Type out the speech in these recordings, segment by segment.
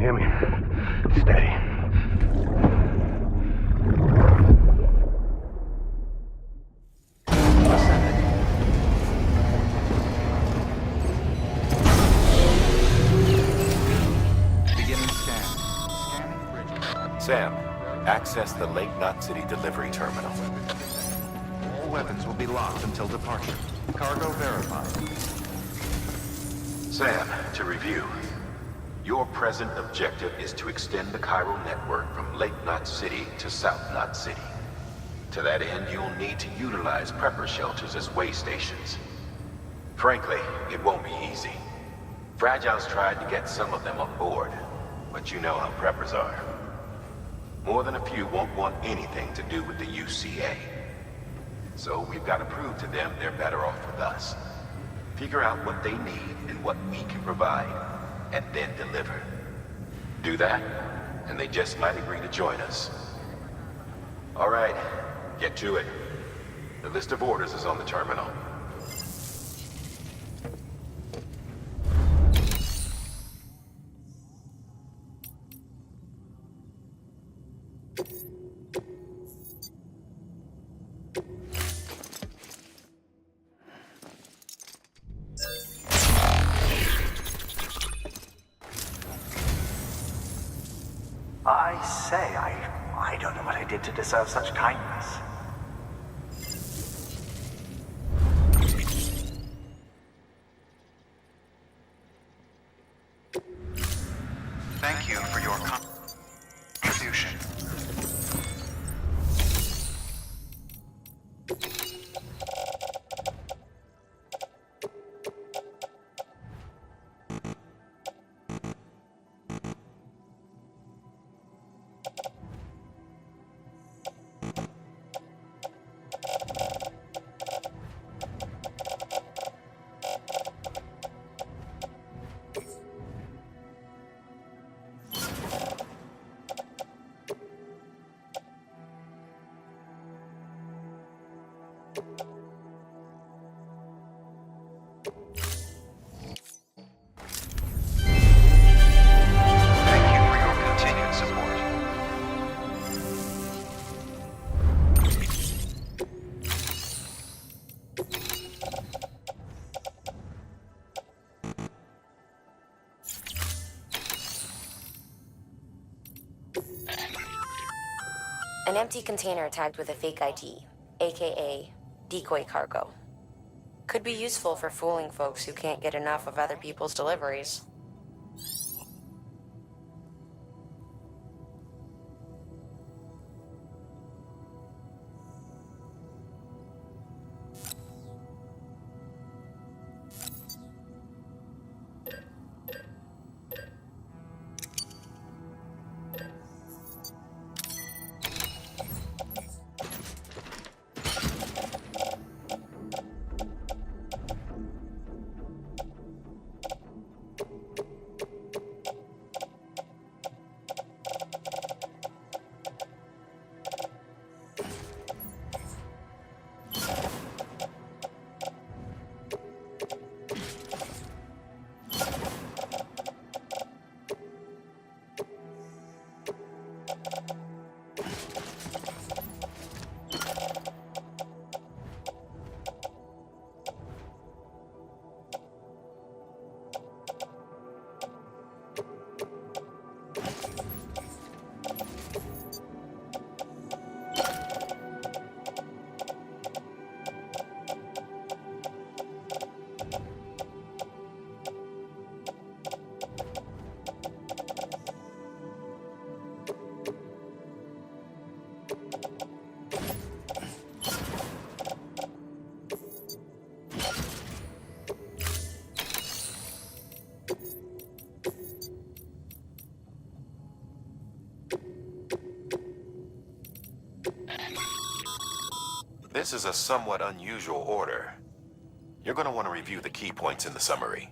hear me? Steady. Sam, access the Lake Knot City delivery terminal. All weapons will be locked until departure. Cargo verified. Sam, to review. Your present objective is to extend the chiral network from Lake Knot City to South Knot City. To that end, you'll need to utilize prepper shelters as way stations. Frankly, it won't be easy. Fragile's tried to get some of them on board, but you know how preppers are. More than a few won't want anything to do with the UCA. So we've got to prove to them they're better off with us. Figure out what they need and what we can provide, and then deliver. Do that, and they just might agree to join us. All right, get to it. The list of orders is on the terminal. I say, I don't know what I did to deserve such kindness. Thank you for your contribution. An empty container tagged with a fake ID, aka decoy cargo. Could be useful for fooling folks who can't get enough of other people's deliveries. This is a somewhat unusual order. You're going to want to review the key points in the summary.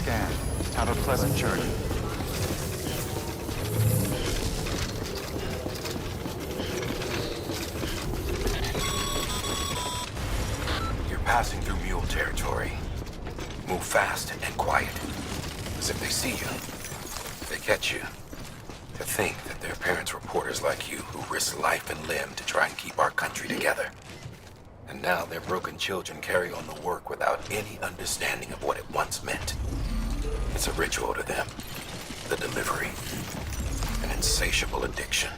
scan. Have a pleasant journey. You're passing through mule territory. Move fast and quiet. As if they see you, they catch you. To think that their parents were reporters like you who risked life and limb to try and keep our country together. And now their broken children carry on the work without any understanding of what it once meant. It's a ritual to them. The delivery. An insatiable addiction.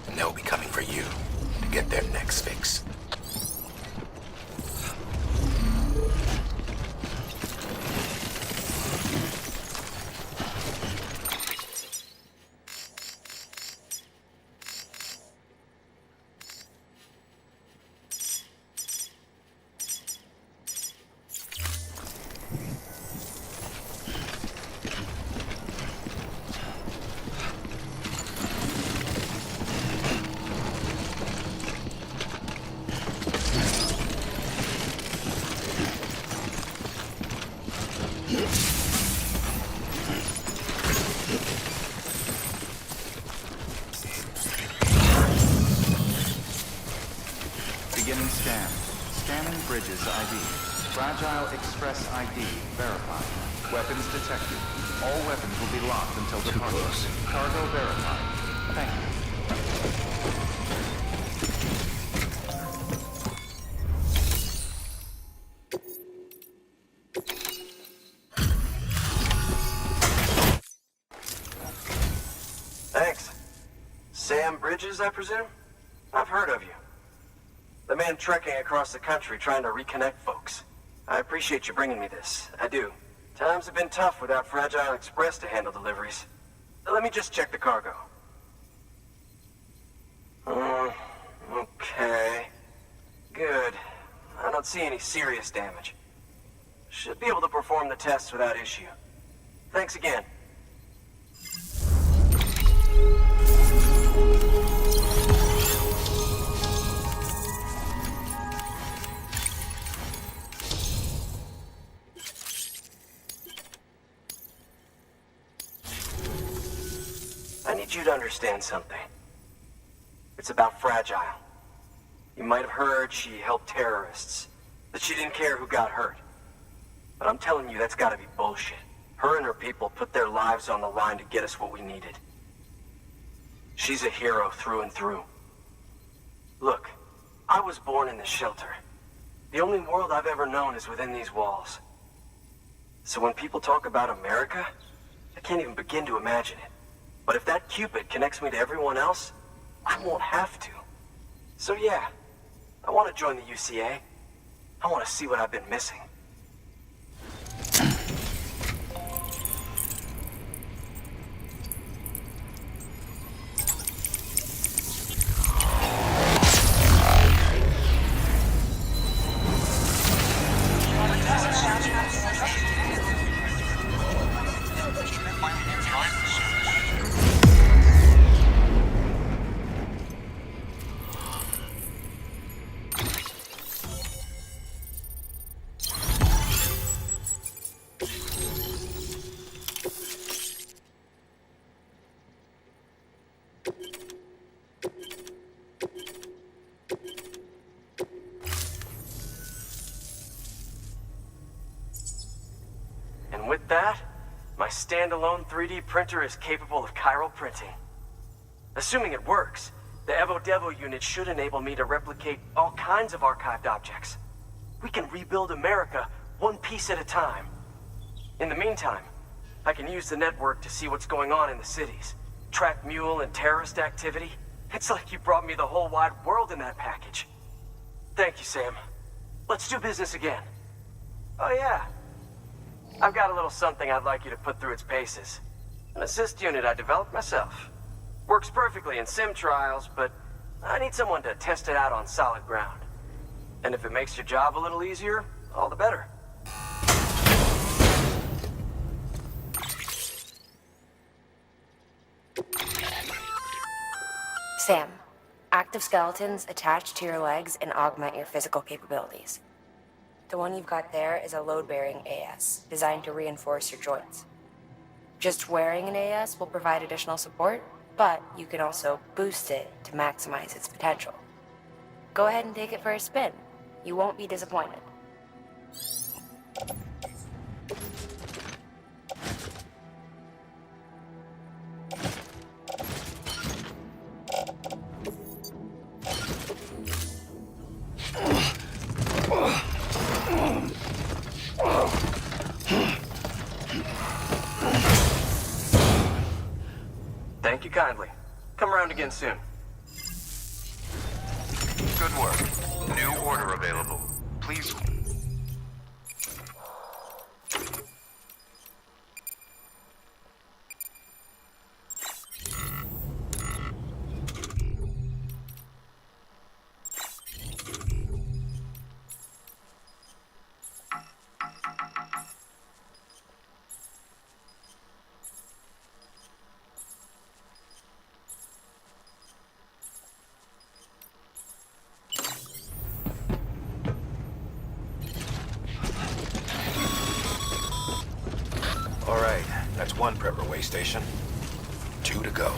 And they'll be coming for you to get their next fix. Beginning scan. Scanning bridges ID. Fragile Express ID verified. Weapons detected. All weapons will be locked until departure. Cargo verified. Thank you. Thanks. Sam Bridges, I presume? I've heard of you. The man trekking across the country trying to reconnect folks. I appreciate you bringing me this. I do. Times have been tough without Fragile Express to handle deliveries. Let me just check the cargo. Okay. Good. I don't see any serious damage. Should be able to perform the tests without issue. Thanks again. I need you to understand something. It's about Fragile. You might have heard she helped terrorists, that she didn't care who got hurt. But I'm telling you, that's gotta be bullshit. Her and her people put their lives on the line to get us what we needed. She's a hero through and through. Look, I was born in this shelter. The only world I've ever known is within these walls. So when people talk about America, I can't even begin to imagine it. But if that Cupid connects me to everyone else, I won't have to. So yeah, I want to join the UCA. I want to see what I've been missing. And with that, my standalone 3D printer is capable of chiral printing. Assuming it works, the Evo Devo unit should enable me to replicate all kinds of archived objects. We can rebuild America one piece at a time. In the meantime, I can use the network to see what's going on in the cities, track mule and terrorist activity. It's like you brought me the whole wide world in that package. Thank you, Sam. Let's do business again. Oh yeah. I've got a little something I'd like you to put through its paces. An assist unit I developed myself. Works perfectly in sim trials, but I need someone to test it out on solid ground. And if it makes your job a little easier, all the better. Sam, active skeletons attach to your legs and augment your physical capabilities. The one you've got there is a load-bearing AS, designed to reinforce your joints. Just wearing an AS will provide additional support, but you can also boost it to maximize its potential. Go ahead and take it for a spin. You won't be disappointed. Thank you kindly. Come around again soon. Good work. New order available. Please. All right, that's one prepper way station. 2 to go.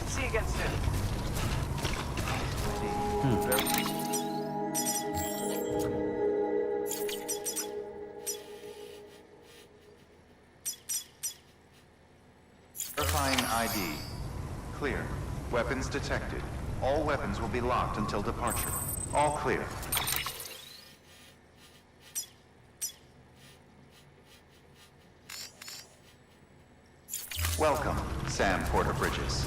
See you again soon. Verifying ID. Clear. Weapons detected. All weapons will be locked until departure. All clear. Welcome, Sam Porter Bridges.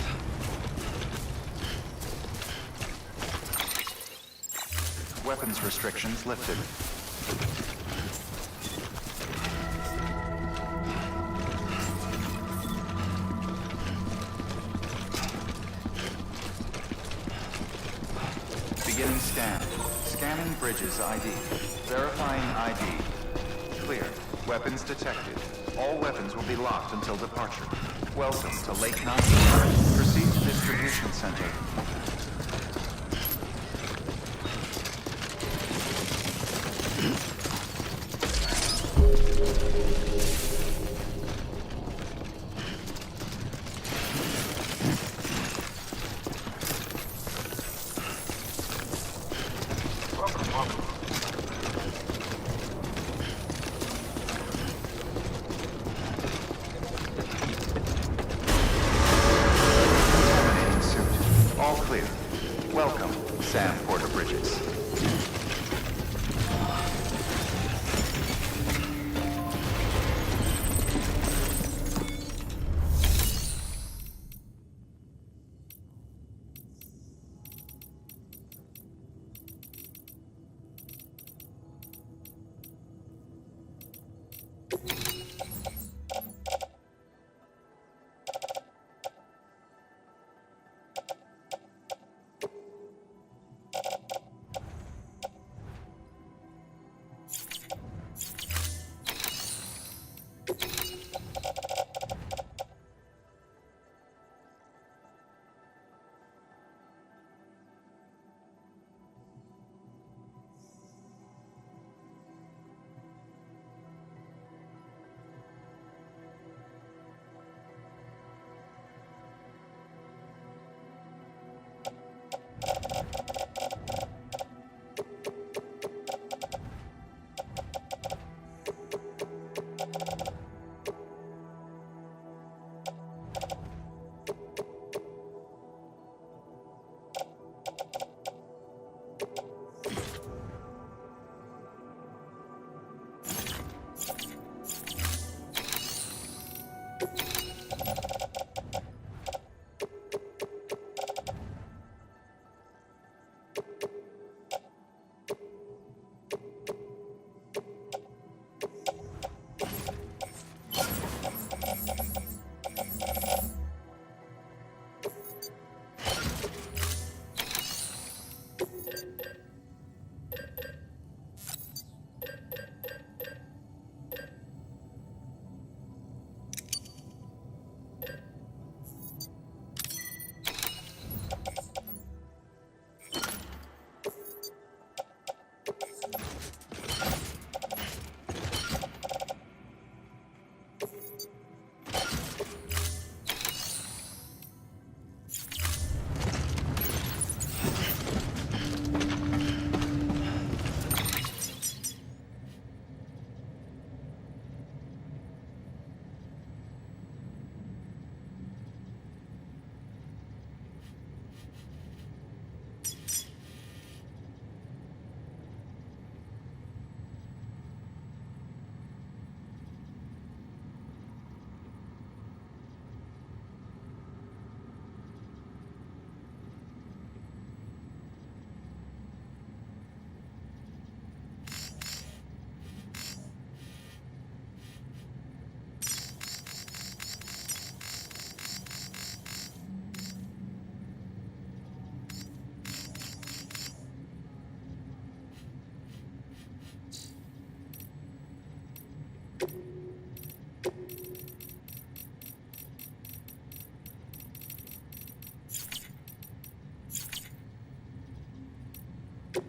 Weapons restrictions lifted. Beginning scan. Scanning Bridges ID. Verifying ID. Clear. Weapons detected. All weapons will be locked until departure. Welcome to Lake Knot. Proceed to distribution center. Contaminating suit. All clear. Welcome, Sam Porter Bridges.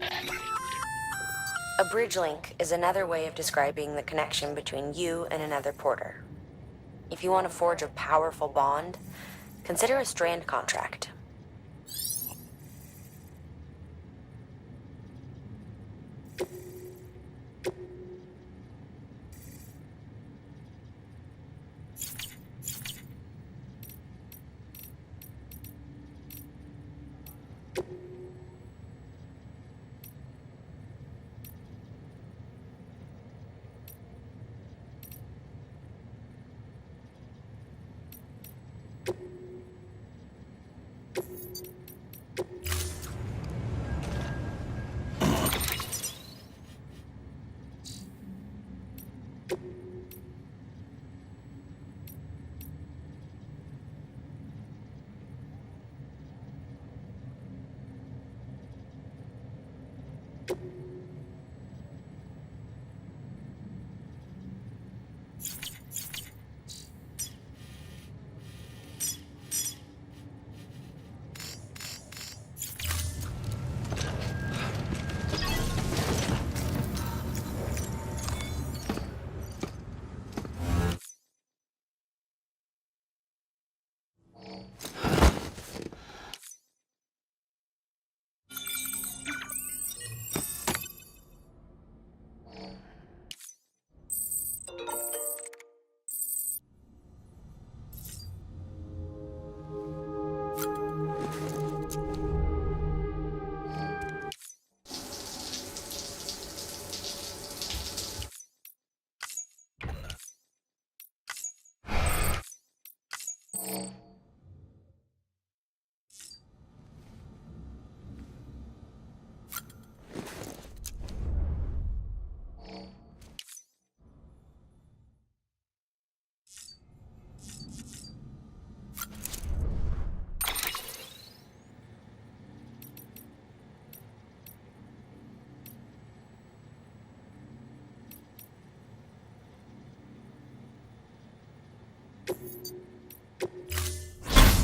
A bridge link is another way of describing the connection between you and another porter. If you want to forge a powerful bond, consider a strand contract.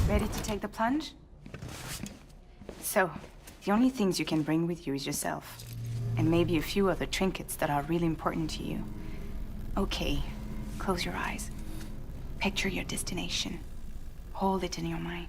Ready to take the plunge? So, the only things you can bring with you is yourself. And maybe a few other trinkets that are really important to you. Okay, close your eyes. Picture your destination. Hold it in your mind.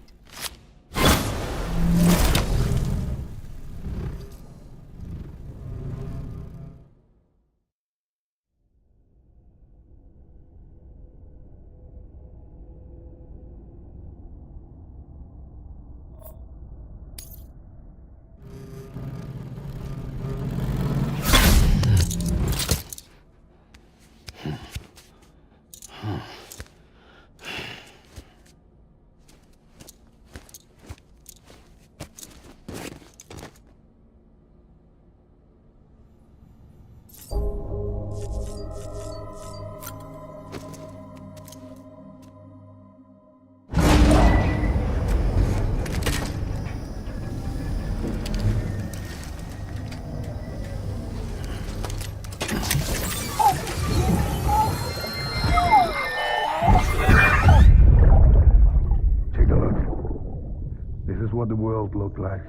What the world looked like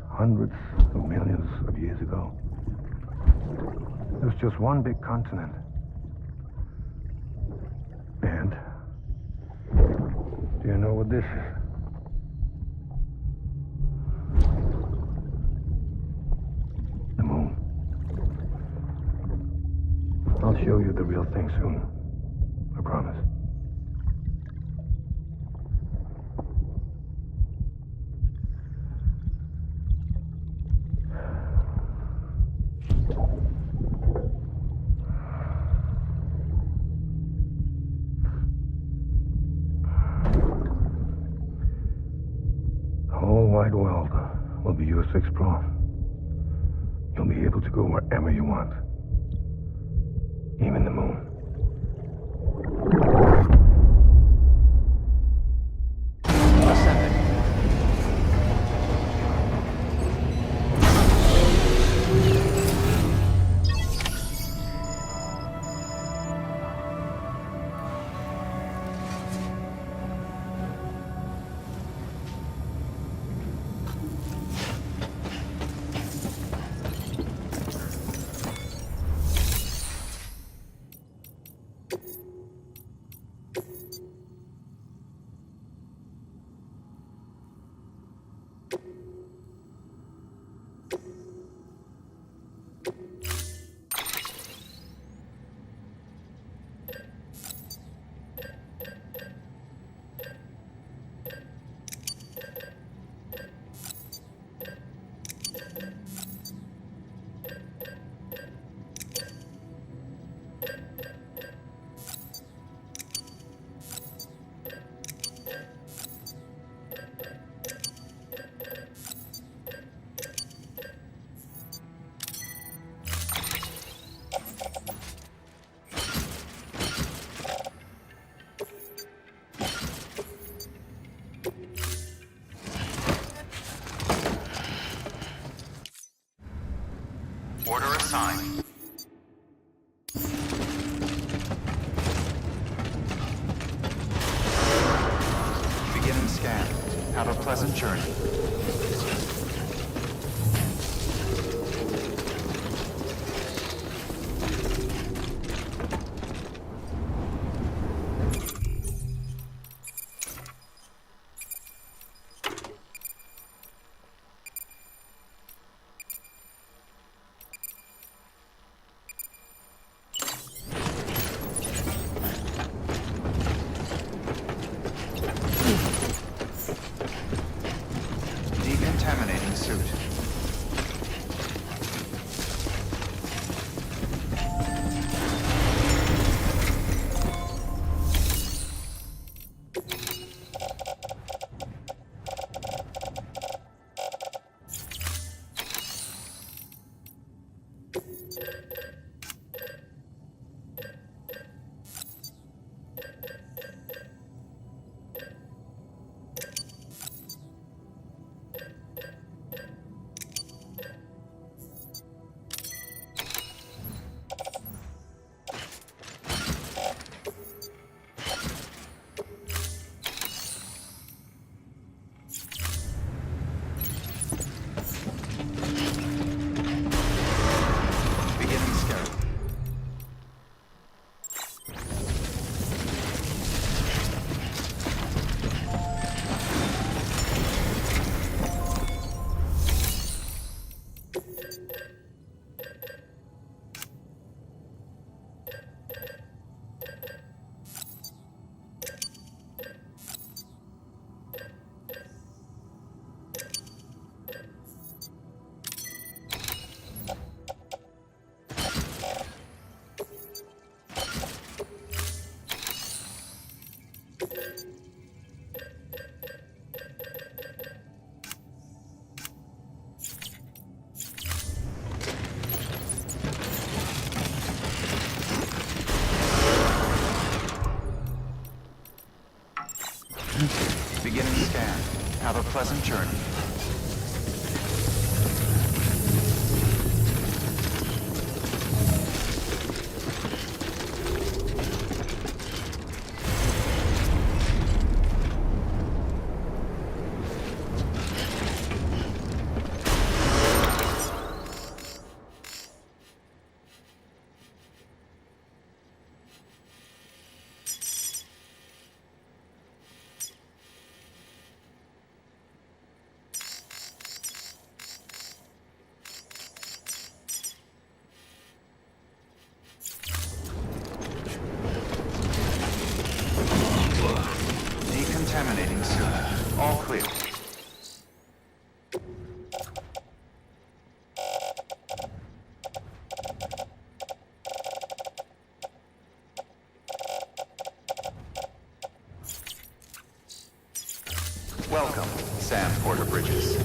hundreds of millions of years ago. It was just one big continent. And do you know what this is? The moon. I'll show you the real thing soon. I promise. Wide world will be yours to explore. You'll be able to go wherever you want. Even the moon. pleasant journey. Decontaminating suit. Beginning sterile. Beginning scan. Have a pleasant journey. Decontaminating suit. All clear. Welcome, Sam Porter Bridges.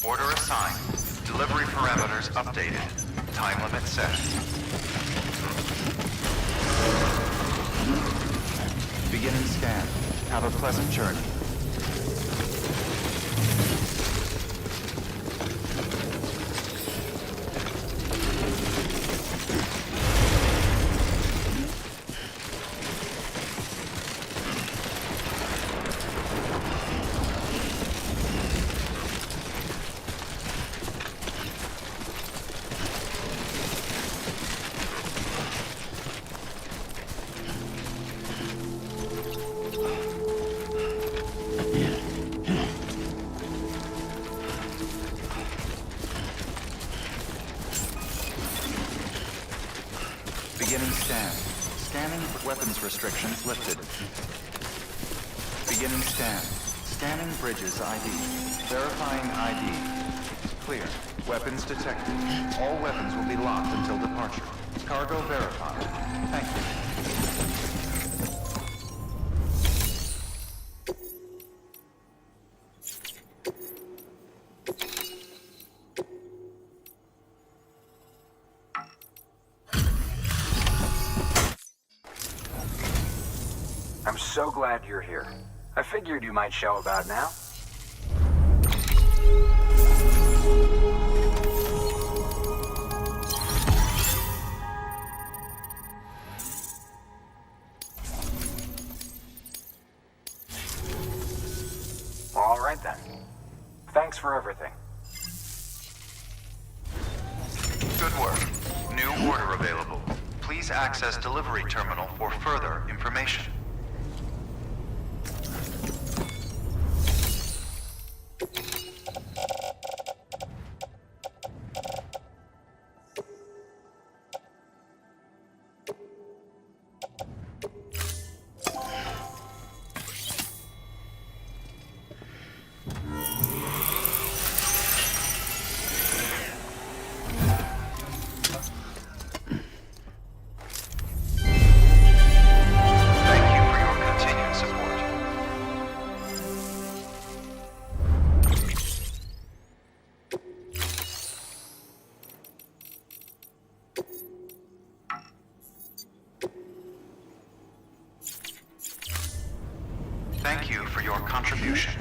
Order assigned. Delivery parameters updated. Time limit set. Beginning scan. Have a pleasant journey. Beginning scan. Scanning weapons restrictions lifted. Beginning scan. Scanning bridges ID. Verifying ID. Clear. Weapons detected. All weapons will be locked until departure. Cargo verified. Thank you. I'm so glad you're here. I figured you might show about now. All right then. Thanks for everything. Good work. New order available. Please access delivery terminal for further information. Thank you for your contribution.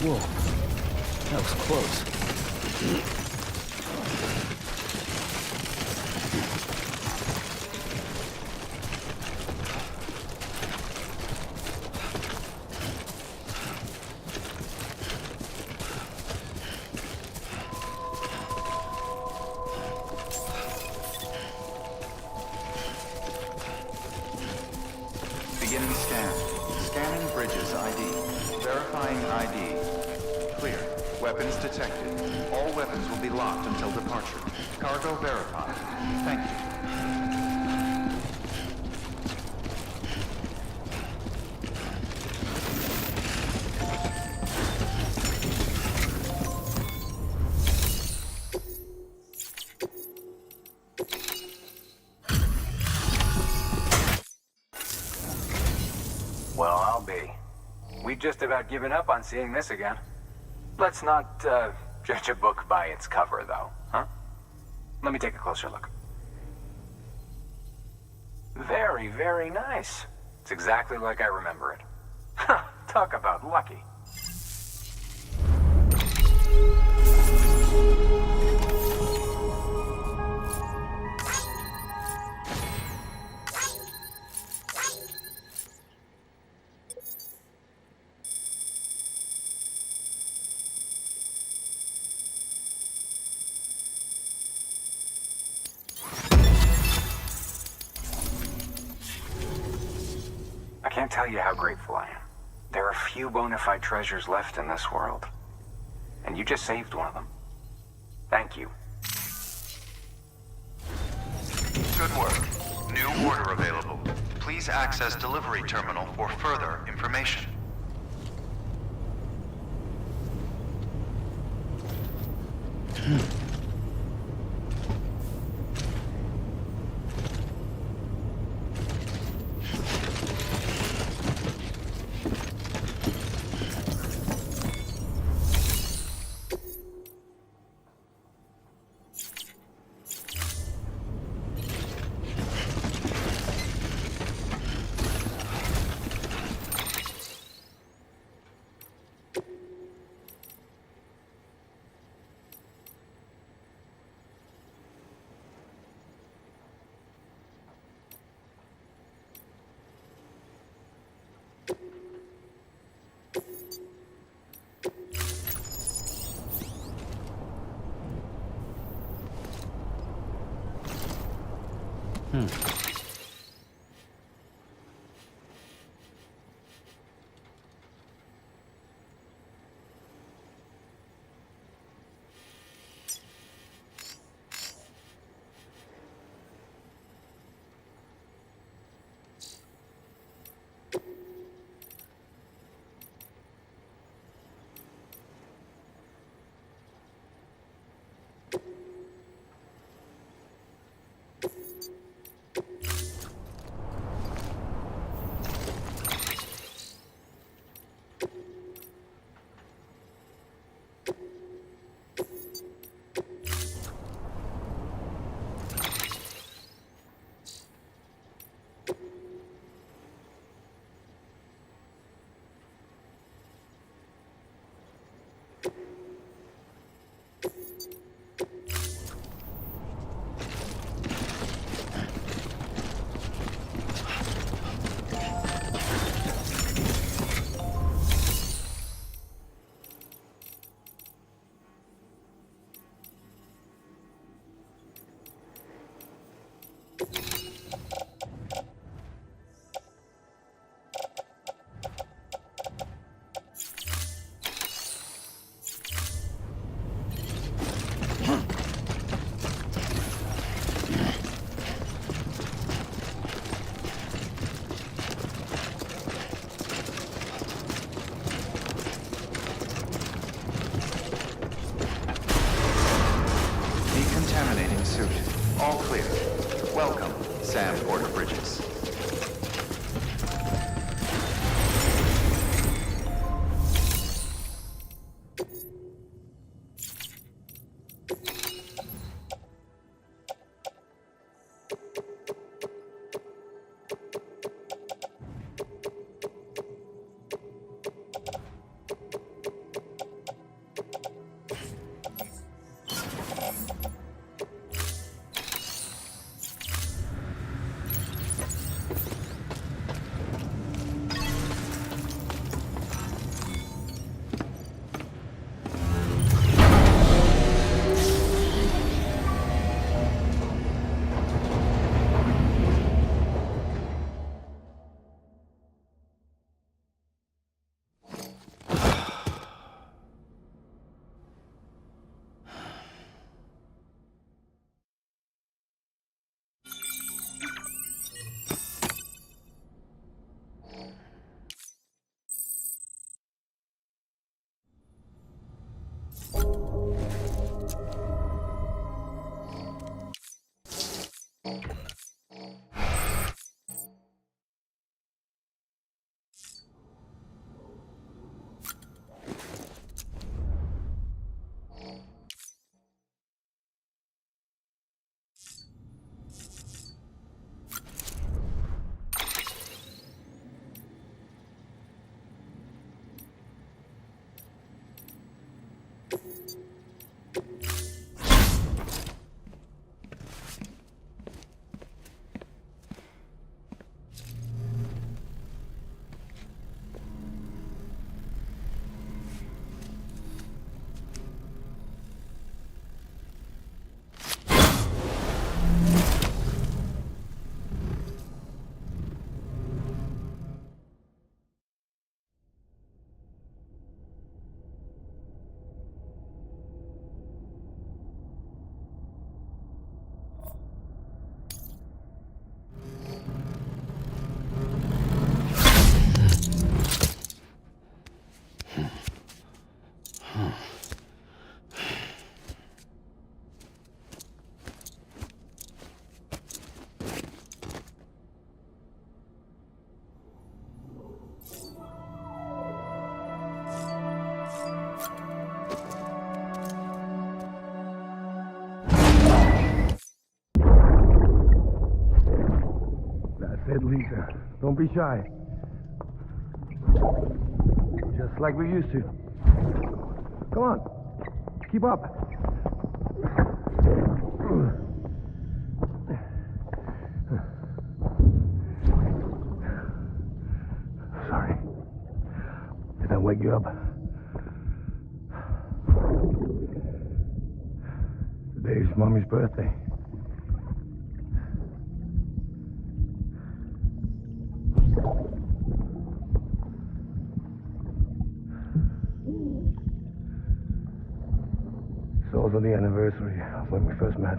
Whoa, that was close. Bridges ID. Verifying ID. Clear. Weapons detected. All weapons will be locked until departure. Cargo verified. Thank you. Well, I'll be. We've just about given up on seeing this again. Let's not, judge a book by its cover, though, huh? Let me take a closer look. Very, very nice. It's exactly like I remember it. Huh, talk about lucky. I can't tell you how grateful I am. There are few bona fide treasures left in this world. And you just saved one of them. Thank you. Good work. New order available. Please access delivery terminal for further information. Decontaminating suit. All clear. Welcome, Sam Porter Bridges. ahead, Lisa. Don't be shy. Just like we used to. Come on. Keep up. Sorry. Did I wake you up? Today's Mommy's birthday. It's also the anniversary of when we first met.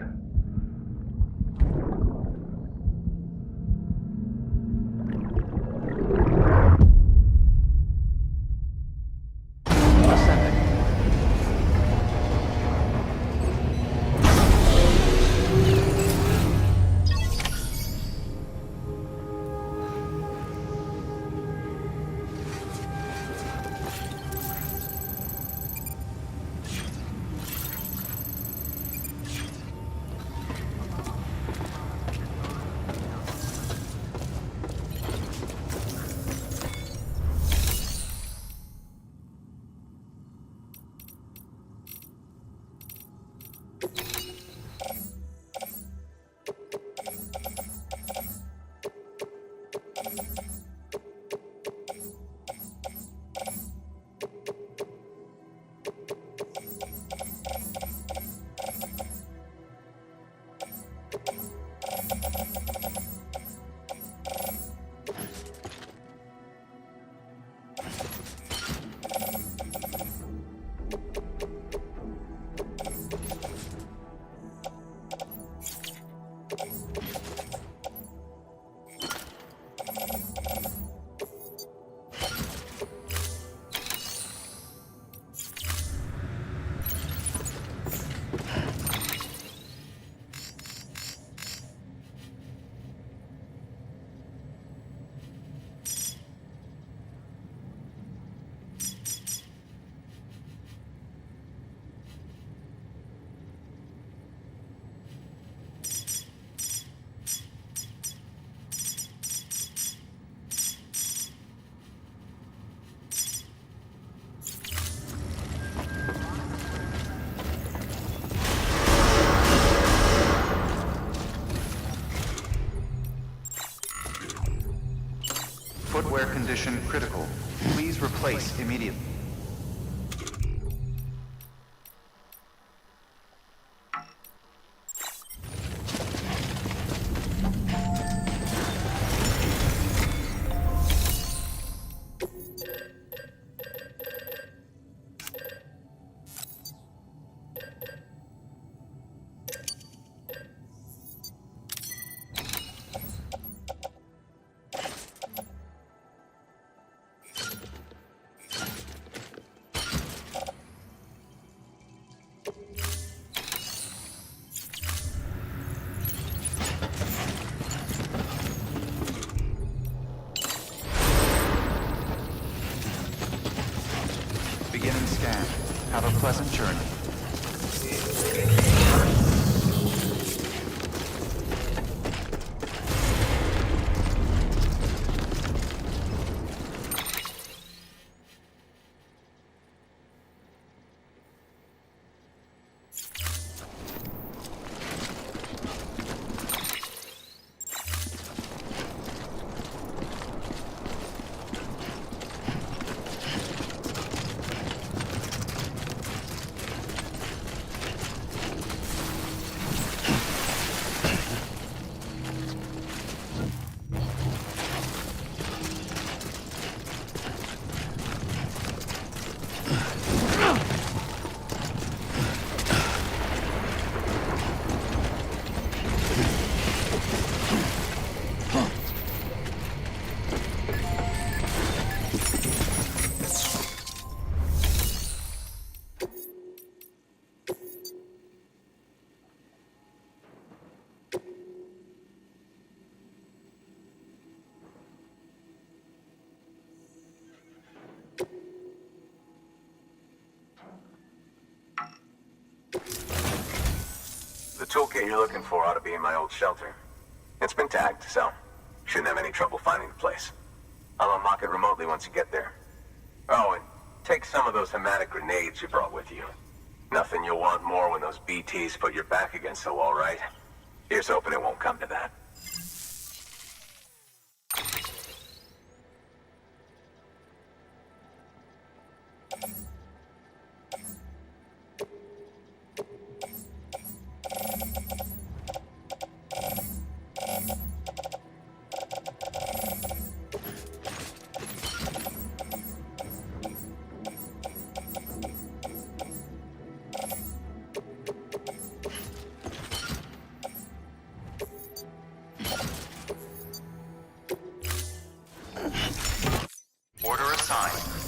Footwear condition critical. Please replace immediately. Beginning scan. Have a pleasant journey. The toolkit you're looking for ought to be in my old shelter. It's been tagged, so Shouldn't have any trouble finding the place. I'll unlock it remotely once you get there. Oh, and take some of those hematic grenades you brought with you. Nothing you'll want more when those BTs put your back against the wall, right? Here's hoping it won't come to that. Order assigned.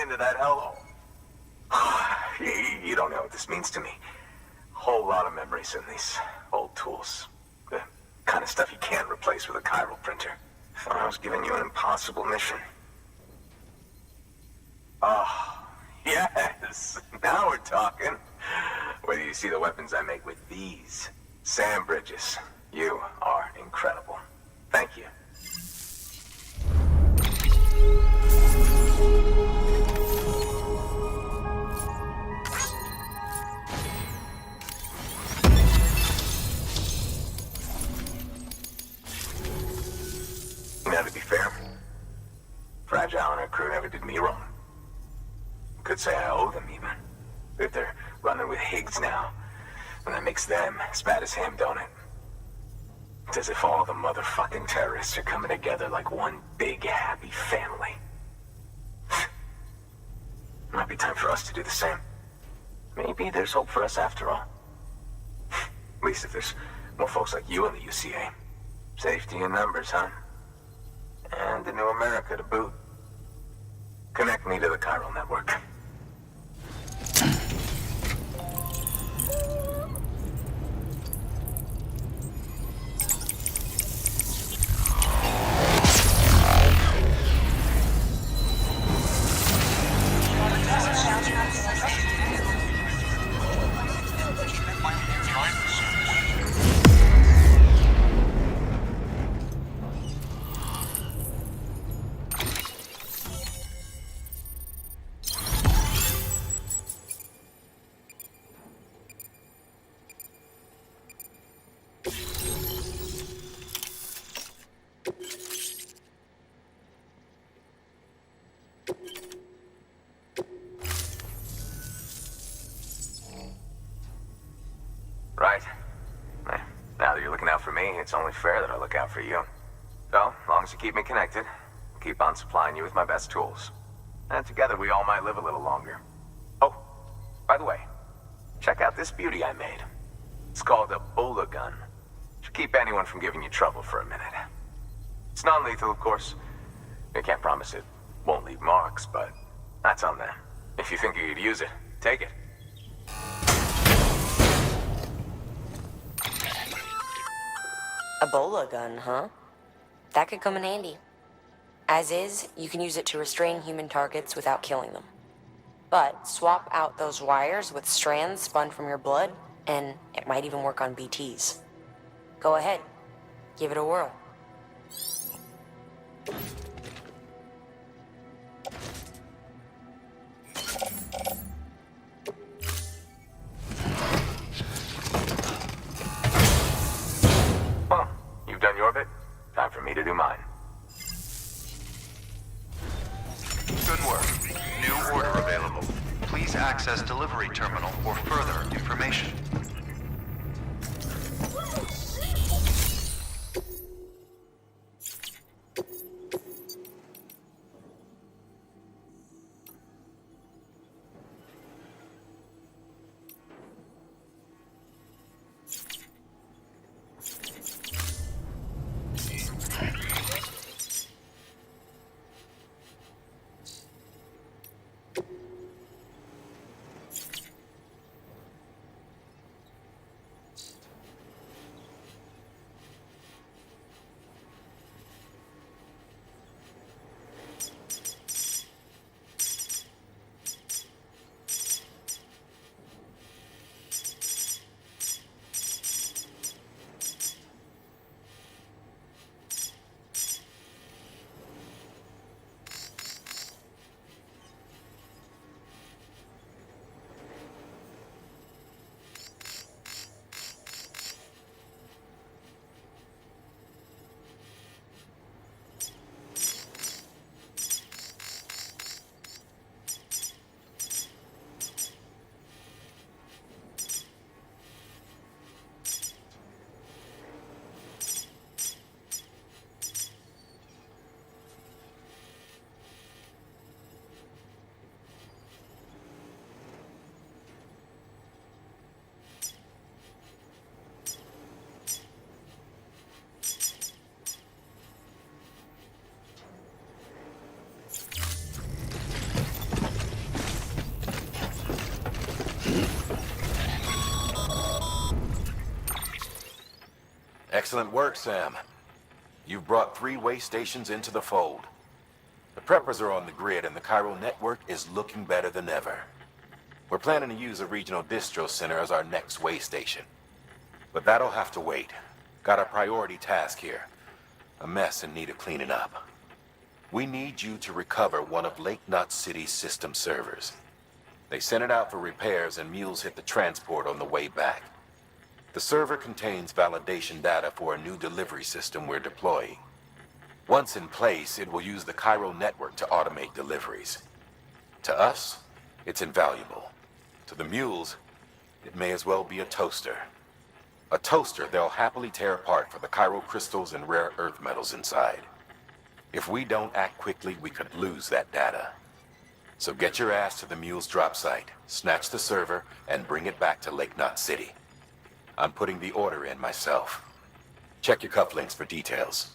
into that hellhole. You don't know what this means to me. Whole lot of memories in these old tools. The kind of stuff you can't replace with a chiral printer. Thought I was giving you an impossible mission. Oh, yes. Now we're talking. Whether you see the weapons I make with these. Sam Bridges, you are incredible. Thank you. Now, to be fair, Fragile and her crew never did me wrong. Could say I owe them, even. If they're running with Higgs now, and that makes them as bad as him, don't it? It's as if all the motherfucking terrorists are coming together like one big, happy family. Might be time for us to do the same. Maybe there's hope for us after all. At least if there's more folks like you in the UCA. Safety in numbers, huh? And the new America to boot. Connect me to the chiral network. Right. Now that you're looking out for me, it's only fair that I look out for you. So, as long as you keep me connected, I'll keep on supplying you with my best tools. And together we all might live a little longer. Oh, by the way, check out this beauty I made. It's called a Bola gun. Should keep anyone from giving you trouble for a minute. It's non-lethal, of course. I can't promise it won't leave marks, but that's on them. If you think you could use it, take it. A Bola gun, huh? That could come in handy. As is, you can use it to restrain human targets without killing them. But swap out those wires with strands spun from your blood, and it might even work on BTs. Go ahead. Give it a whirl. Well, you've done your bit. Time for me to do mine. Good work. New order available. Please access delivery terminal for further information. Excellent work, Sam. You've brought 3 way stations into the fold. The preppers are on the grid and the chiral network is looking better than ever. We're planning to use a regional distro center as our next way station. But that'll have to wait. Got a priority task here. A mess in need of cleaning up. We need you to recover one of Lake Knot City's system servers. They sent it out for repairs and mules hit the transport on the way back. The server contains validation data for a new delivery system we're deploying. Once in place, it will use the chiral network to automate deliveries. To us, it's invaluable. To the mules, it may as well be a toaster. A toaster they'll happily tear apart for the chiral crystals and rare earth metals inside. If we don't act quickly, we could lose that data. So get your ass to the mule's drop site, snatch the server, and bring it back to Lake Knot City. I'm putting the order in myself. Check your cufflinks for details.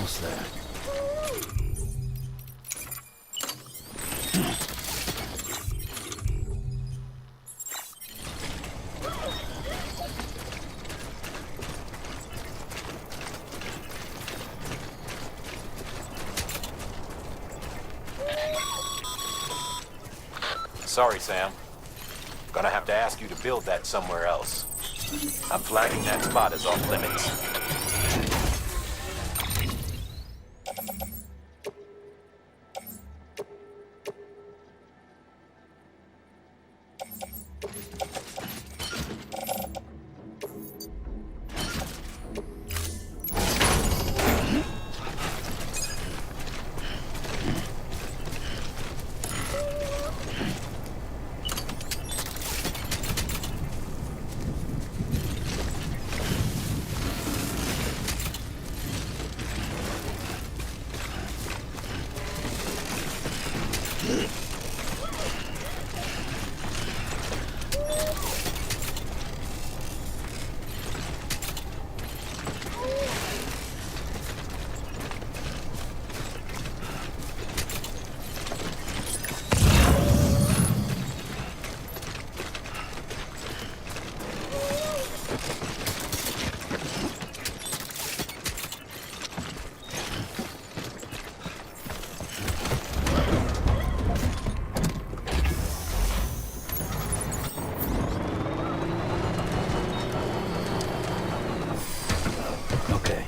Almost there. Sorry, Sam. Gonna have to ask you to build that somewhere else. I'm flagging that spot as off limits. Okay.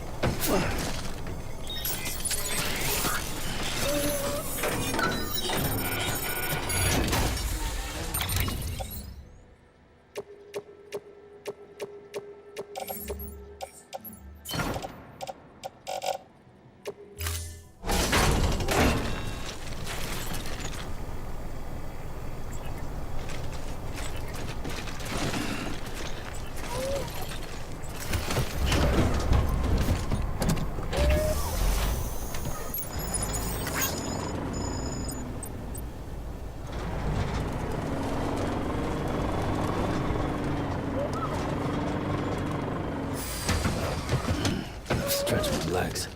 Stretch my legs.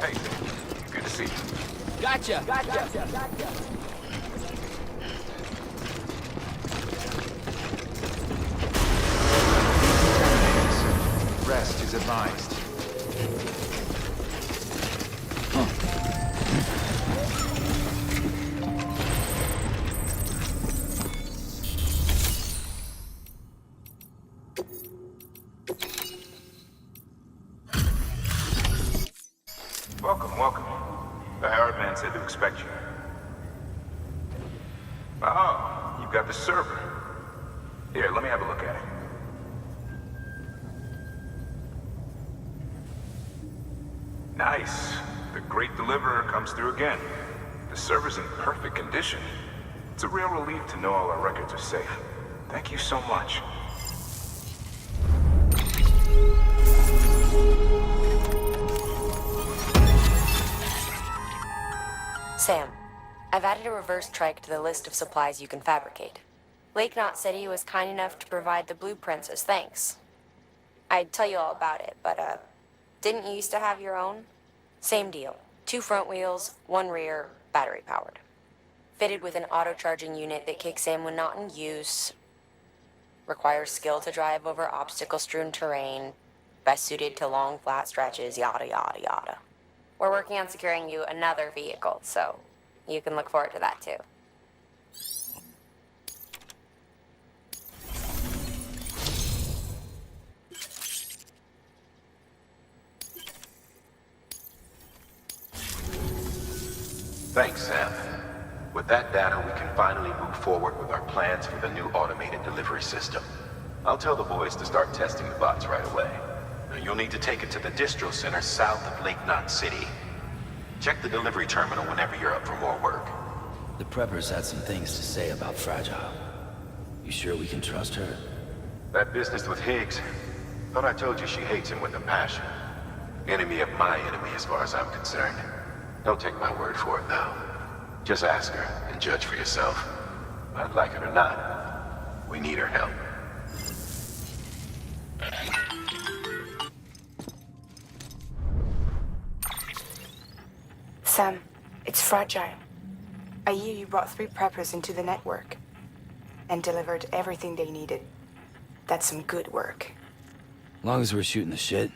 Hey, good to see you. Gotcha! Rest is advised. Welcome, welcome. The Howard man said to expect you. Oh, you've got the server. Here, let me have a look at it. Nice. The great deliverer comes through again. The server's in perfect condition. It's a real relief to know all our records are safe. Thank you so much. Sam, I've added a reverse trike to the list of supplies you can fabricate. Lake Knot City was kind enough to provide the blueprints as thanks. I'd tell you all about it, but, didn't you used to have your own? Same deal. 2 front wheels, 1 rear, battery powered. Fitted with an auto-charging unit that kicks in when not in use. Requires skill to drive over obstacle-strewn terrain. Best suited to long, flat stretches, yada yada yada. We're working on securing you another vehicle, so you can look forward to that too. Thanks, Sam. With that data, we can finally move forward with our plans for the new automated delivery system. I'll tell the boys to start testing the bots right away. Now, you'll need to take it to the distro center south of Lake Knot City. Check the delivery terminal whenever you're up for more work. The preppers had some things to say about Fragile. You sure we can trust her? That business with Higgs, thought I told you she hates him with a passion. Enemy of my enemy as far as I'm concerned. Don't take my word for it, though. Just ask her and judge for yourself. I'd like it or not, we need her help. Sam, it's Fragile. I hear you brought 3 preppers into the network and delivered everything they needed. That's some good work. Long as we're shooting the shit.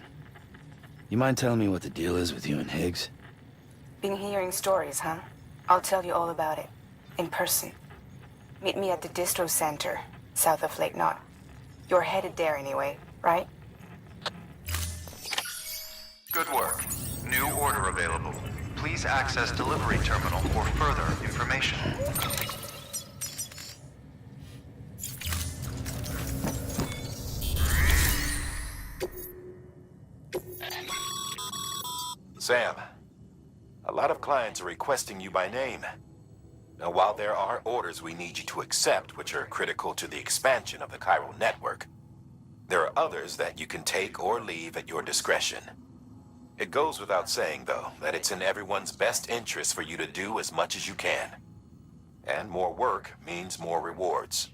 You mind telling me what the deal is with you and Higgs? Been hearing stories, huh? I'll tell you all about it. In person. Meet me at the distro center, south of Lake Knot. You're headed there anyway, right? Good work. New order available. Please access delivery terminal for further information. Sam, a lot of clients are requesting you by name. Now, while there are orders we need you to accept, which are critical to the expansion of the chiral network, there are others that you can take or leave at your discretion. It goes without saying, though, that it's in everyone's best interest for you to do as much as you can. And more work means more rewards.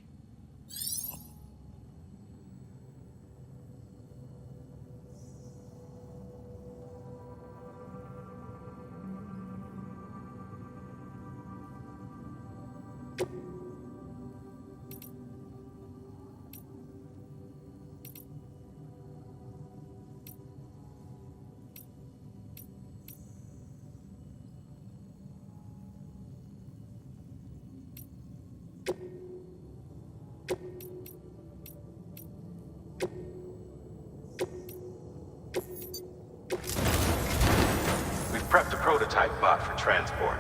Prepped a prototype bot for transport.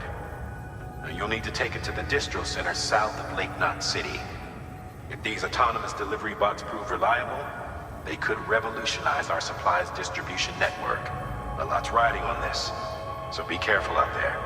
Now, you'll need to take it to the distro center south of Lake Knot City. If these autonomous delivery bots prove reliable, they could revolutionize our supplies distribution network. A lot's riding on this, so be careful out there.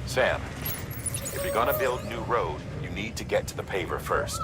Sam, if you're gonna build new road, you need to get to the paver first.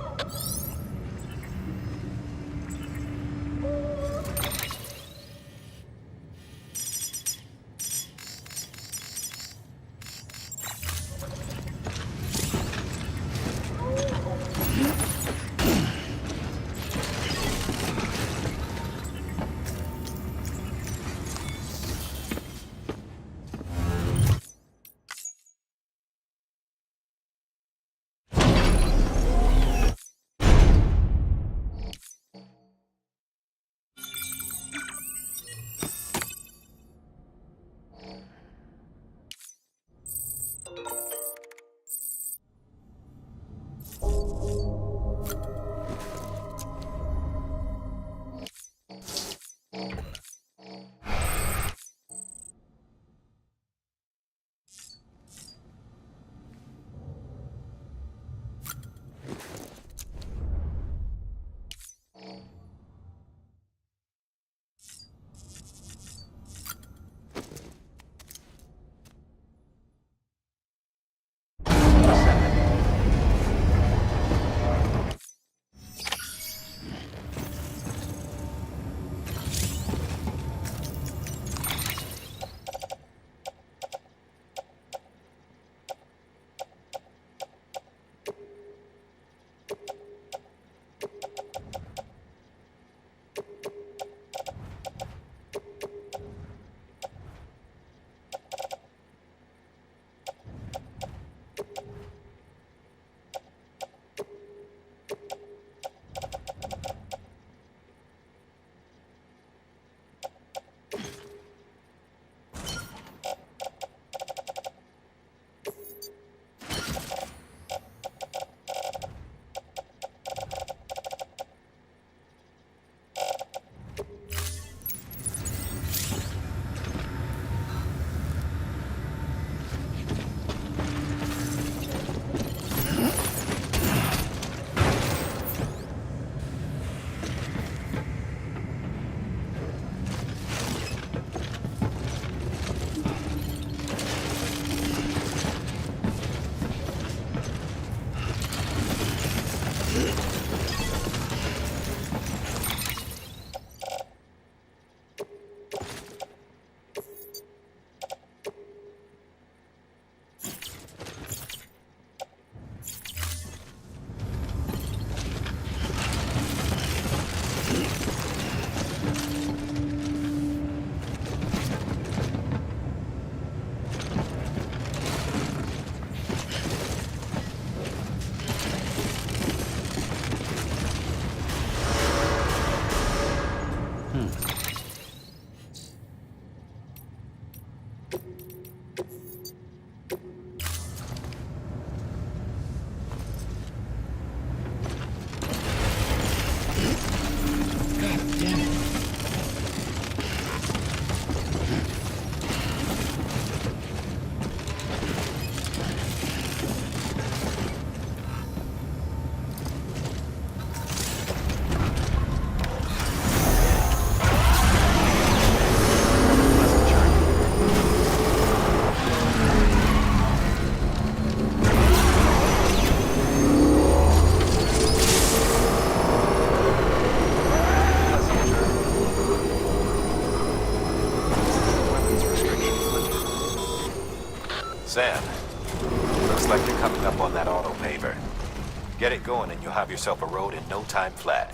Sam, looks like you're coming up on that auto paver. Get it going and you'll have yourself a road in no time flat.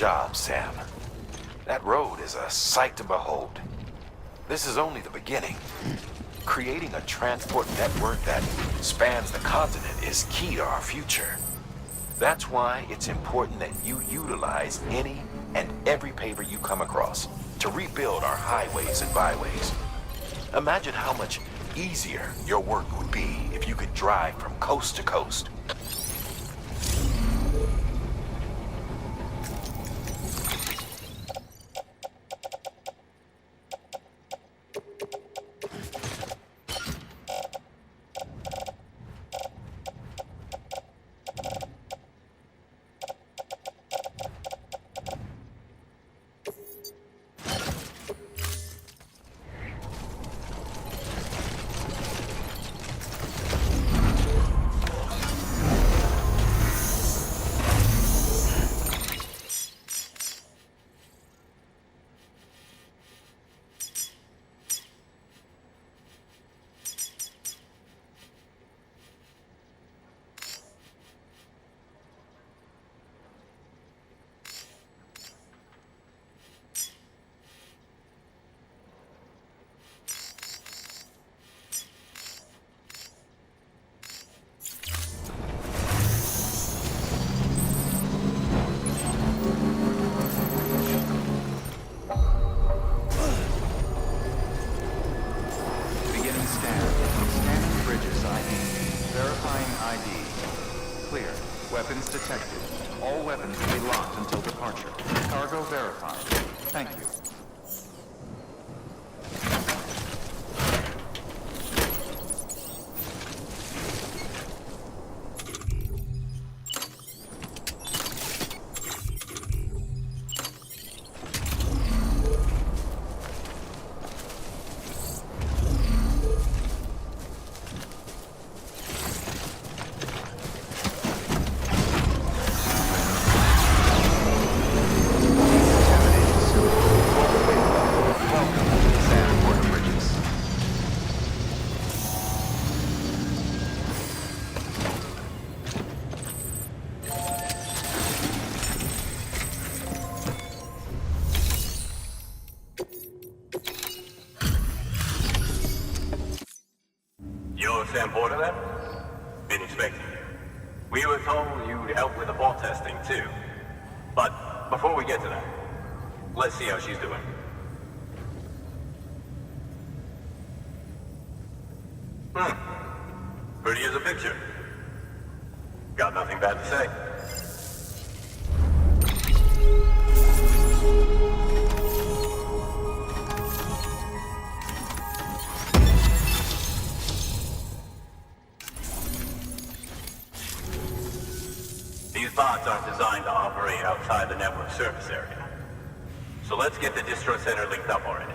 job, Sam. That road is a sight to behold. This is only the beginning. Creating a transport network that spans the continent is key to our future. That's why it's important that you utilize any and every paper you come across to rebuild our highways and byways. Imagine how much easier your work would be if you could drive from coast to coast. Weapons detected. All weapons will be locked until departure. Cargo verified. Thank you. Sam Porter then? Been expecting you. We were told you'd help with the ball testing too. But before we get to that, let's see how she's doing. Pretty as a picture. Got nothing bad to say. These bots aren't designed to operate outside the network service area. So let's get the distro center linked up already.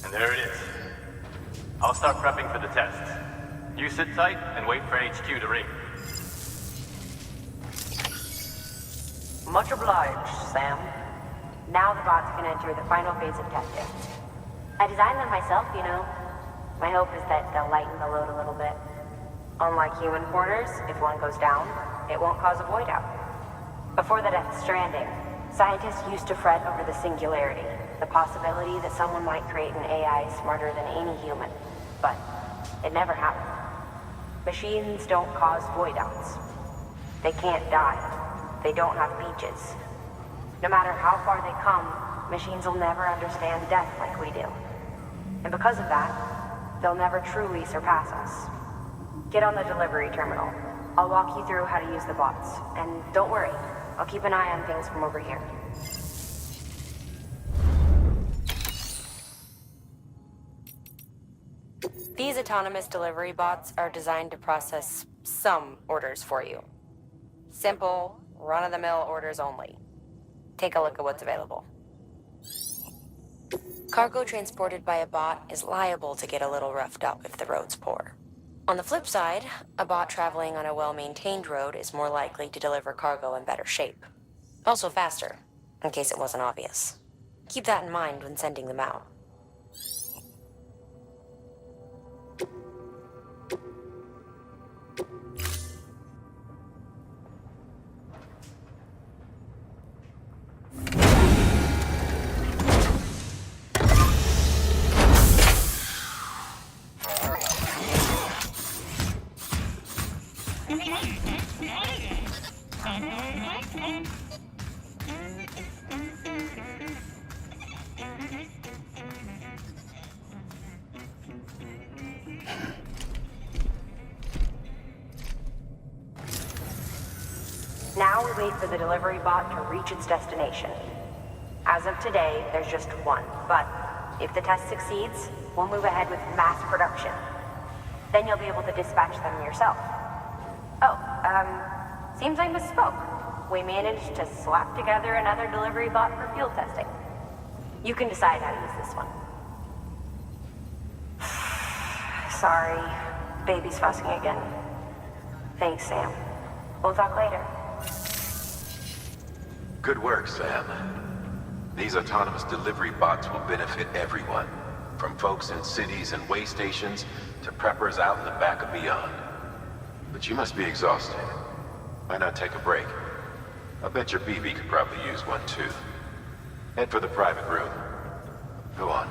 And there it is. I'll start prepping for the test. You sit tight and wait for HQ to ring. Much obliged, Sam. Now the bots can enter the final phase of testing. I designed them myself, you know. My hope is that they'll lighten the load a little bit. Unlike human porters, if one goes down, it won't cause a void out. Before the Death Stranding, scientists used to fret over the singularity, the possibility that someone might create an AI smarter than any human. But it never happened. Machines don't cause void outs. They can't die. They don't have beaches. No matter how far they come, machines will never understand death like we do. And because of that, they'll never truly surpass us. Get on the delivery terminal. I'll walk you through how to use the bots. And don't worry, I'll keep an eye on things from over here. These autonomous delivery bots are designed to process some orders for you. Simple, run-of-the-mill orders only. Take a look at what's available. Cargo transported by a bot is liable to get a little roughed up if the road's poor. On the flip side, a bot traveling on a well-maintained road is more likely to deliver cargo in better shape. Also faster, in case it wasn't obvious. Keep that in mind when sending them out. Now we wait for the delivery bot to reach its destination. As of today, there's just one, but if the test succeeds, we'll move ahead with mass production. Then you'll be able to dispatch them yourself. Oh, seems I misspoke. We managed to slap together another delivery bot for field testing. You can decide how to use this one. Sorry, baby's fussing again. Thanks, Sam. We'll talk later. Good work, Sam. These autonomous delivery bots will benefit everyone, from folks in cities and way stations to preppers out in the back and beyond. But you must be exhausted. Why not take a break? I bet your BB could probably use one too. Head for the private room. Go on.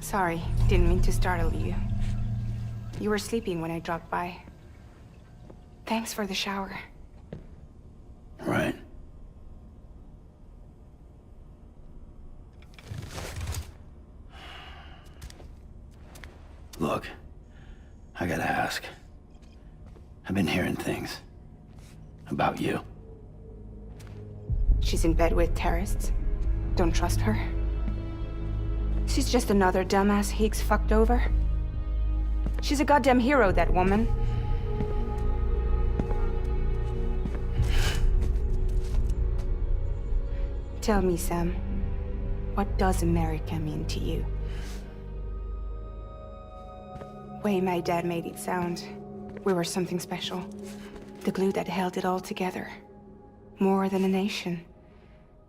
Sorry, didn't mean to startle you. You were sleeping when I dropped by. Thanks for the shower. Right. Look, I gotta ask. I've been hearing things about you. She's in bed with terrorists. Don't trust her. She's just another dumbass Higgs fucked over. She's a goddamn hero, that woman. Tell me, Sam, what does America mean to you? Way my dad made it sound, we were something special. The glue that held it all together. More than a nation.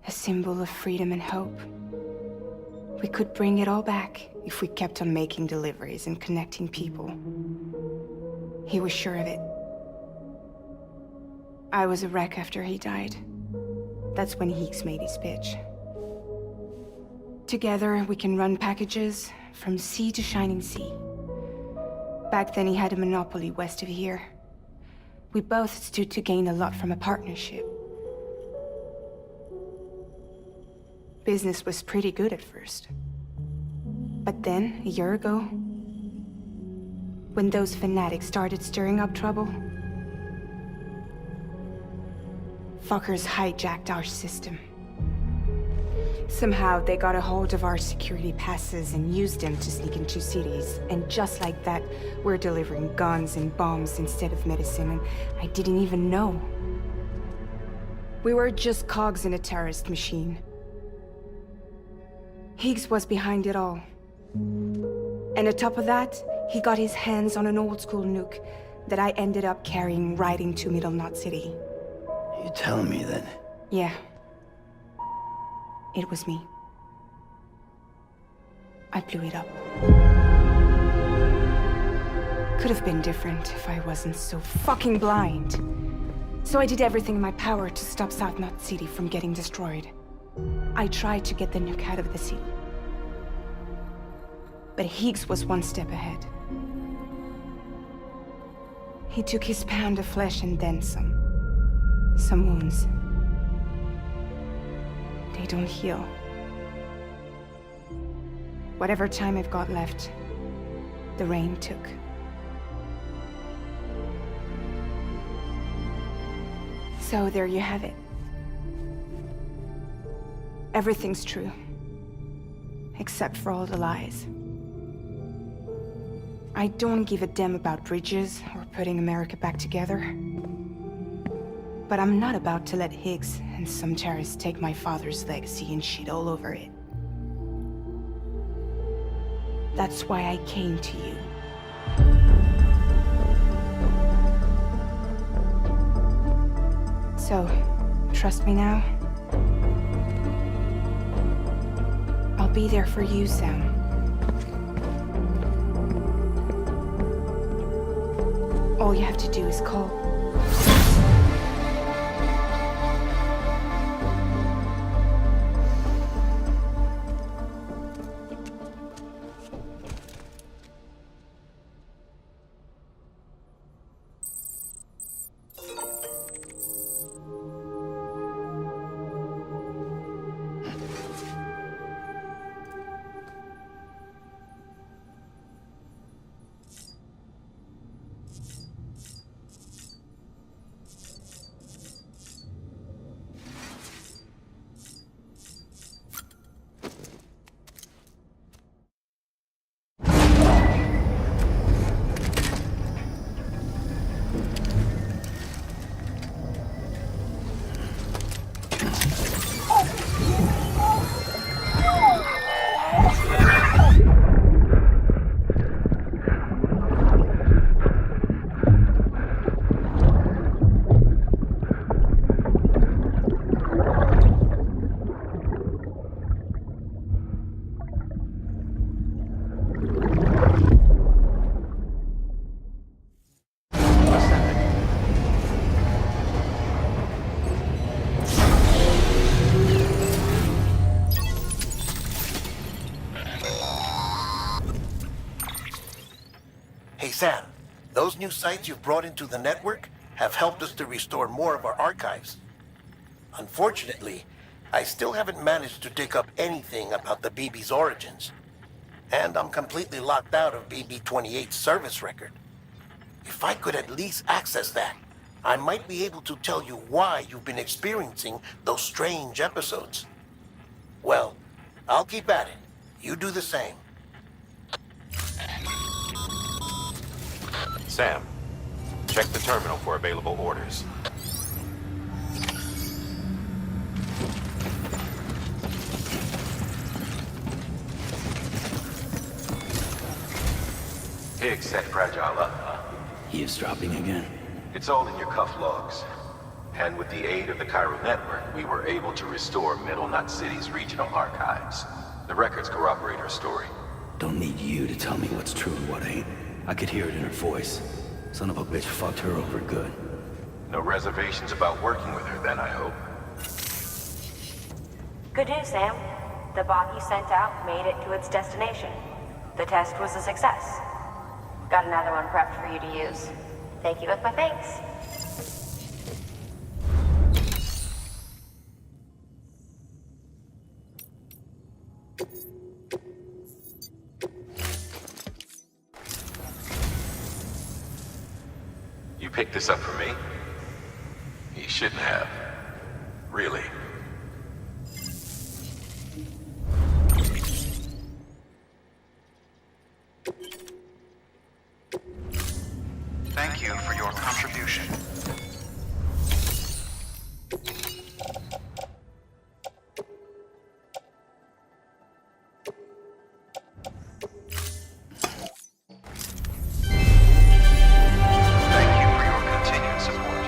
A symbol of freedom and hope. We could bring it all back if we kept on making deliveries and connecting people. He was sure of it. I was a wreck after he died. That's when Higgs made his pitch. Together, we can run packages from sea to shining sea. Back then he had a monopoly west of here. We both stood to gain a lot from a partnership. Business was pretty good at first. But then, a year ago, when those fanatics started stirring up trouble, fuckers hijacked our system. Somehow, they got a hold of our security passes and used them to sneak into cities. And just like that, we're delivering guns and bombs instead of medicine, and I didn't even know. We were just cogs in a terrorist machine. Higgs was behind it all. And on top of that, he got his hands on an old-school nuke that I ended up carrying right into Middle Knot City. You telling me that? Yeah. It was me. I blew it up. Could have been different if I wasn't so fucking blind. So I did everything in my power to stop South Knot City from getting destroyed. I tried to get the nuke out of the city. But Higgs was one step ahead. He took his pound of flesh and then some. Some wounds. They don't heal. Whatever time I've got left, the rain took. So there you have it. Everything's true. Except for all the lies. I don't give a damn about bridges or putting America back together. But I'm not about to let Higgs and some terrorists take my father's legacy and shit all over it. That's why I came to you. So, trust me now? I'll be there for you, Sam. All you have to do is call. Sam, those new sites you've brought into the network have helped us to restore more of our archives. Unfortunately, I still haven't managed to dig up anything about the BB's origins. And I'm completely locked out of BB-28's service record. If I could at least access that, I might be able to tell you why you've been experiencing those strange episodes. Well, I'll keep at it. You do the same. Sam, check the terminal for available orders. Higgs set Fragile up. Eavesdropping again? It's all in your cuff logs. And with the aid of the Cairo network, we were able to restore Middle Knot City's regional archives. The records corroborate her story. Don't need you to tell me what's true and what ain't. I could hear it in her voice. Son of a bitch fucked her over good. No reservations about working with her then, I hope. Good news, Sam. The bot you sent out made it to its destination. The test was a success. Got another one prepped for you to use. Thank you with my thanks. You picked this up for me? You shouldn't have. Really. Thank you for your contribution. Thank you for your continued support.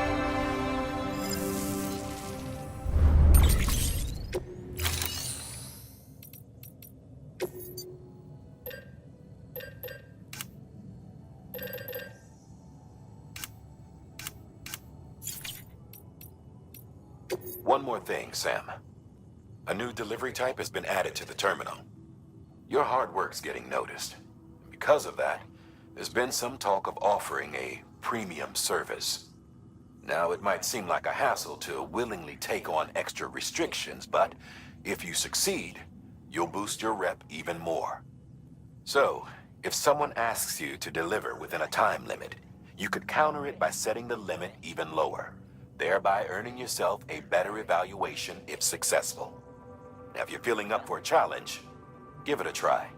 One more thing, Sam. A new delivery type has been added to the terminal. Your hard work's getting noticed. Because of that, there's been some talk of offering a premium service. Now, it might seem like a hassle to willingly take on extra restrictions, but if you succeed, you'll boost your rep even more. So, if someone asks you to deliver within a time limit, you could counter it by setting the limit even lower, thereby earning yourself a better evaluation if successful. Now, if you're feeling up for a challenge, give it a try.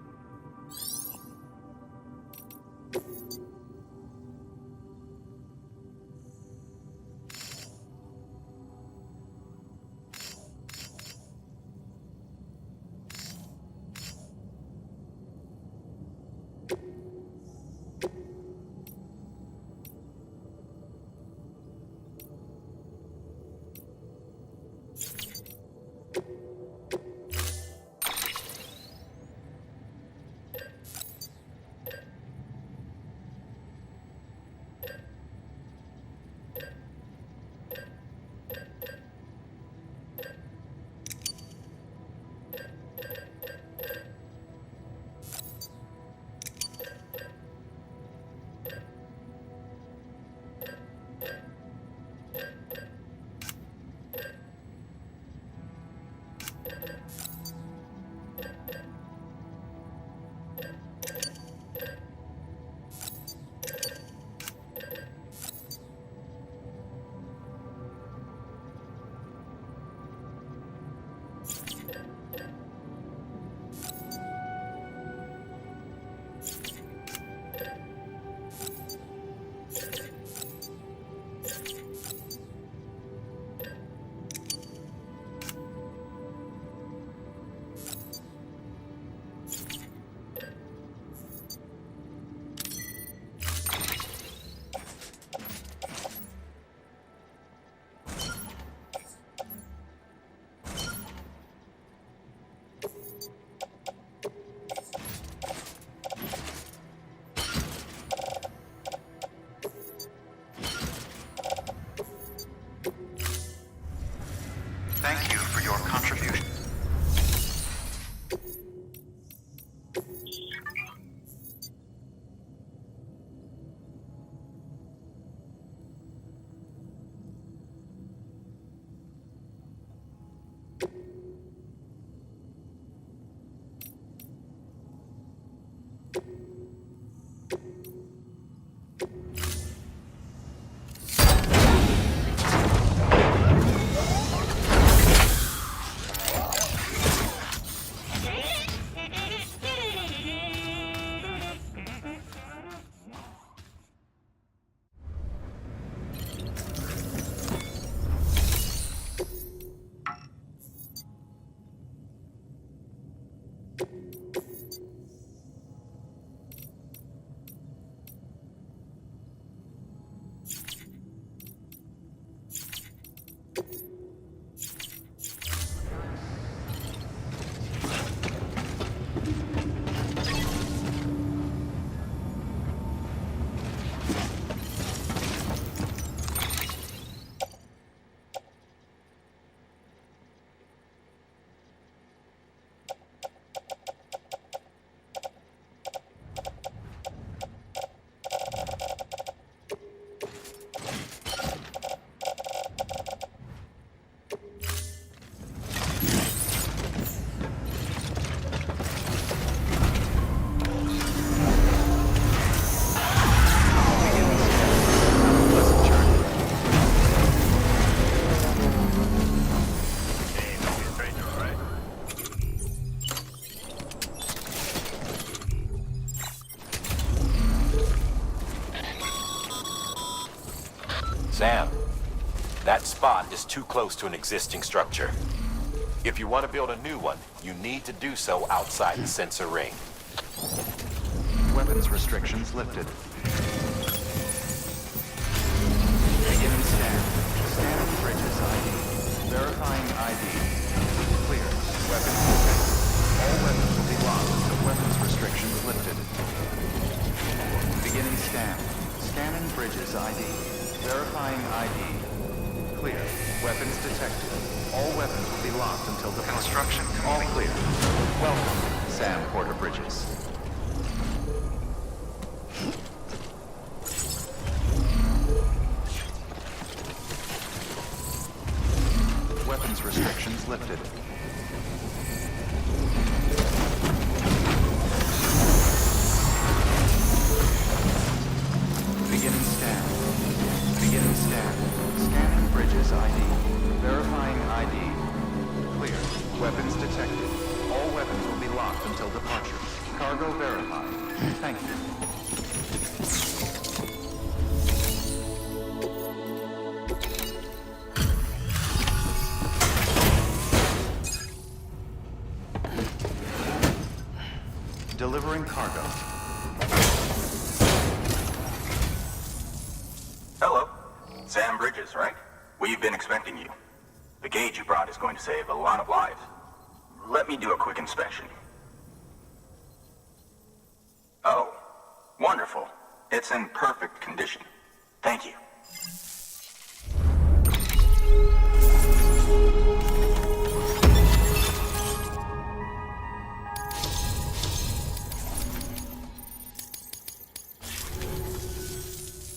Sam, that spot is too close to an existing structure. If you want to build a new one, you need to do so outside the sensor ring. Weapons restrictions lifted. Beginning scan. Scanning bridges ID. Verifying ID. Clear. Weapons detected. All weapons will be locked until weapons restrictions lifted. Beginning scan. Scanning bridges ID. Verifying ID. Clear. Weapons detected. All weapons will be locked until the construction complete. All clear. Welcome, Sam Porter Bridges. Weapons restrictions lifted. Beginning scan. Beginning scan. Scanning bridges ID. Verifying ID. Clear. Weapons detected. All weapons will be locked until departure. Cargo verified. Thank you. Delivering cargo. Hello. Sam Bridges, right? We've been expecting you. The gauge you brought is going to save a lot of lives. Let me do a quick inspection. Oh, wonderful. It's in perfect condition. Thank you.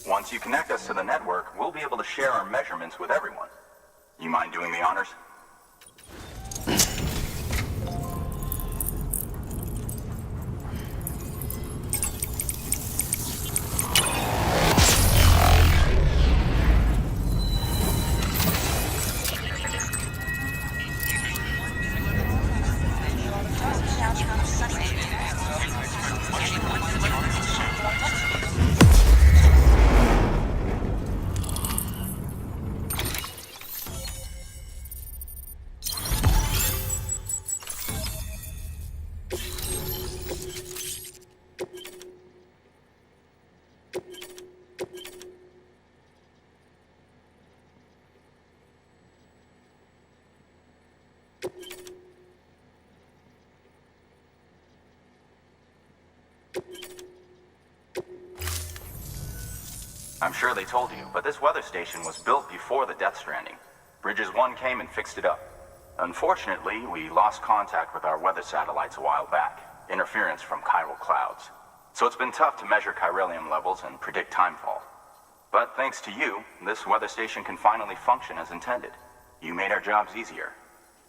Once you connect us to the network, we'll be able to share our measurements with everyone. You mind doing the honors? I'm sure they told you, but this weather station was built before the Death Stranding. Bridges 1 came and fixed it up. Unfortunately, we lost contact with our weather satellites a while back. Interference from chiral clouds. So it's been tough to measure chiralium levels and predict timefall. But thanks to you, this weather station can finally function as intended. You made our jobs easier.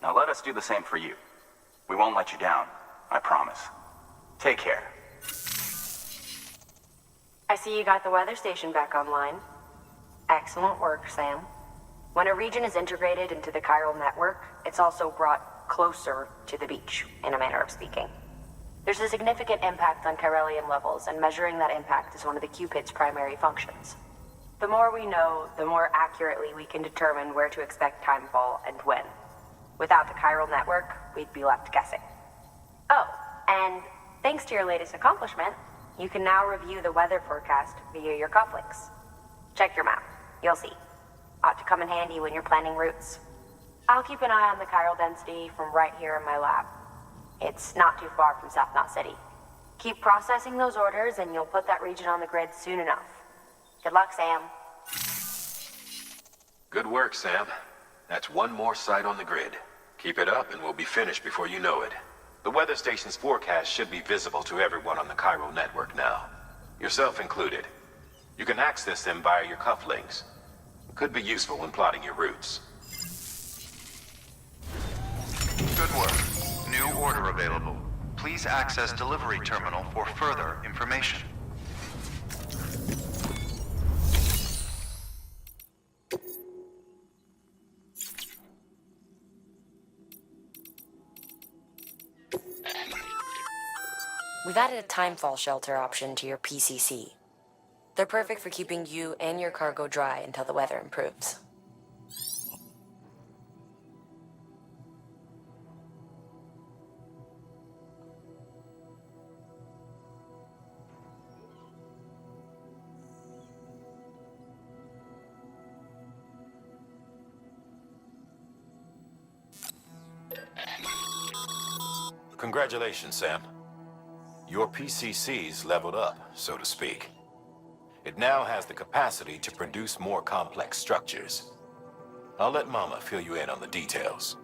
Now let us do the same for you. We won't let you down, I promise. Take care. I see you got the weather station back online. Excellent work, Sam. When a region is integrated into the chiral network, it's also brought closer to the beach, in a manner of speaking. There's a significant impact on chiralium levels, and measuring that impact is one of the Cupid's primary functions. The more we know, the more accurately we can determine where to expect timefall and when. Without the chiral network, we'd be left guessing. Oh, and thanks to your latest accomplishment, you can now review the weather forecast via your cufflinks. Check your map. You'll see. Ought to come in handy when you're planning routes. I'll keep an eye on the chiral density from right here in my lab. It's not too far from South Knot City. Keep processing those orders and you'll put that region on the grid soon enough. Good luck, Sam. Good work, Sam. That's one more site on the grid. Keep it up and we'll be finished before you know it. The weather station's forecast should be visible to everyone on the chiral network now. Yourself included. You can access them via your cufflinks. Could be useful when plotting your routes. Good work. New order available. Please access delivery terminal for further information. We've added a timefall shelter option to your PCC. They're perfect for keeping you and your cargo dry until the weather improves. Congratulations, Sam. Your PCC's leveled up, so to speak. It now has the capacity to produce more complex structures. I'll let Mama fill you in on the details.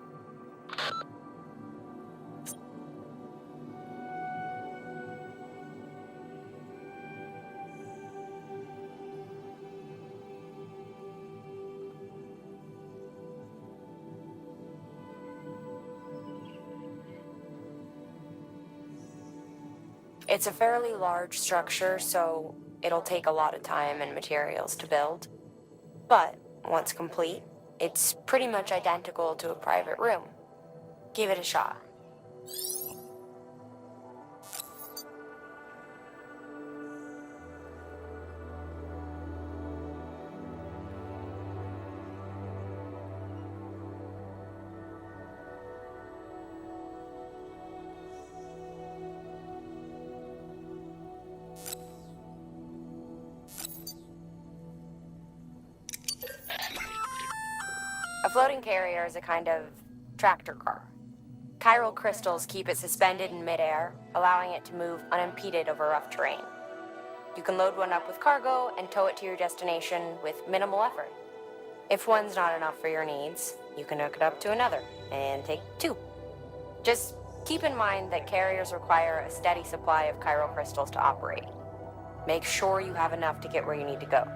It's a fairly large structure, so it'll take a lot of time and materials to build. But once complete, it's pretty much identical to a private room. Give it a shot. A floating carrier is a kind of tractor car. Chiral crystals keep it suspended in midair, allowing it to move unimpeded over rough terrain. You can load one up with cargo and tow it to your destination with minimal effort. If one's not enough for your needs, you can hook it up to another and take two. Just keep in mind that carriers require a steady supply of chiral crystals to operate. Make sure you have enough to get where you need to go.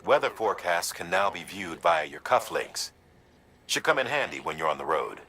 Weather forecasts can now be viewed via your cufflinks. Should come in handy when you're on the road.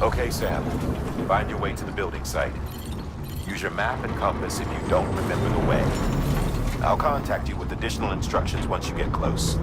Okay, Sam. Find your way to the building site. Use your map and compass if you don't remember the way. I'll contact you with additional instructions once you get close.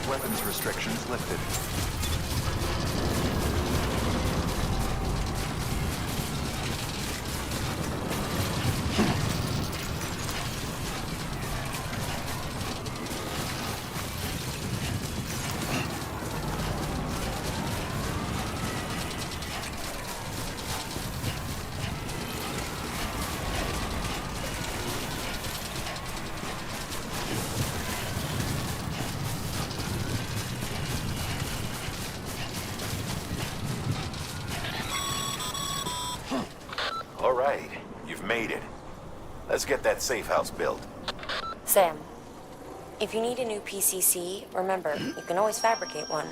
Weapons restrictions lifted. All right, you've made it. Let's get that safe house built. Sam, if you need a new PCC, remember, you can always fabricate one.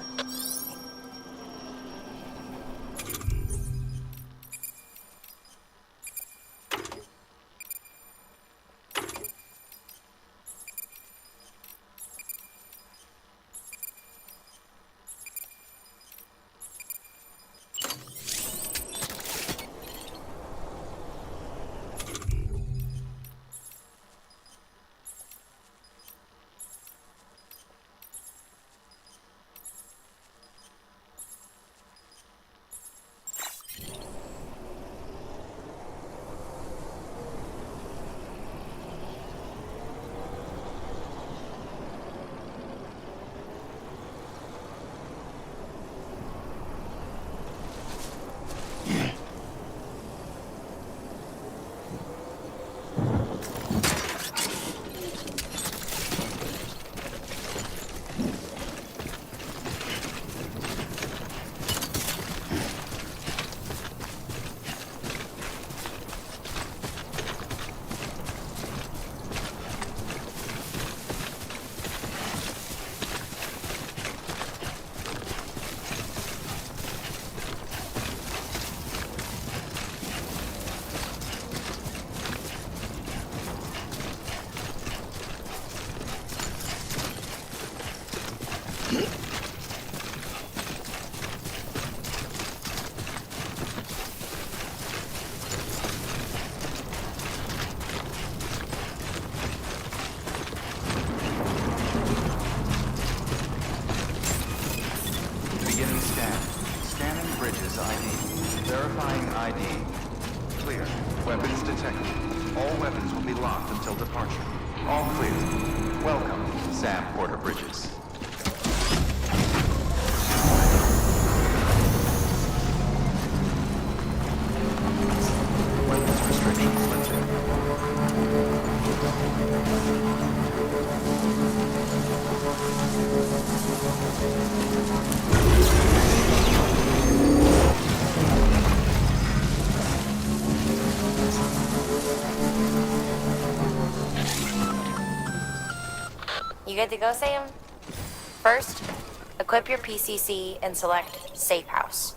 Beginning scan. Scanning bridges ID. Verifying ID. Clear. Weapons detected. All weapons will be locked until departure. All clear. Welcome, Sam Porter Bridges. Weapons restrictions lifted. You good to go, Sam? First, equip your PCC and select Safe House.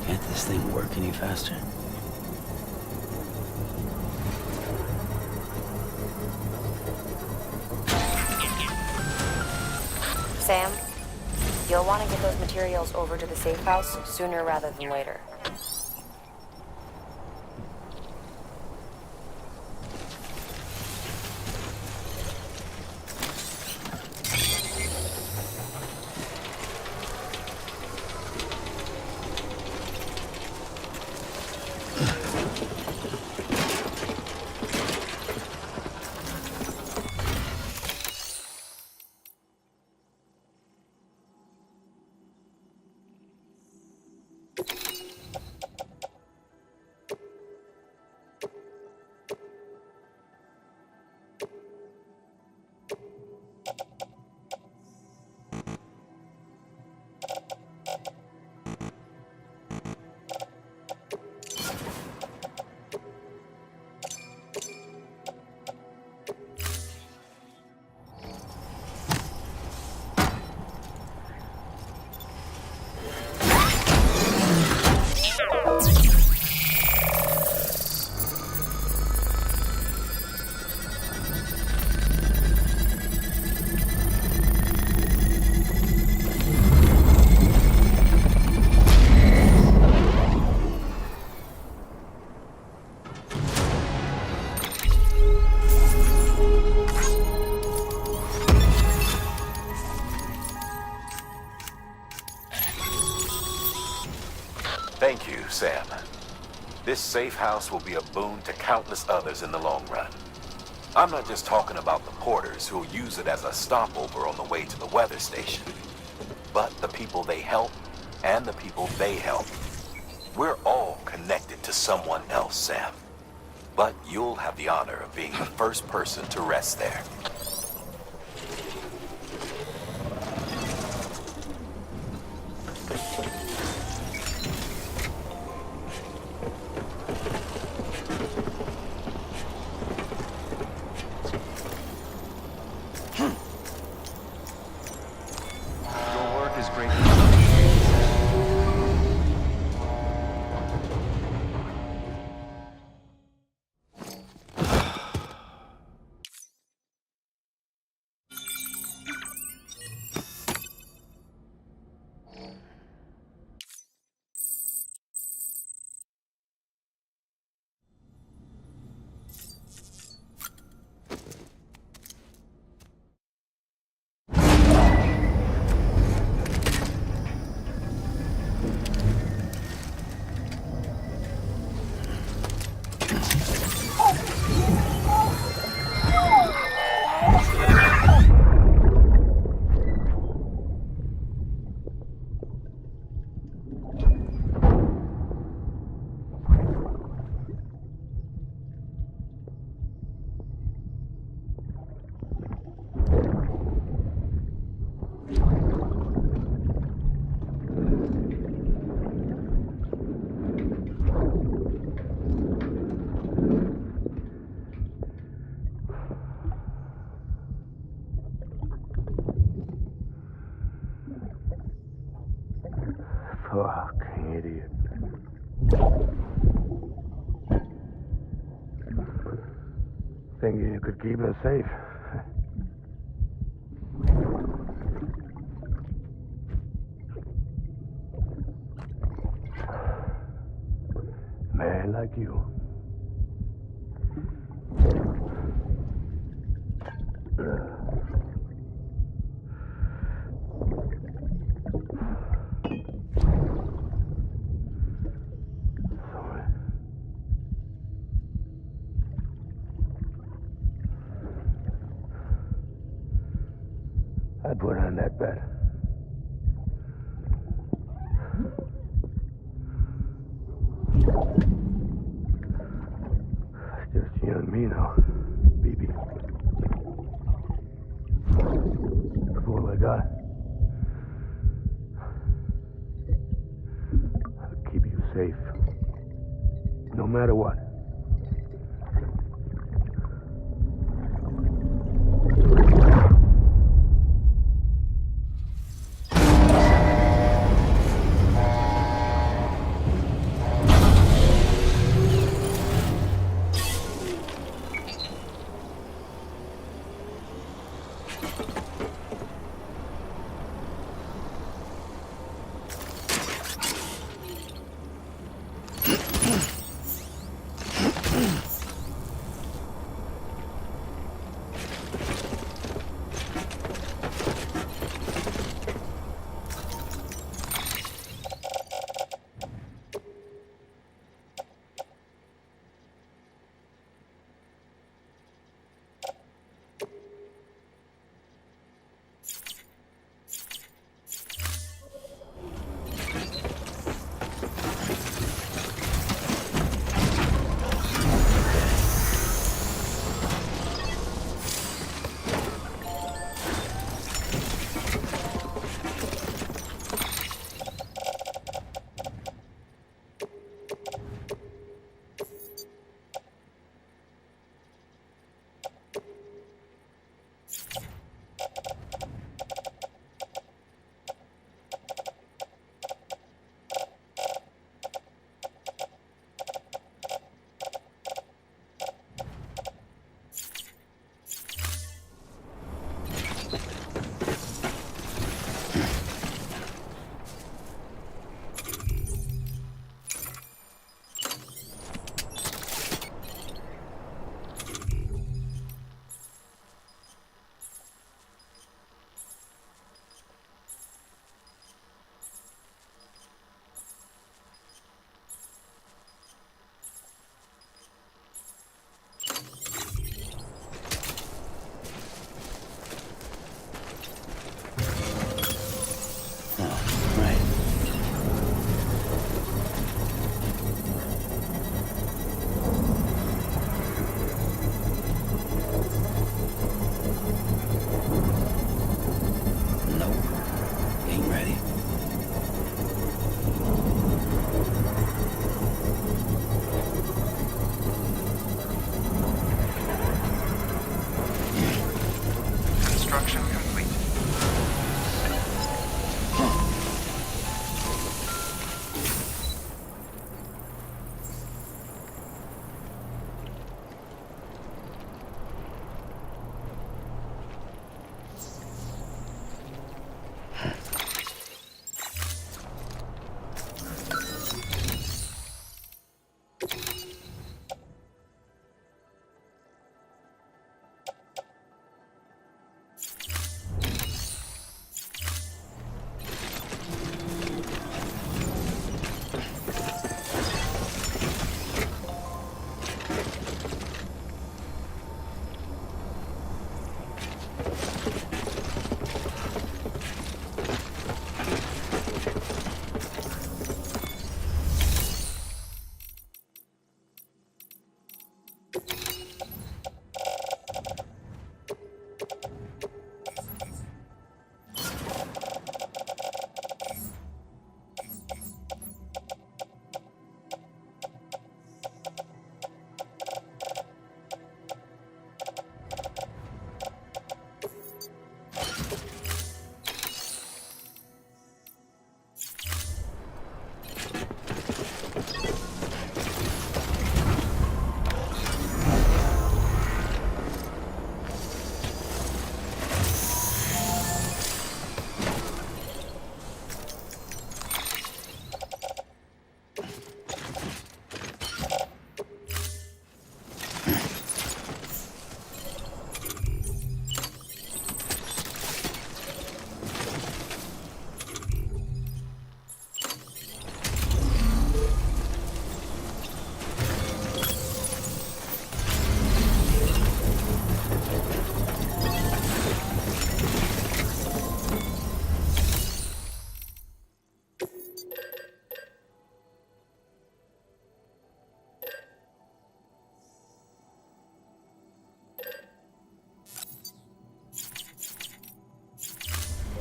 Can't this thing work any faster? Sam, you'll want to get those materials over to the safe house sooner rather than later. This safe house will be a boon to countless others in the long run. I'm not just talking about the porters who'll use it as a stopover on the way to the weather station, but the people they help and the people they help. We're all connected to someone else, Sam. But you'll have the honor of being the first person to rest there. Your work is greatly appreciated. Fucking idiot. Thinking you could keep us safe. Man like you. Sorry. I put on that bet. It's just you and me now, baby. That's all I got. I'll keep you safe. No matter what. Construction complete.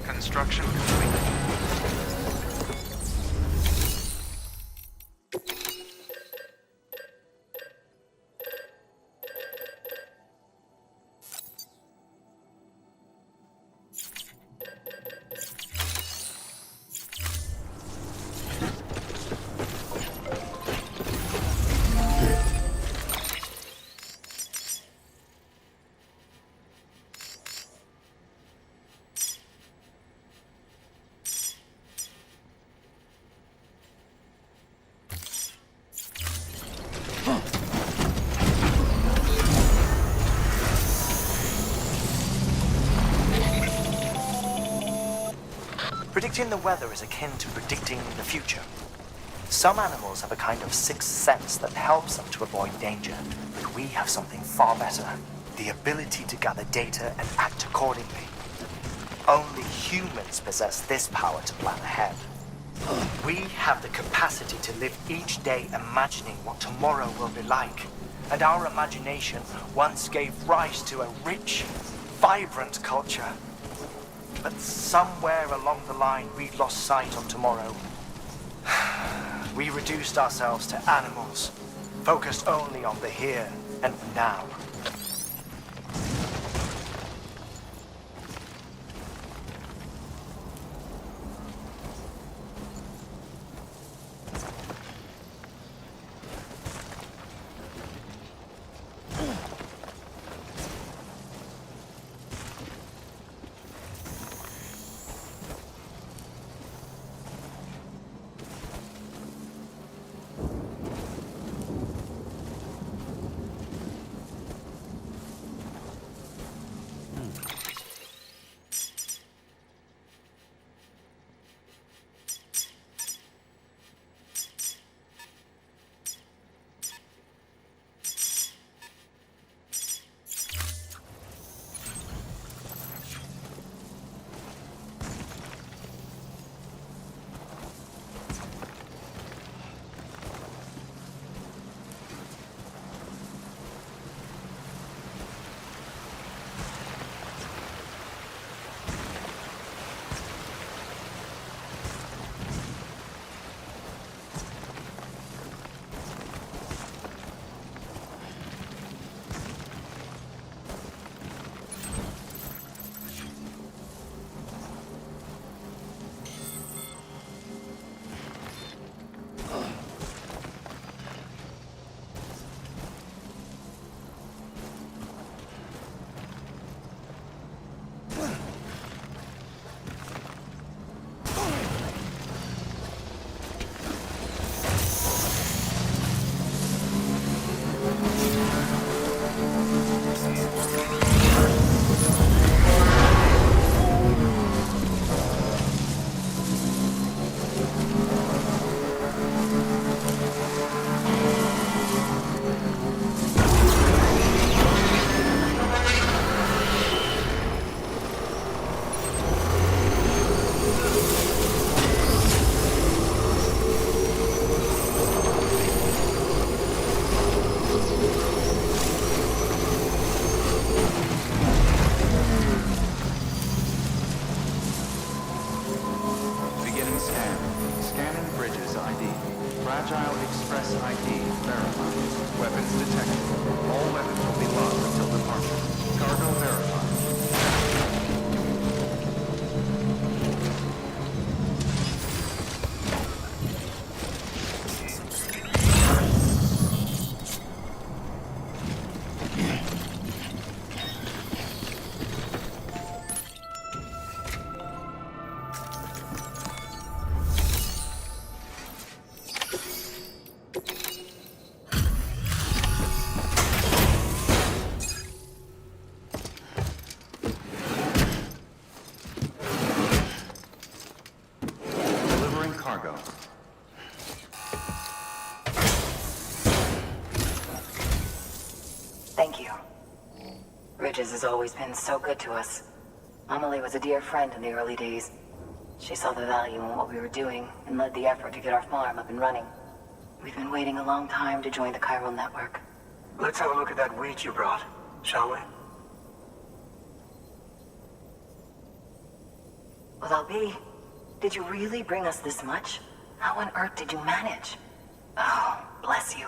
Construction complete. Predicting the weather is akin to predicting the future. Some animals have a kind of sixth sense that helps them to avoid danger, but we have something far better. The ability to gather data and act accordingly. Only humans possess this power to plan ahead. We have the capacity to live each day imagining what tomorrow will be like. And our imagination once gave rise to a rich, vibrant culture. But somewhere along the line, we lost sight of tomorrow. We reduced ourselves to animals, focused only on the here and now. Bridges has always been so good to us. Amelie was a dear friend in the early days. She saw the value in what we were doing and led the effort to get our farm up and running. We've been waiting a long time to join the chiral network. Let's have a look at that wheat you brought, shall we? Well, Albi, did you really bring us this much? How on earth did you manage? Oh, bless you.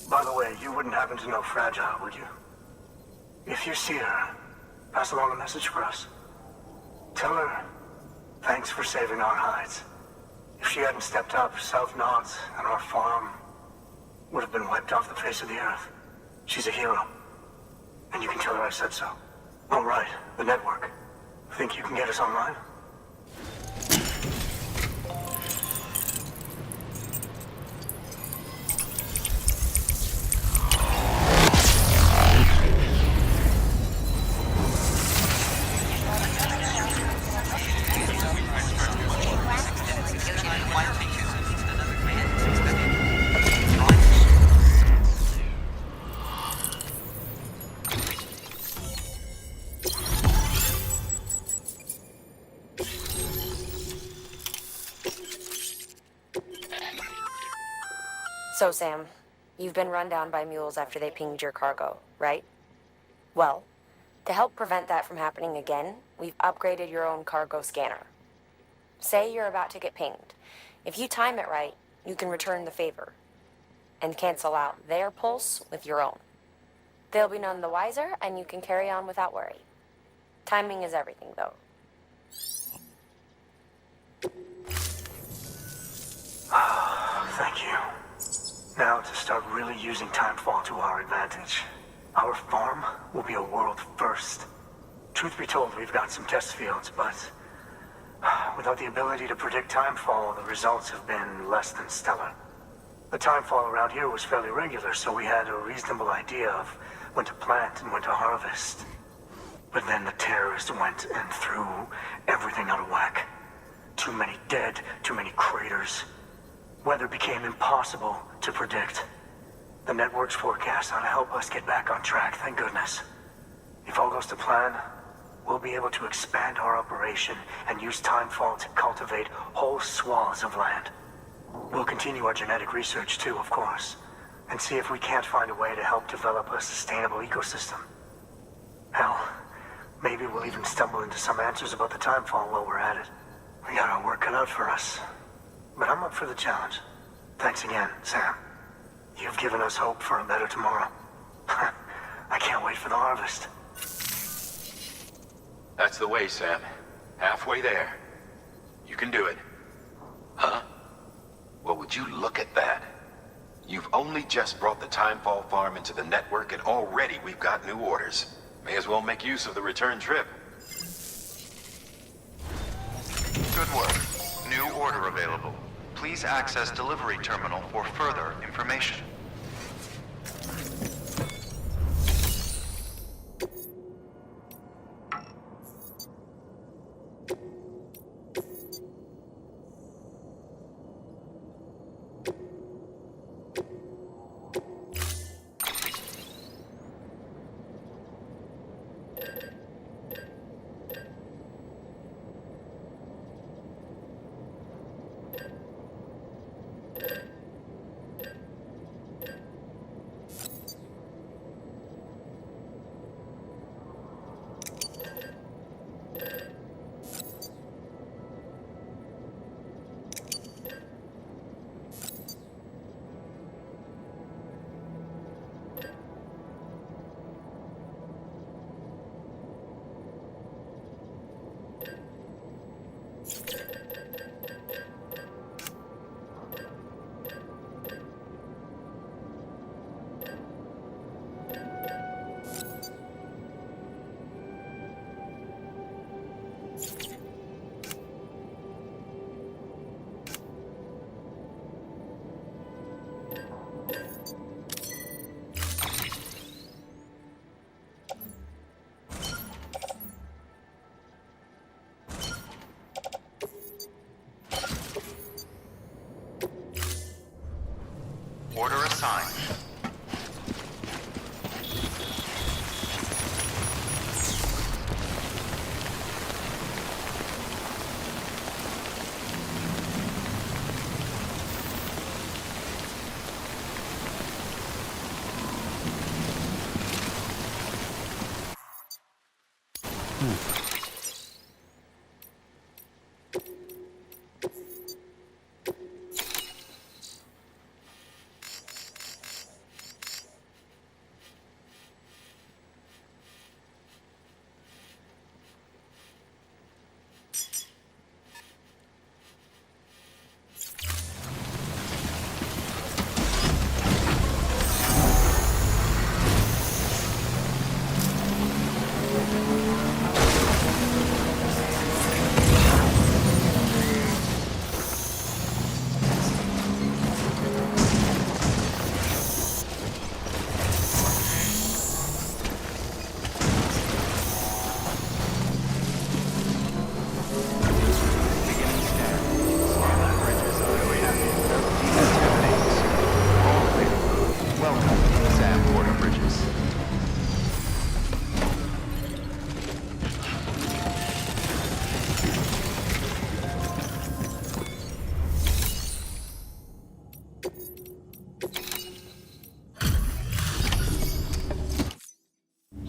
By the way, you wouldn't happen to know Fragile, would you? If you see her, pass along a message for us. Tell her, thanks for saving our hides. If she hadn't stepped up, South Knots and our farm would have been wiped off the face of the earth. She's a hero. And you can tell her I said so. All right, the network. Think you can get us online? So, Sam, you've been run down by mules after they pinged your cargo, right? Well, to help prevent that from happening again, we've upgraded your own cargo scanner. Say you're about to get pinged. If you time it right, you can return the favor and cancel out their pulse with your own. They'll be none the wiser, and you can carry on without worry. Timing is everything, though. Thank you. Now to start really using timefall to our advantage. Our farm will be a world first. Truth be told, we've got some test fields, but without the ability to predict timefall, the results have been less than stellar. The timefall around here was fairly regular, so we had a reasonable idea of when to plant and when to harvest. But then the terrorists went and threw everything out of whack. Too many dead, too many craters. Weather became impossible to predict. The network's forecast ought to help us get back on track, thank goodness. If all goes to plan, we'll be able to expand our operation and use timefall to cultivate whole swaths of land. We'll continue our genetic research too, of course, and see if we can't find a way to help develop a sustainable ecosystem. Hell, maybe we'll even stumble into some answers about the timefall while we're at it. We got our work cut out for us. But I'm up for the challenge. Thanks again, Sam. You've given us hope for a better tomorrow. I can't wait for the harvest. That's the way, Sam. Halfway there. You can do it. Huh? Well, would you look at that? You've only just brought the Timefall farm into the network, and already we've got new orders. May as well make use of the return trip. Good work. New order available. Please access delivery terminal for further information.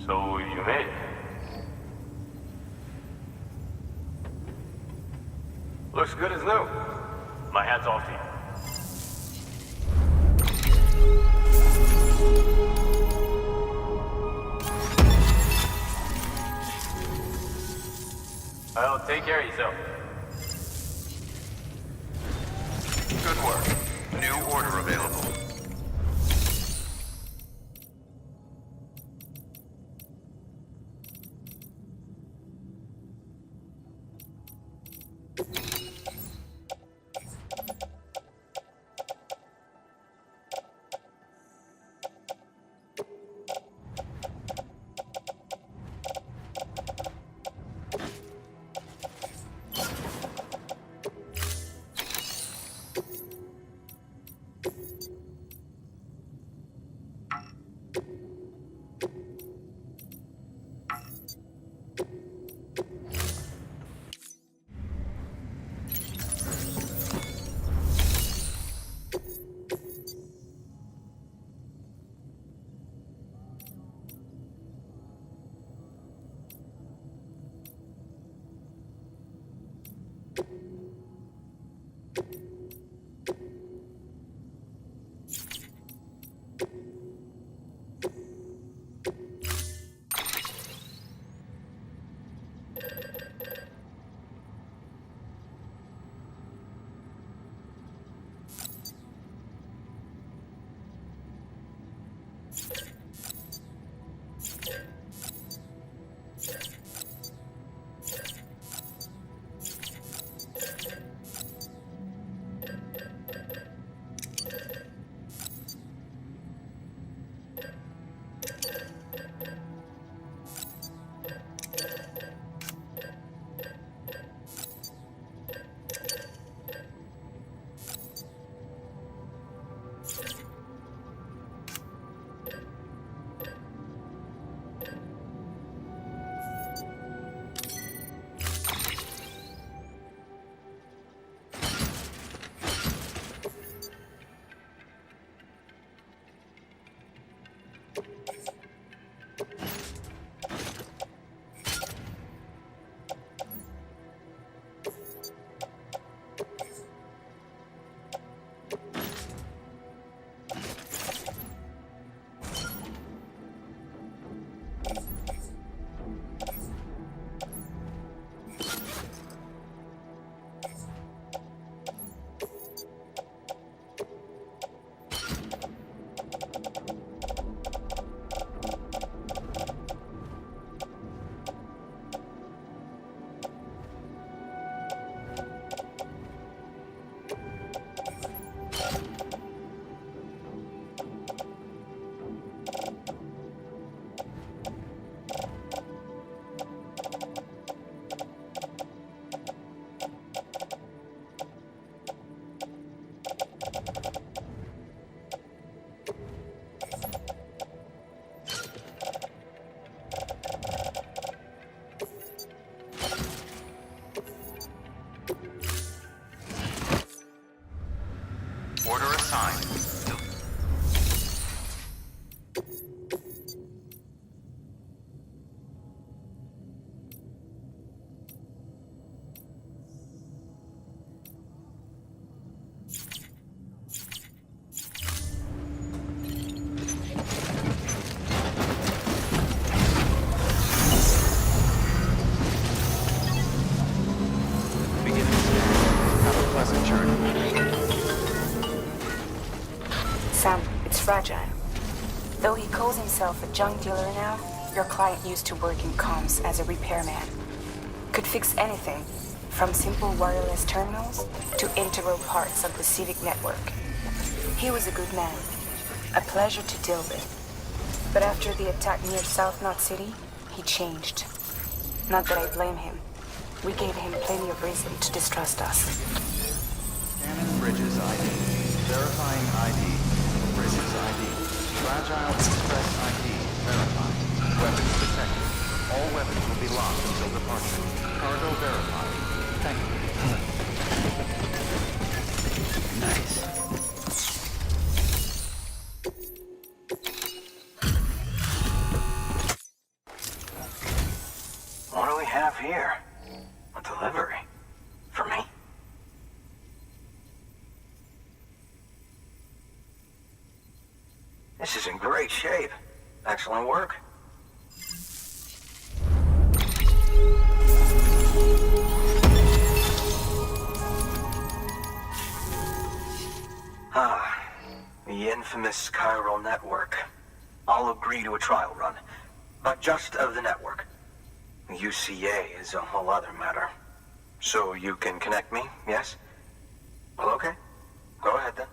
So you made it. Looks good as new. My hat's off to you. Well, take care of yourself. Good work. New order available. fragile. Though he calls himself a junk dealer now, your client used to work in comms as a repairman. Could fix anything, from simple wireless terminals to integral parts of the civic network. He was a good man, a pleasure to deal with. But after the attack near South Knot City, he changed. Not that I blame him. We gave him plenty of reason to distrust us. Scanning Bridges ID. Verifying ID. Bridges ID. Fragile Express ID. Verified. Weapons detected. All weapons will be locked until departure. Cargo verified. Thank you. Nice. What do we have here? A delivery? For me? This is in great shape. Excellent work. The infamous chiral network. I'll agree to a trial run, but just of the network. UCA is a whole other matter. So you can connect me, yes? Well, okay. Go ahead then.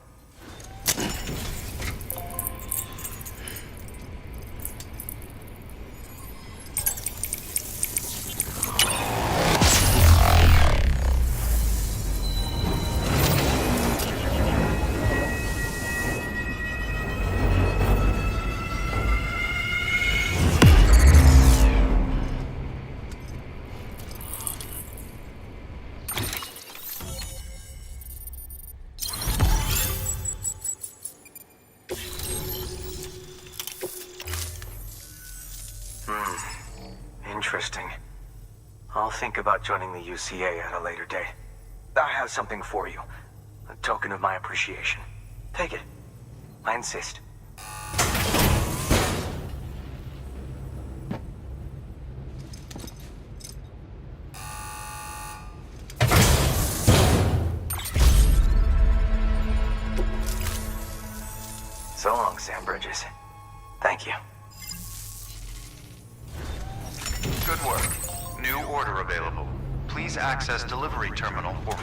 Interesting. I'll think about joining the UCA at a later date. I have something for you. A token of my appreciation. Take it. I insist. So long, Sam Bridges. Thank you. Good work. New order available. Please access delivery terminal for...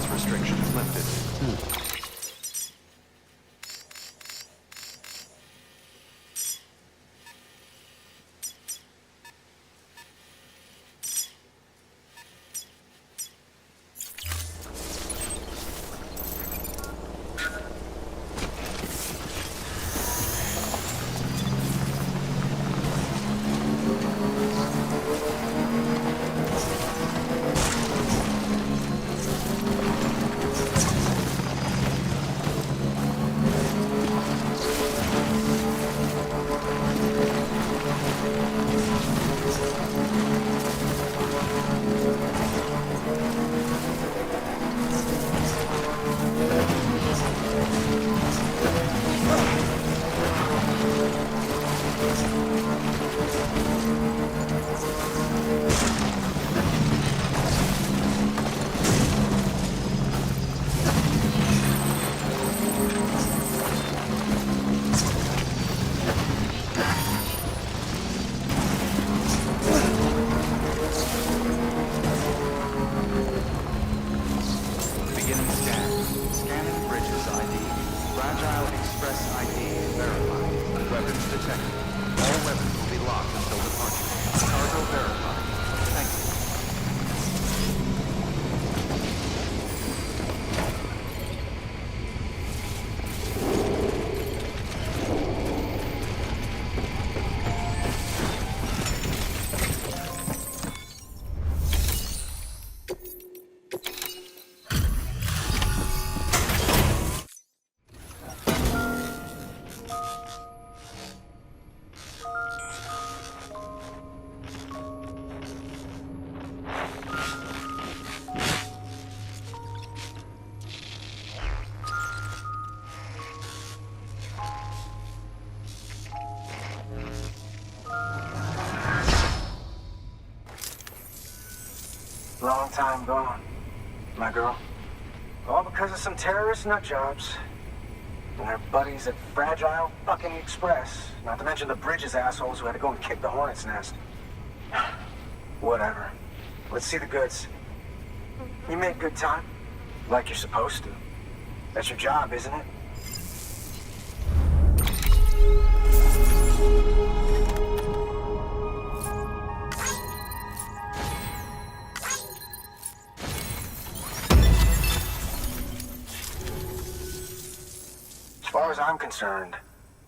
Restrictions lifted. Fragile Express ID verified. Weapons detected. All weapons will be Long time gone, my girl. All because of some terrorist nutjobs. And their buddies at Fragile fucking Express. Not to mention the Bridges assholes who had to go and kick the hornet's nest. Whatever. Let's see the goods. You make good time. Like you're supposed to. That's your job, isn't it? As far as I'm concerned,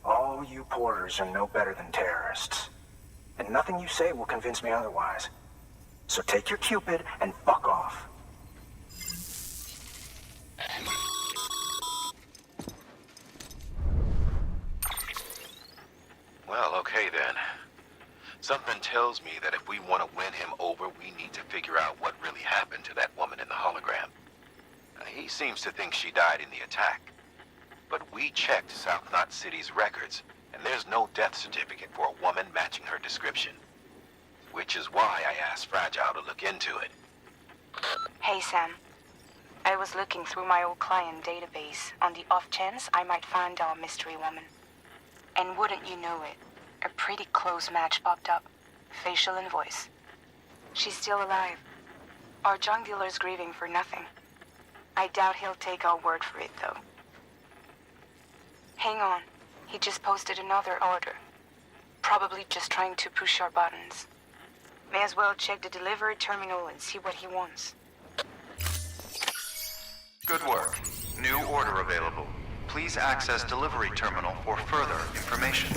all you porters are no better than terrorists. And nothing you say will convince me otherwise. So take your Cupid and fuck off. Well, okay then. Something tells me that if we want to win him over, we need to figure out what really happened to that woman in the hologram. He seems to think she died in the attack. But we checked South Knot City's records, and there's no death certificate for a woman matching her description. Which is why I asked Fragile to look into it. Hey, Sam. I was looking through my old client database on the off chance I might find our mystery woman. And wouldn't you know it, a pretty close match popped up. Facial and voice. She's still alive. Our junk dealer's grieving for nothing. I doubt he'll take our word for it, though. Hang on. He just posted another order. Probably just trying to push our buttons. May as well check the delivery terminal and see what he wants. Good work. New order available. Please access delivery terminal for further information.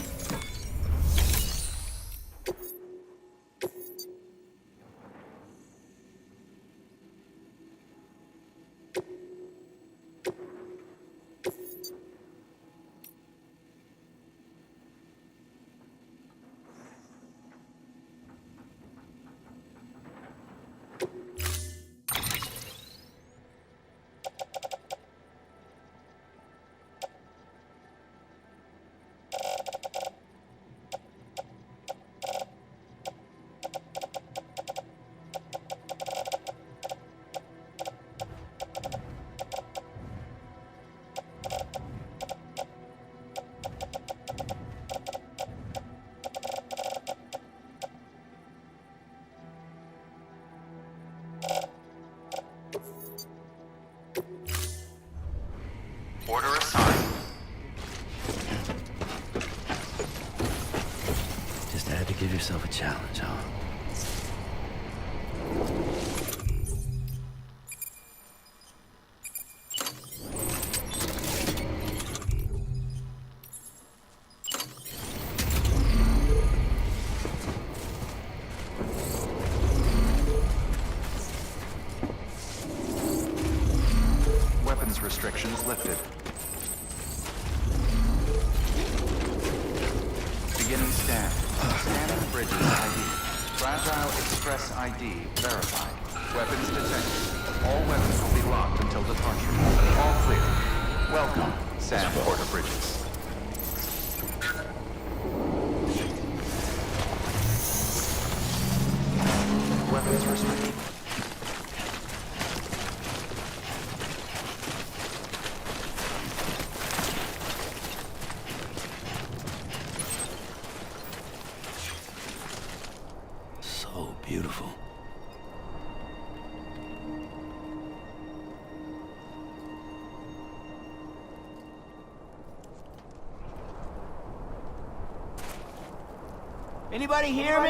Order assigned. Just had to give yourself a challenge, huh? Weapons restrictions lifted. Beginning scan. Scanning Bridges ID. Fragile Express ID verified. Weapons detected. All weapons will be locked until departure. All clear. Welcome, Sam Porter Bridges. Weapons restricted. So beautiful. Anybody hear me?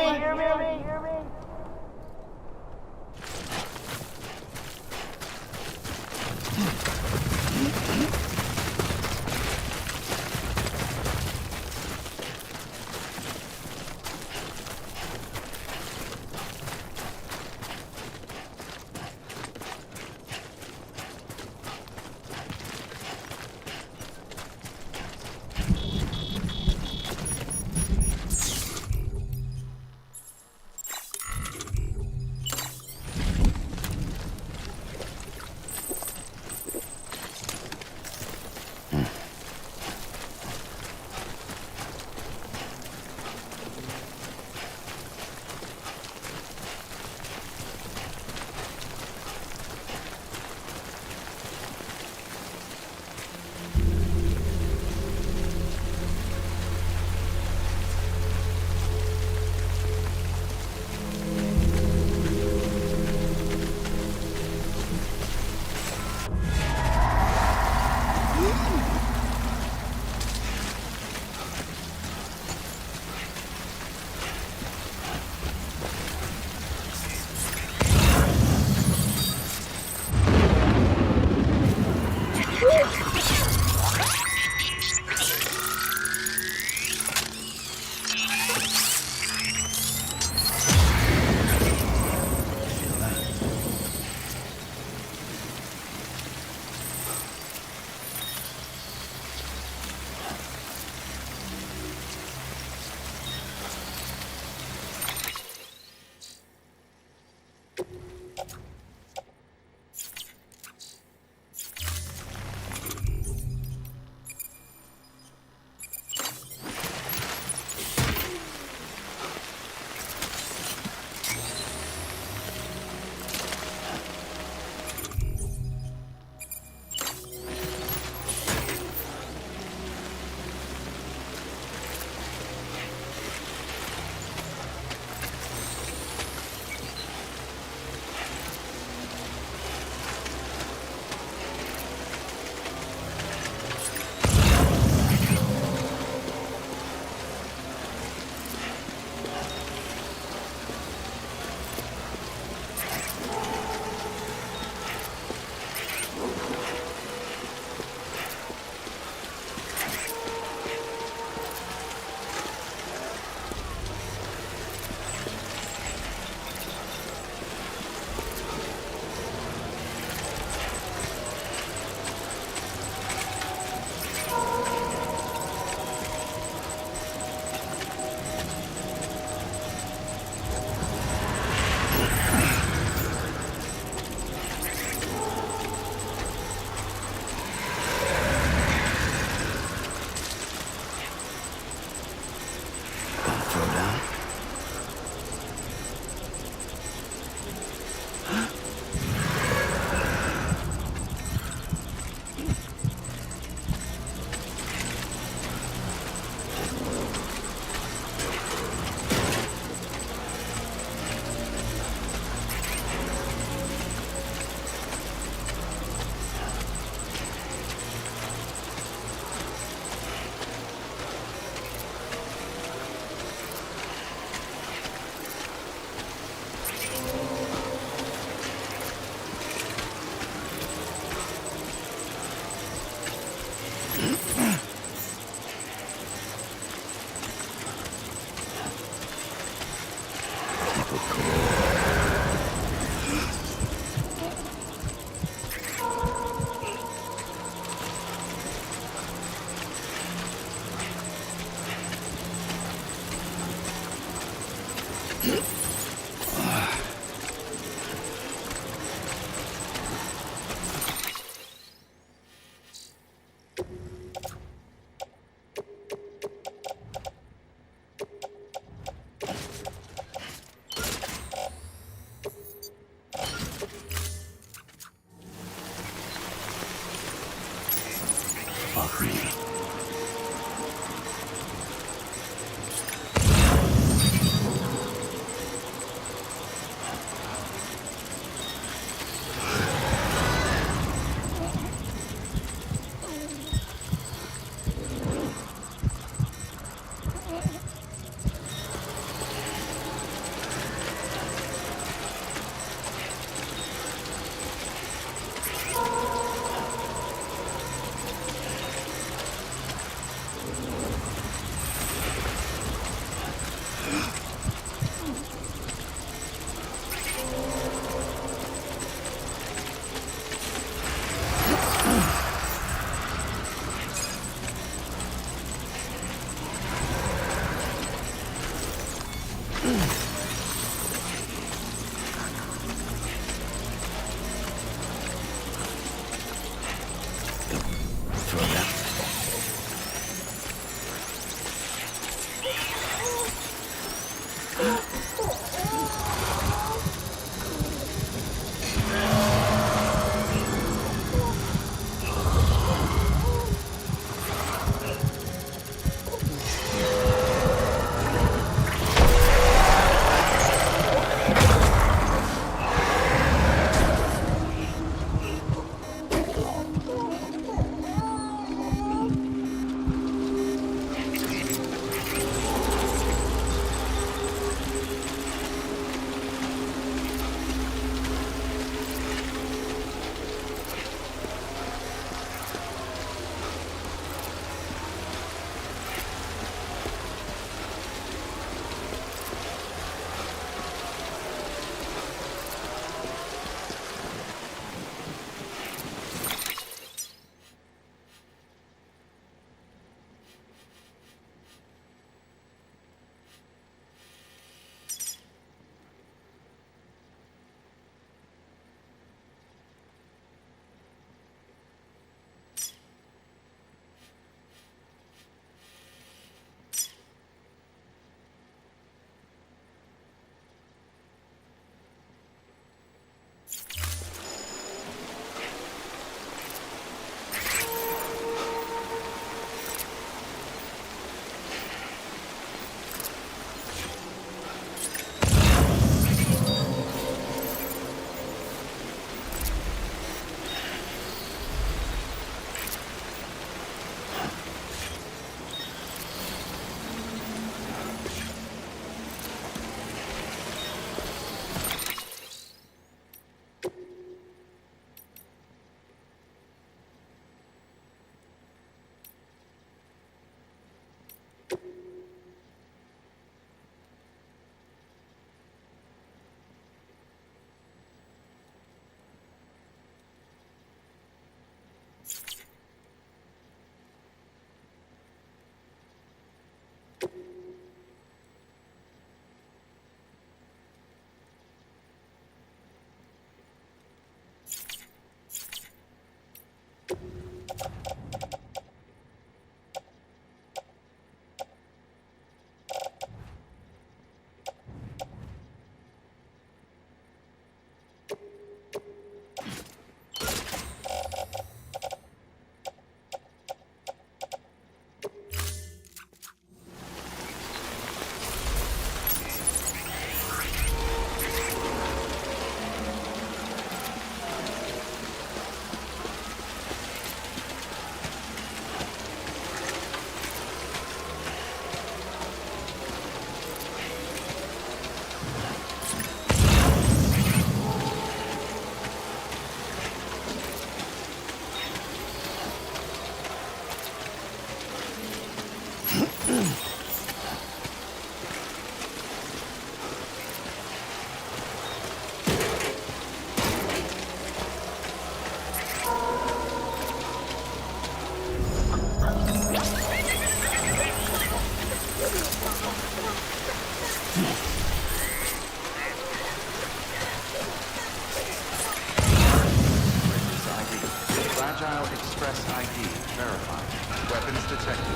Weapons detected.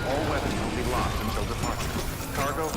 All weapons will be locked until departure. Cargo...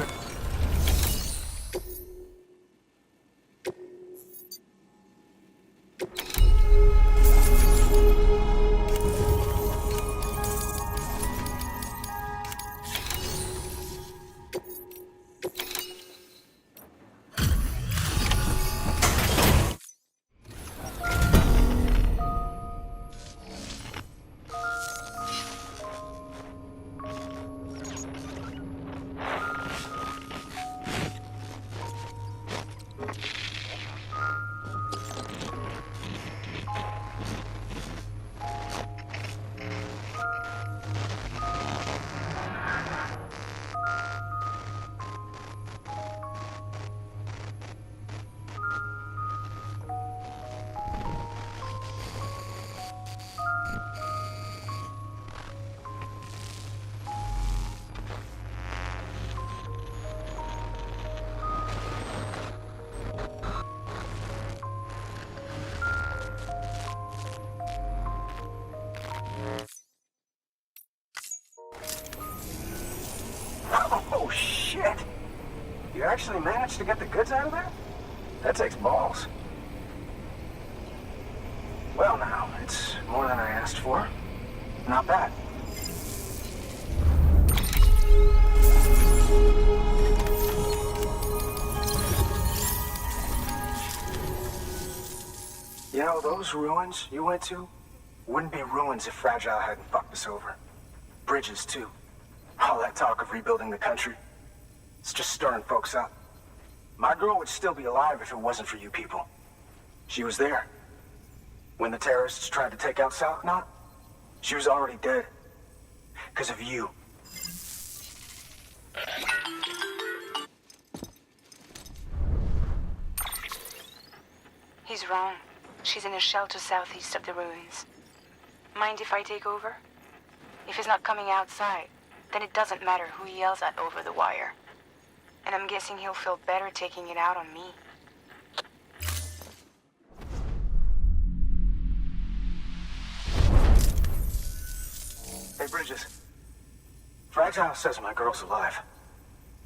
Oh, shit! You actually managed to get the goods out of there? That takes balls. Well now, it's more than I asked for. Not bad. You know, those ruins you went to wouldn't be ruins if Fragile hadn't fucked us over. Bridges, too. All that talk of rebuilding the country, it's just stirring folks up. My girl would still be alive if it wasn't for you people. She was there. When the terrorists tried to take out South Knot, she was already dead. Because of you. He's wrong. She's in a shelter southeast of the ruins. Mind if I take over? If he's not coming outside, then it doesn't matter who he yells at over the wire. And I'm guessing he'll feel better taking it out on me. Hey, Bridges. Fragile says my girl's alive.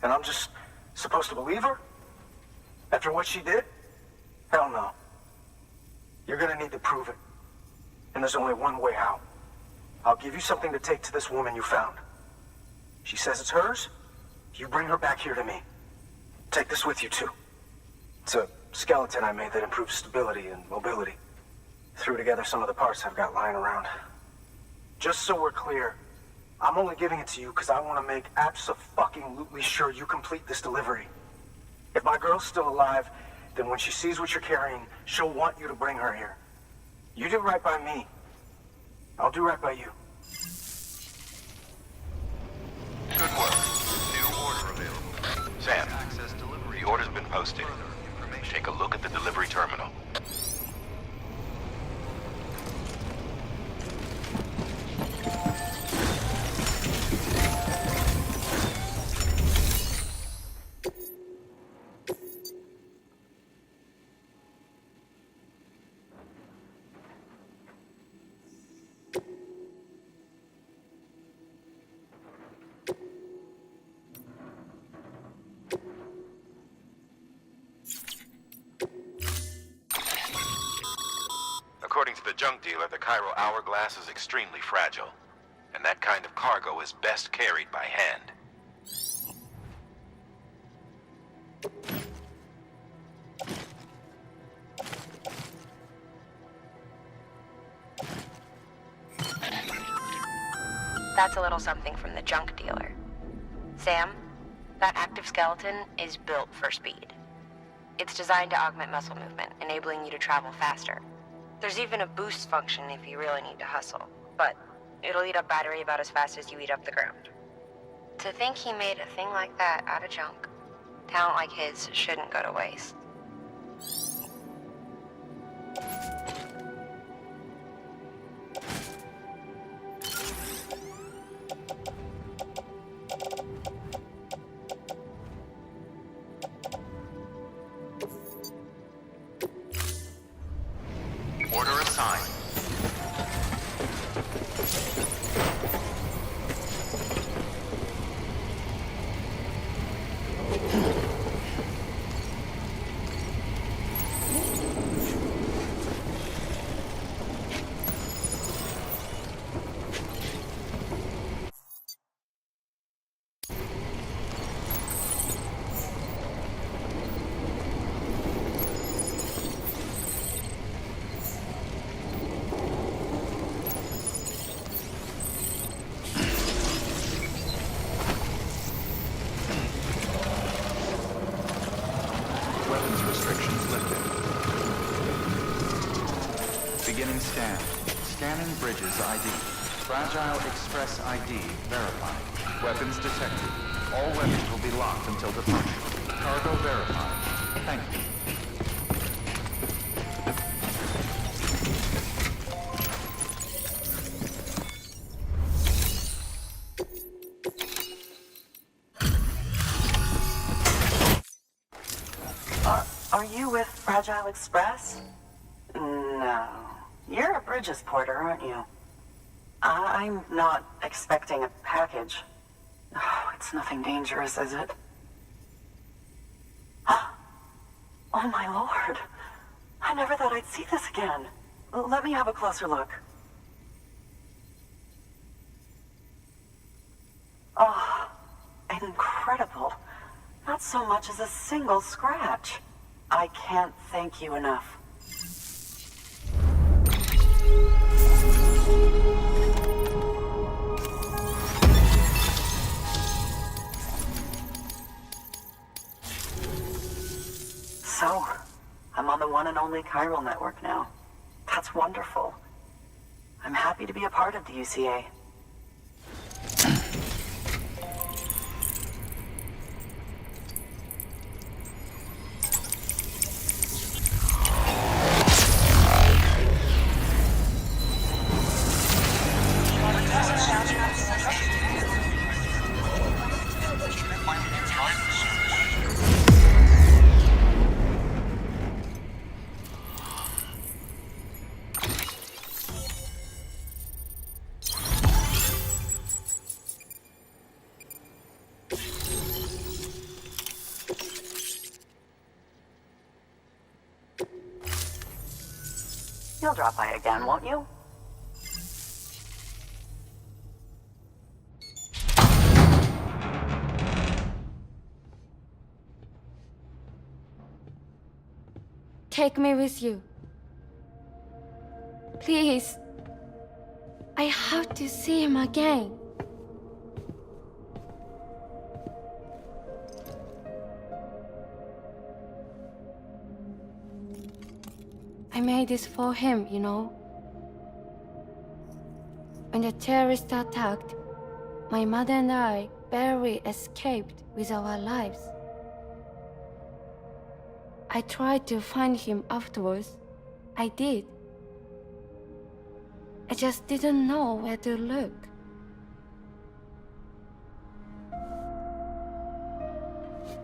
And I'm just supposed to believe her? After what she did? Hell no. You're gonna need to prove it. And there's only one way out. I'll give you something to take to this woman you found. She says it's hers. You bring her back here to me. Take this with you, too. It's a skeleton I made that improves stability and mobility. Threw together some of the parts I've got lying around. Just so we're clear, I'm only giving it to you because I want to make abso-fucking-lutely sure you complete this delivery. If my girl's still alive, then when she sees what you're carrying, she'll want you to bring her here. You do right by me. I'll do right by you. Good work. New order available. Sam, the order's been posted. Take a look at the delivery terminal. According to the junk dealer, the Cairo hourglass is extremely fragile, and that kind of cargo is best carried by hand. That's a little something from the junk dealer. Sam, that active skeleton is built for speed. It's designed to augment muscle movement, enabling you to travel faster. There's even a boost function if you really need to hustle, but it'll eat up battery about as fast as you eat up the ground. To think he made a thing like that out of junk. Talent like his shouldn't go to waste. Order assigned. weapons restrictions lifted. Beginning scan. Scanning bridges ID. Fragile Express ID verified. Weapons detected. All weapons will be locked until departure. Cargo verified. Thank you. Are you with Fragile Express? No. You're a Bridges porter, aren't you? I'm not expecting a package. Oh, it's nothing dangerous, is it? Oh my lord. I never thought I'd see this again. Let me have a closer look. Oh, incredible. Not so much as a single scratch. I can't thank you enough. So, I'm on the one and only chiral network now. That's wonderful. I'm happy to be a part of the UCA. You'll drop by again, won't you? Take me with you. Please. I have to see him again. I made this for him, you know. When the terrorists attacked, my mother and I barely escaped with our lives. I tried to find him afterwards. I did. I just didn't know where to look.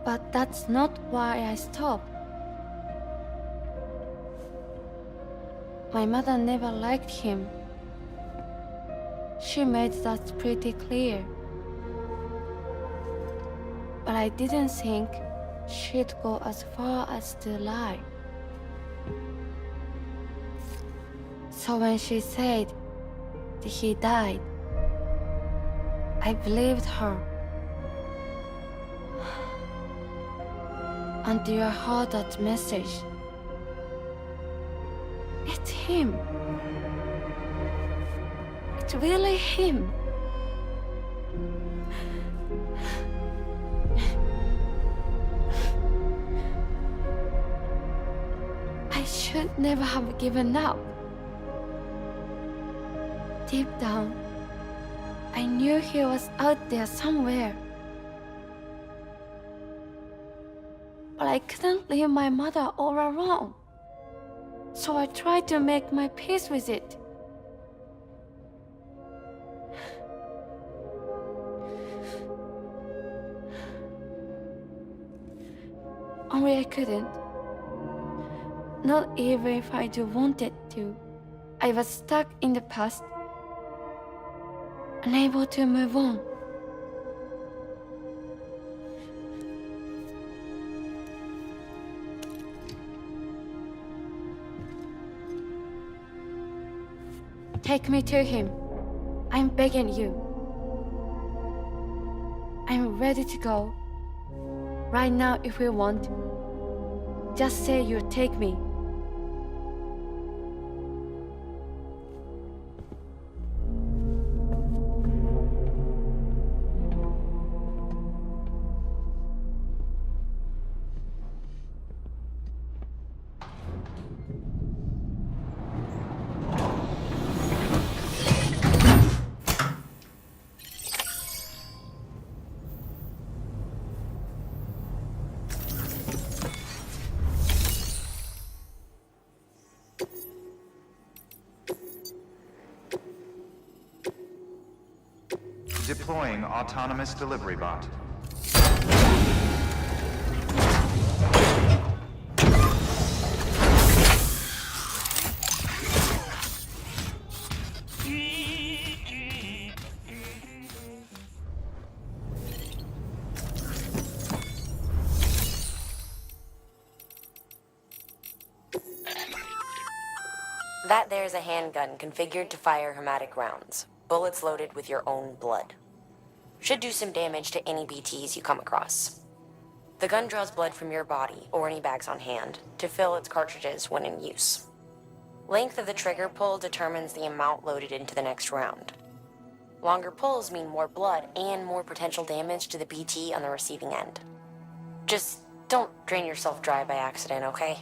But that's not why I stopped. My mother never liked him. She made that pretty clear. But I didn't think she'd go as far as to lie. So when she said that he died, I believed her. Until I heard that message. It's him. It's really him. I should never have given up. Deep down, I knew he was out there somewhere. But I couldn't leave my mother all alone. So I tried to make my peace with it. Only I couldn't. Not even if I do wanted to. I was stuck in the past, unable to move on. Take me to him. I'm begging you. I'm ready to go. Right now if you want. Just say you'll take me. Deploying autonomous delivery bot. That there's a handgun configured to fire hematic rounds, bullets loaded with your own blood. Should do some damage to any BTs you come across. The gun draws blood from your body, or any bags on hand, to fill its cartridges when in use. Length of the trigger pull determines the amount loaded into the next round. Longer pulls mean more blood and more potential damage to the BT on the receiving end. Just don't drain yourself dry by accident, okay?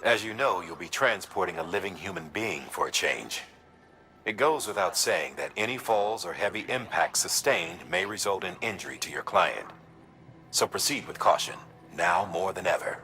As you know, you'll be transporting a living human being for a change. It goes without saying that any falls or heavy impacts sustained may result in injury to your client. So proceed with caution, now more than ever.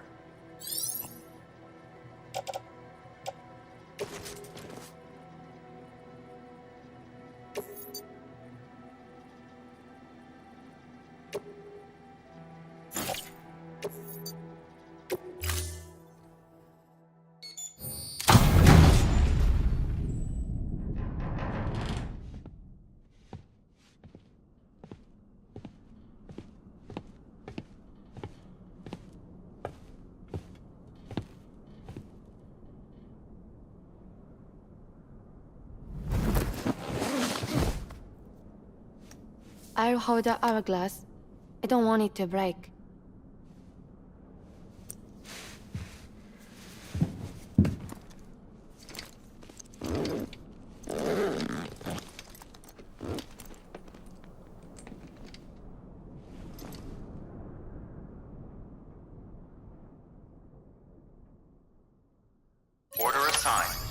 I'll hold the hourglass. I don't want it to break. Order assigned.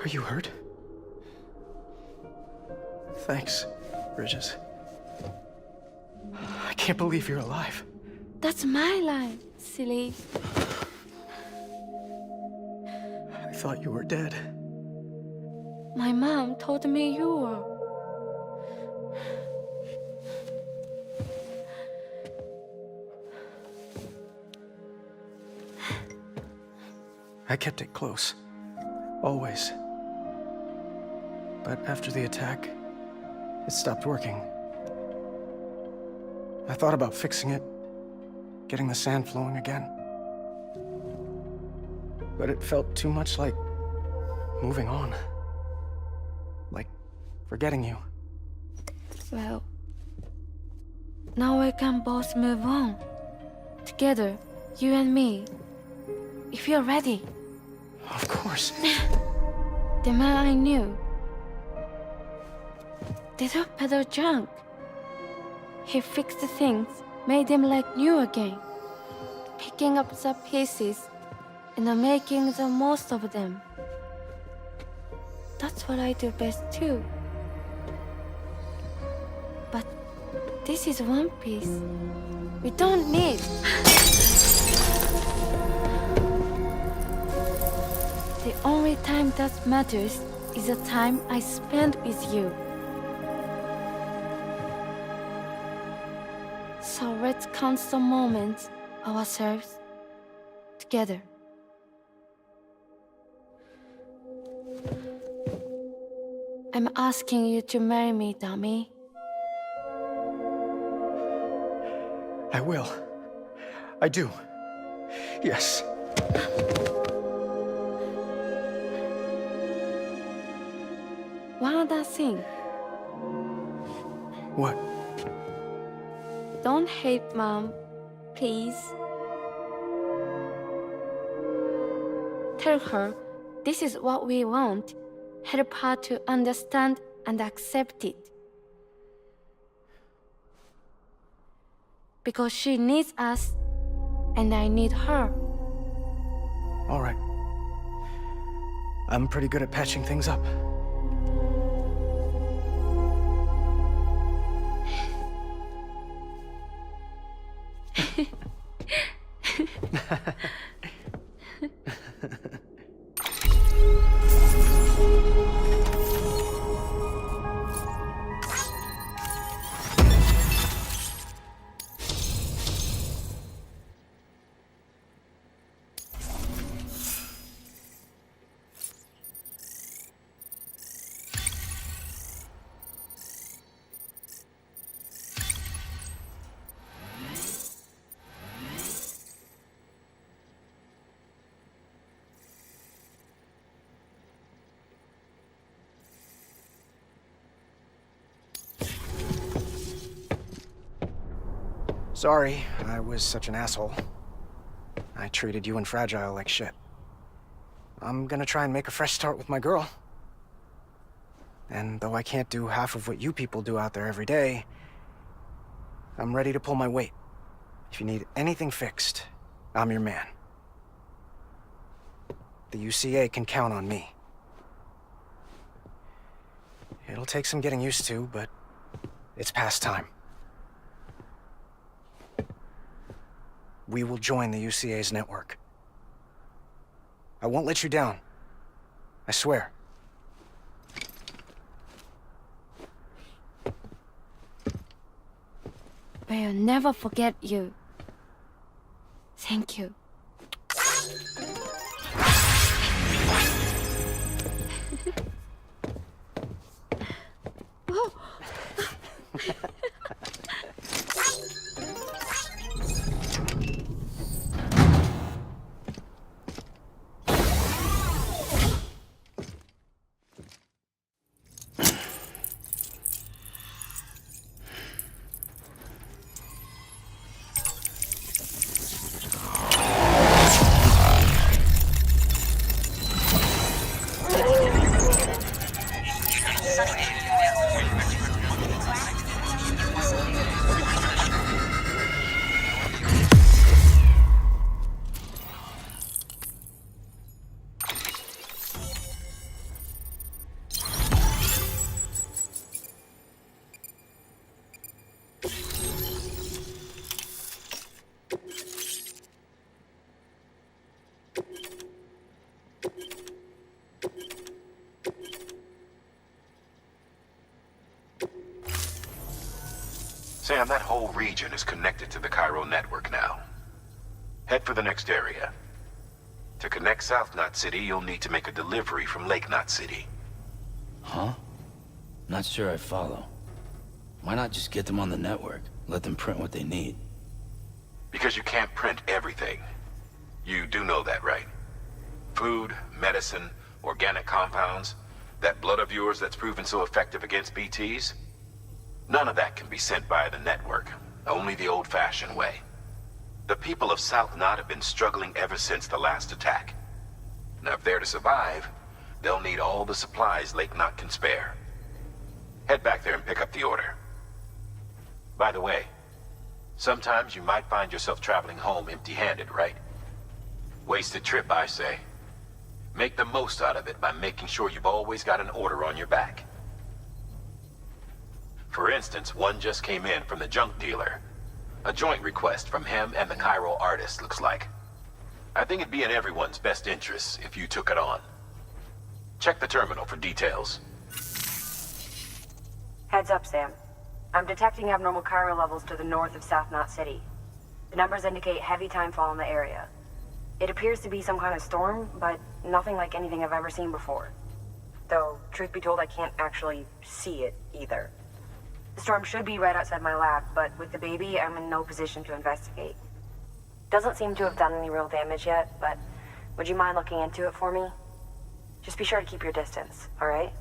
Are you hurt? Thanks, Bridges. I can't believe you're alive. That's my life, silly. I thought you were dead. My mom told me you were. I kept it close. Always. But after the attack, it stopped working. I thought about fixing it, getting the sand flowing again. But it felt too much like moving on. Like forgetting you. Well, now we can both move on. Together, you and me. If you're ready. Of course. The man I knew. Didn't peddle junk. He fixed things, made them like new again. Picking up the pieces and making the most of them. That's what I do best too. But this is one piece. We don't need. The only time that matters is the time I spend with you. So let's count some moments ourselves together. I'm asking you to marry me, dummy. I will. I do. Yes. One other thing. What? Don't hate Mom, please. Tell her this is what we want. Help her to understand and accept it. Because she needs us, and I need her. All right. I'm pretty good at patching things up. Sorry, I was such an asshole. I treated you and Fragile like shit. I'm gonna try and make a fresh start with my girl. And though I can't do half of what you people do out there every day, I'm ready to pull my weight. If you need anything fixed, I'm your man. The UCA can count on me. It'll take some getting used to, but it's past time. We will join the UCA's network. I won't let you down. I swear. We'll never forget you. Thank you. Sam, that whole region is connected to the Cairo network now. Head for the next area. To connect South Knot City, you'll need to make a delivery from Lake Knot City. Huh? Not sure I follow. Why not just get them on the network? Let them print what they need. Because you can't print everything. You do know that, right? Food, medicine, organic compounds, that blood of yours that's proven so effective against BTs? None of that can be sent via the network, only the old-fashioned way. The people of South Knot have been struggling ever since the last attack. Now, if they're to survive, they'll need all the supplies Lake Knot can spare. Head back there and pick up the order. By the way, sometimes you might find yourself traveling home empty-handed, right? Wasted trip, I say. Make the most out of it by making sure you've always got an order on your back. For instance, one just came in from the junk dealer. A joint request from him and the Cairo artist, looks like. I think it'd be in everyone's best interests if you took it on. Check the terminal for details. Heads up, Sam. I'm detecting abnormal Cairo levels to the north of South Knot City. The numbers indicate heavy timefall in the area. It appears to be some kind of storm, but nothing like anything I've ever seen before. Though, truth be told, I can't actually see it either. The storm should be right outside my lab, but with the baby, I'm in no position to investigate. Doesn't seem to have done any real damage yet, but would you mind looking into it for me? Just be sure to keep your distance, alright?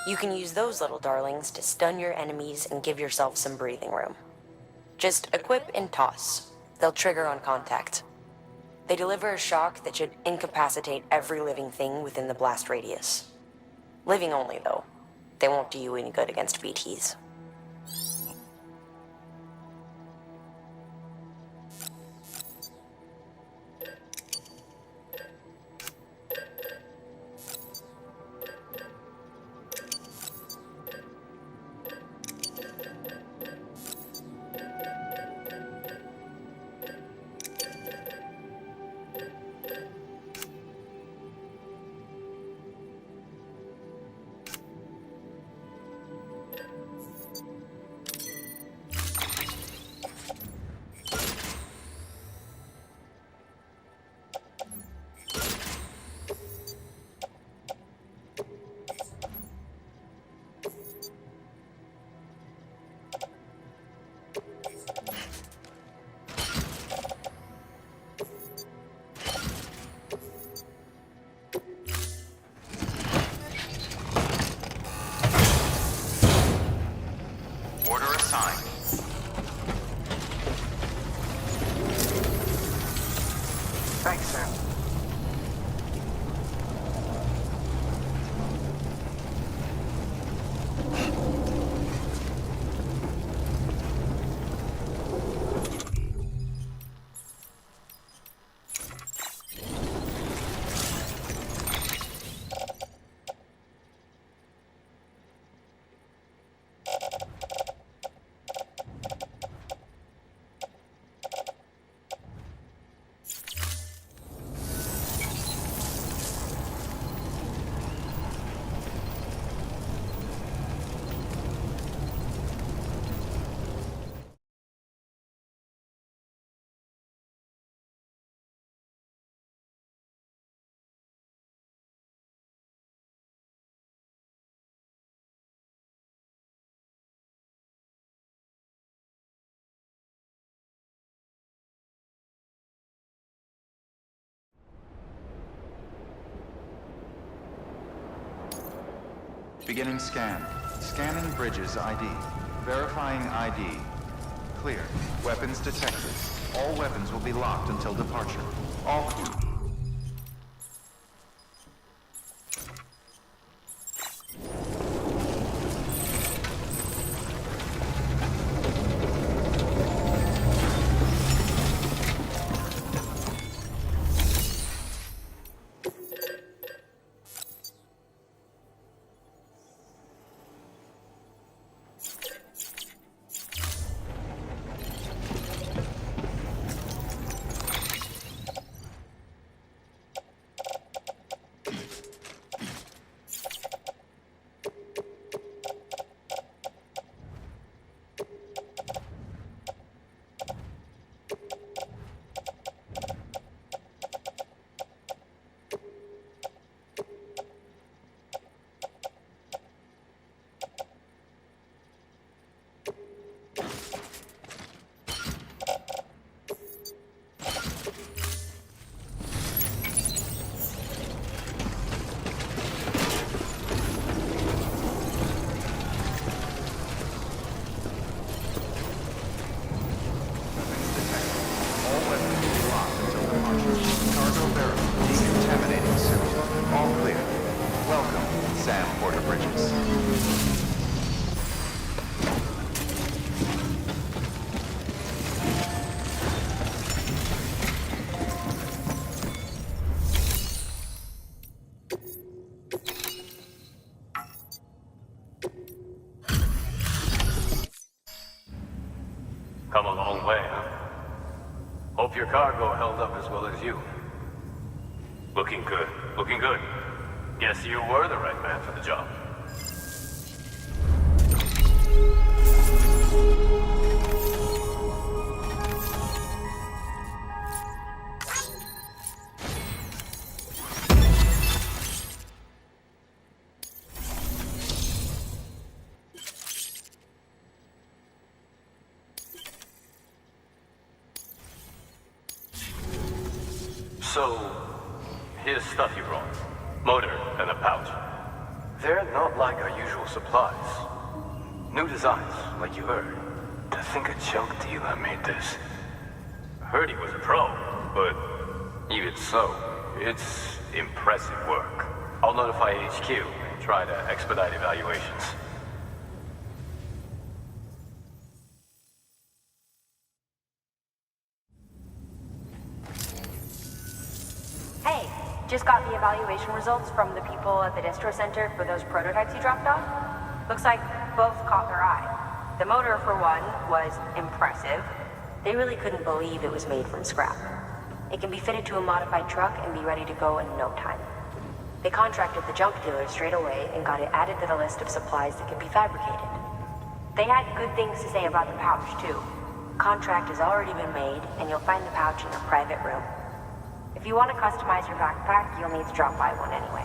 You can use those little darlings to stun your enemies and give yourself some breathing room. Just equip and toss. They'll trigger on contact. They deliver a shock that should incapacitate every living thing within the blast radius. Living only, though. They won't do you any good against BTs. Thanks, Sam. Beginning scan. Scanning bridges ID. Verifying ID. Clear. Weapons detected. All weapons will be locked until departure. All crew, bridges. Come a long way, huh? Hope your cargo held up as well as you. Looking good. Looking good. Guess you were the right man for the job. So, here's stuff you brought. Motor and a pouch. They're not like our usual supplies. New designs, like you heard. To think a junk dealer made this. Heard he was a pro, but even so, it's impressive work. I'll notify HQ and try to expedite evaluations. Hey, just got the evaluation results from the people at the distro center for those prototypes you dropped off. Looks like both caught their eye. The motor, for one, was impressive. They really couldn't believe it was made from scrap. It can be fitted to a modified truck and be ready to go in no time. They contracted the junk dealer straight away and got it added to the list of supplies that can be fabricated. They had good things to say about the pouch, too. Contract has already been made, and you'll find the pouch in a private room. If you want to customize your backpack, you'll need to drop by one anyway.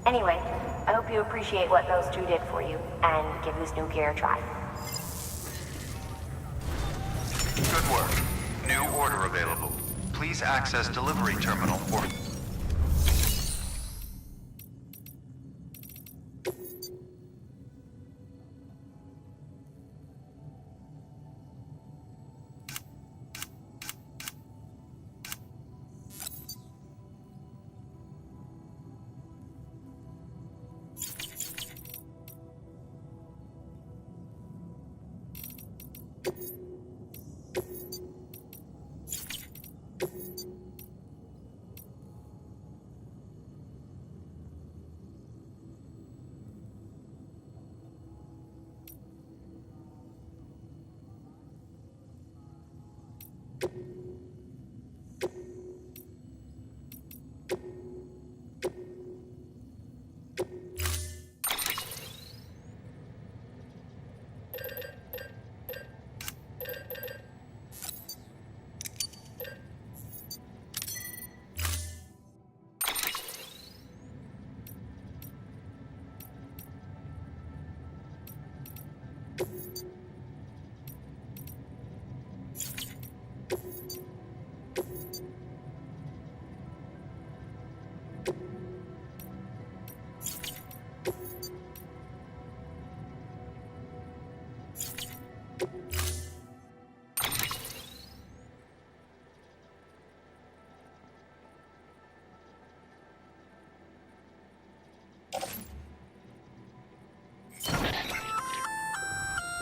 Anyway, I hope you appreciate what those two did for you, and give this new gear a try. Good work. New order available. Please access delivery terminal or...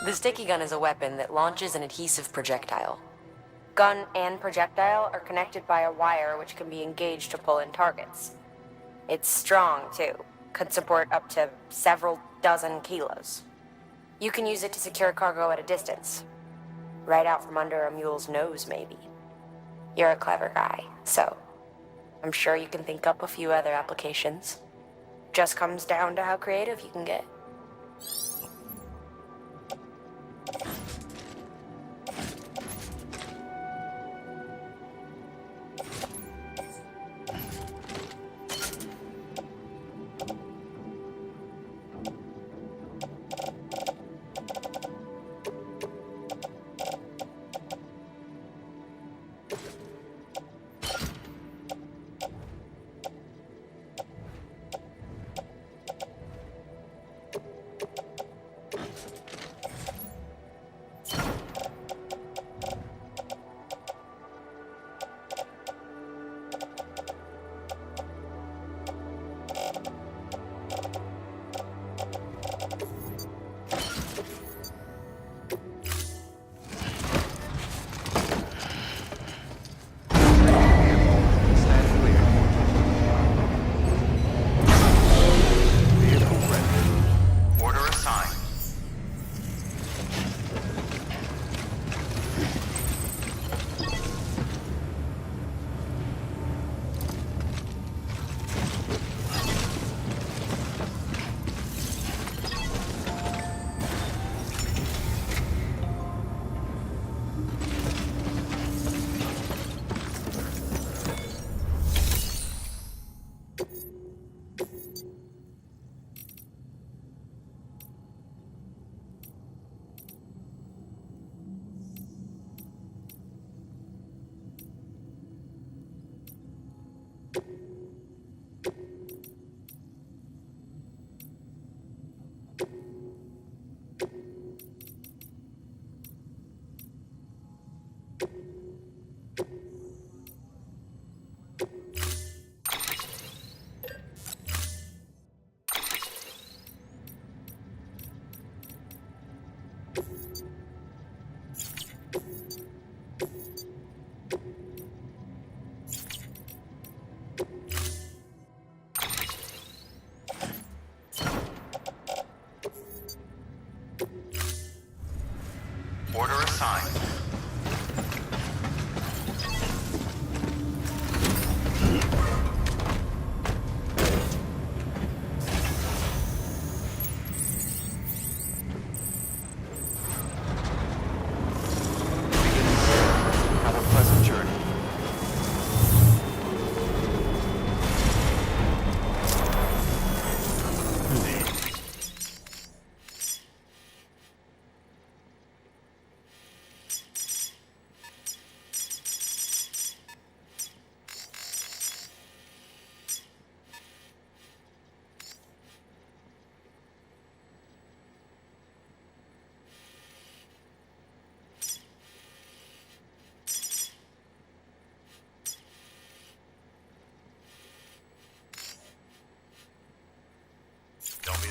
The sticky gun is a weapon that launches an adhesive projectile. Gun and projectile are connected by a wire which can be engaged to pull in targets. It's strong, too. Could support up to several dozen kilos. You can use it to secure cargo at a distance. Right out from under a mule's nose, maybe. You're a clever guy, so I'm sure you can think up a few other applications. Just comes down to how creative you can get.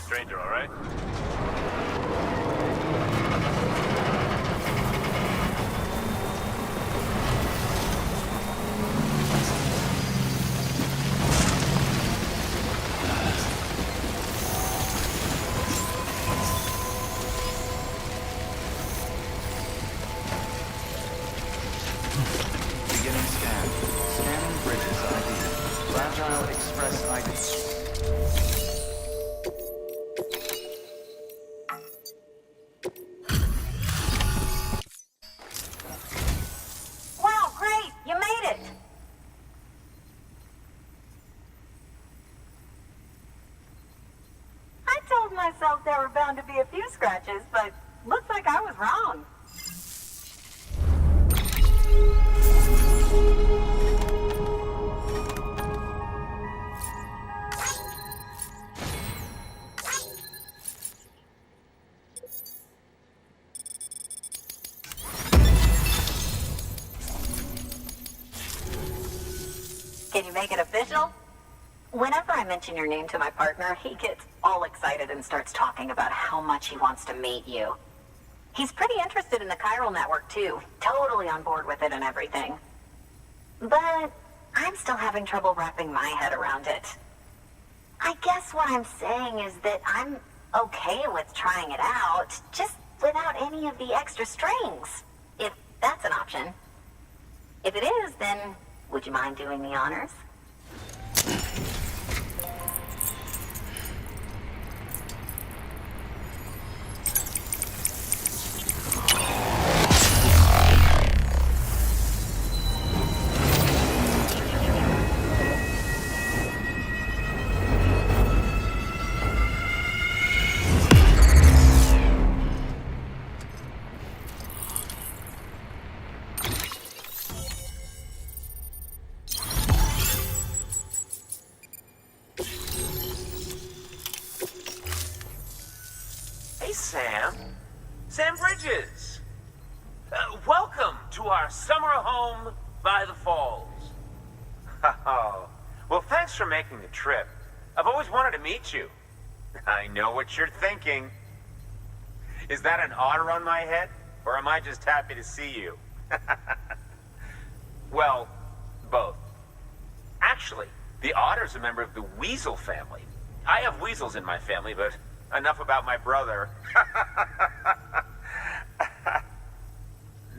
stranger, all right? Beginning scan. Scanning bridges ID. Fragile Express ID. Wow, great! You made it! I told myself there were bound to be a few scratches, but looks like I was wrong. Can you make it official? Whenever I mention your name to my partner, he gets all excited and starts talking about how much he wants to meet you. He's pretty interested in the chiral network, too. Totally on board with it and everything. But I'm still having trouble wrapping my head around it. I guess what I'm saying is that I'm okay with trying it out, just without any of the extra strings, if that's an option. If it is, then would you mind doing the honors? Sam Bridges! Welcome to our summer home by the falls. Oh, well, thanks for making the trip. I've always wanted to meet you. I know what you're thinking. Is that an otter on my head, or am I just happy to see you? Well, both. Actually, the otter's a member of the weasel family. I have weasels in my family, but enough about my brother.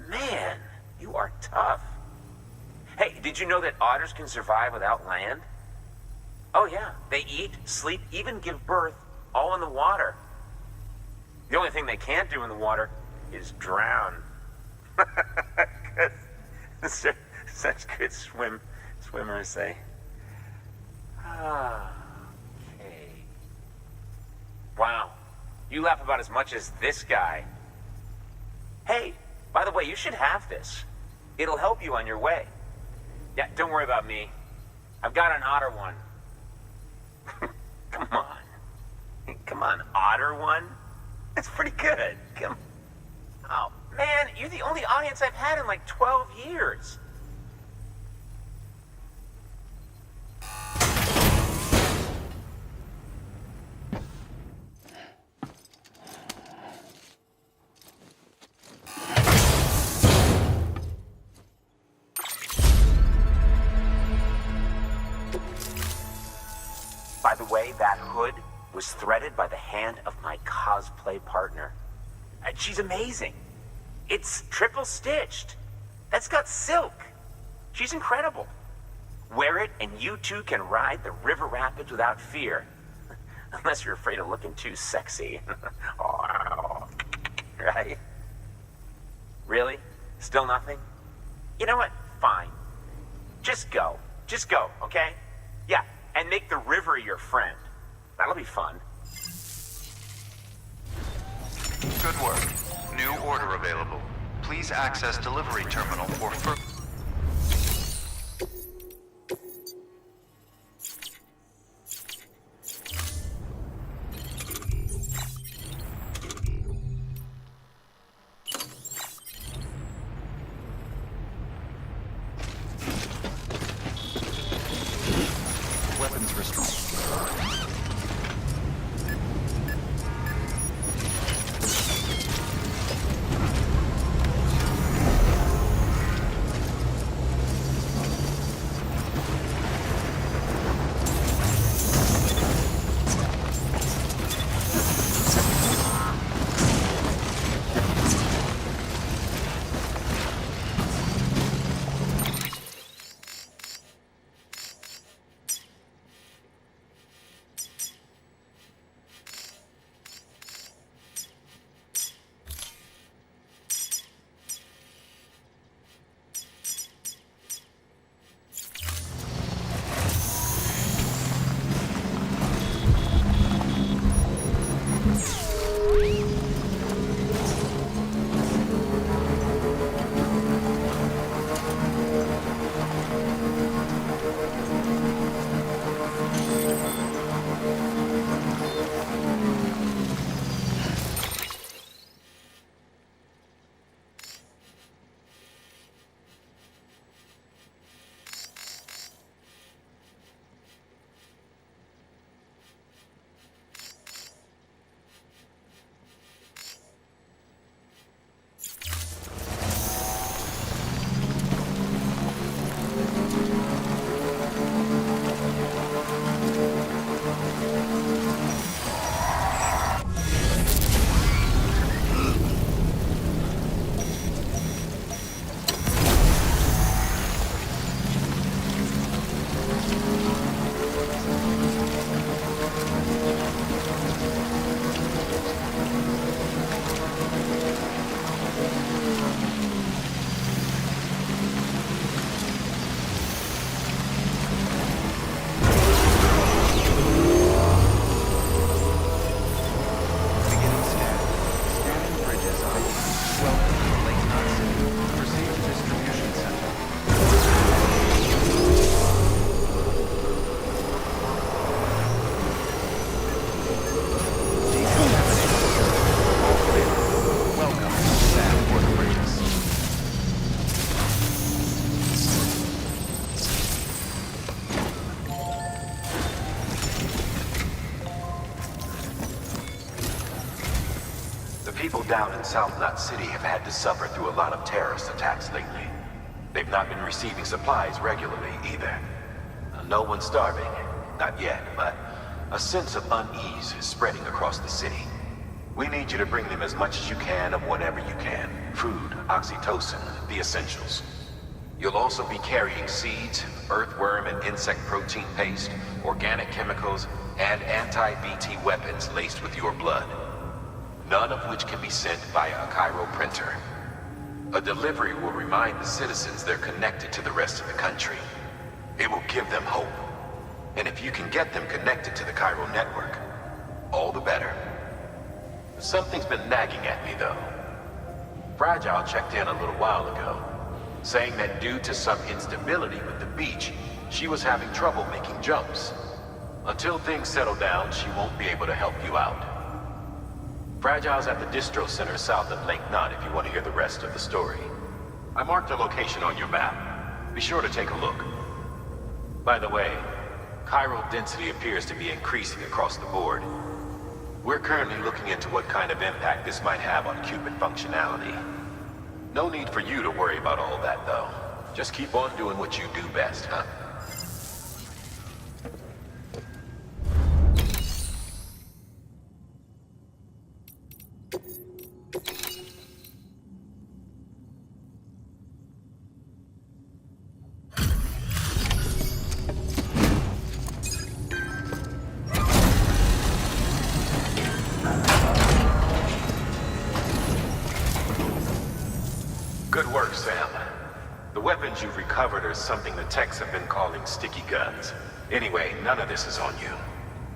Man, you are tough. Hey, did you know that otters can survive without land? Oh yeah, they eat, sleep, even give birth, all in the water. The only thing they can't do in the water is drown. Such good swimmers, say. Okay. Wow, you laugh about as much as this guy. Hey, by the way, you should have this. It'll help you on your way. Yeah, don't worry about me. I've got an otter one. Come on. Come on, otter one? That's pretty good. Come. Oh, man, you're the only audience I've had in like 12 years. By the way, that hood was threaded by the hand of my cosplay partner. And she's amazing. It's triple stitched. That's got silk. She's incredible. Wear it and you too can ride the river rapids without fear. Unless you're afraid of looking too sexy. Oh, right? Really? Still nothing? You know what? Fine. Just go. Just go, okay? Yeah, and make the river your friend. That'll be fun. Good work. New order available. Please access delivery terminal for further. Weapons restored. people down in South Knot City have had to suffer through a lot of terrorist attacks lately. They've not been receiving supplies regularly either. No one's starving, not yet, but a sense of unease is spreading across the city. We need you to bring them as much as you can of whatever you can. Food, oxytocin, the essentials. You'll also be carrying seeds, earthworm and insect protein paste, organic chemicals, and anti-BT weapons laced with your blood. None of which can be sent via a Cairo printer. A delivery will remind the citizens they're connected to the rest of the country. It will give them hope. And if you can get them connected to the Cairo network, all the better. Something's been nagging at me, though. Fragile checked in a little while ago, saying that due to some instability with the beach, she was having trouble making jumps. Until things settle down, she won't be able to help you out. Fragile's at the distro center south of Lake Knot if you want to hear the rest of the story. I marked a location on your map. Be sure to take a look. By the way, chiral density appears to be increasing across the board. We're currently looking into what kind of impact this might have on Cupid functionality. No need for you to worry about all that, though. Just keep on doing what you do best, huh? Good work, Sam. The weapons you've recovered are something the techs have been calling sticky guns. Anyway, none of this is on you.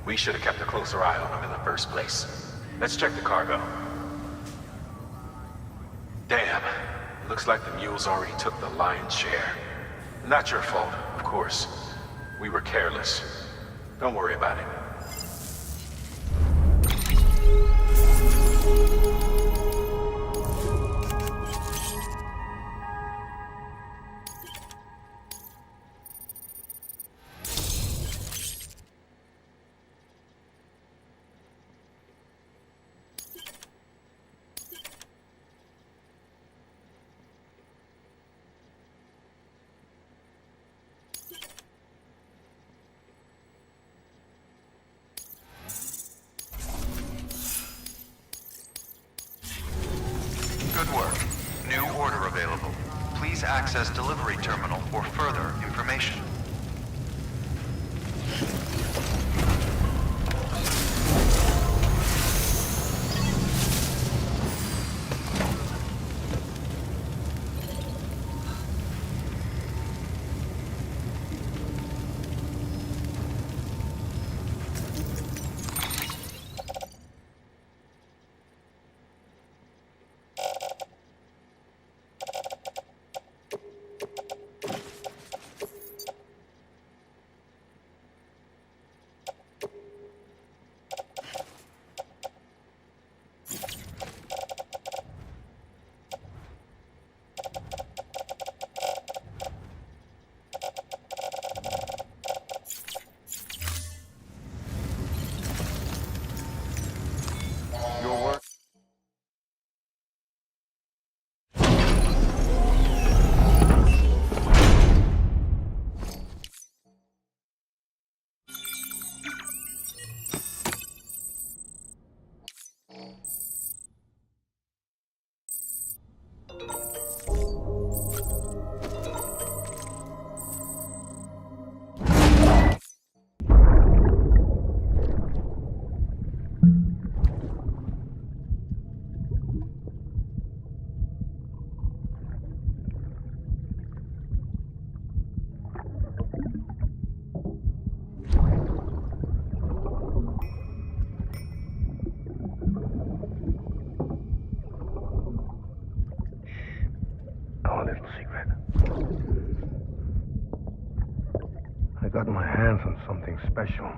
We should have kept a closer eye on them in the first place. Let's check the cargo. Damn. Looks like the mules already took the lion's share. Not your fault, of course. We were careless. Don't worry about it. Good work. New order available. Please access delivery terminal for further information. Got my hands on something special.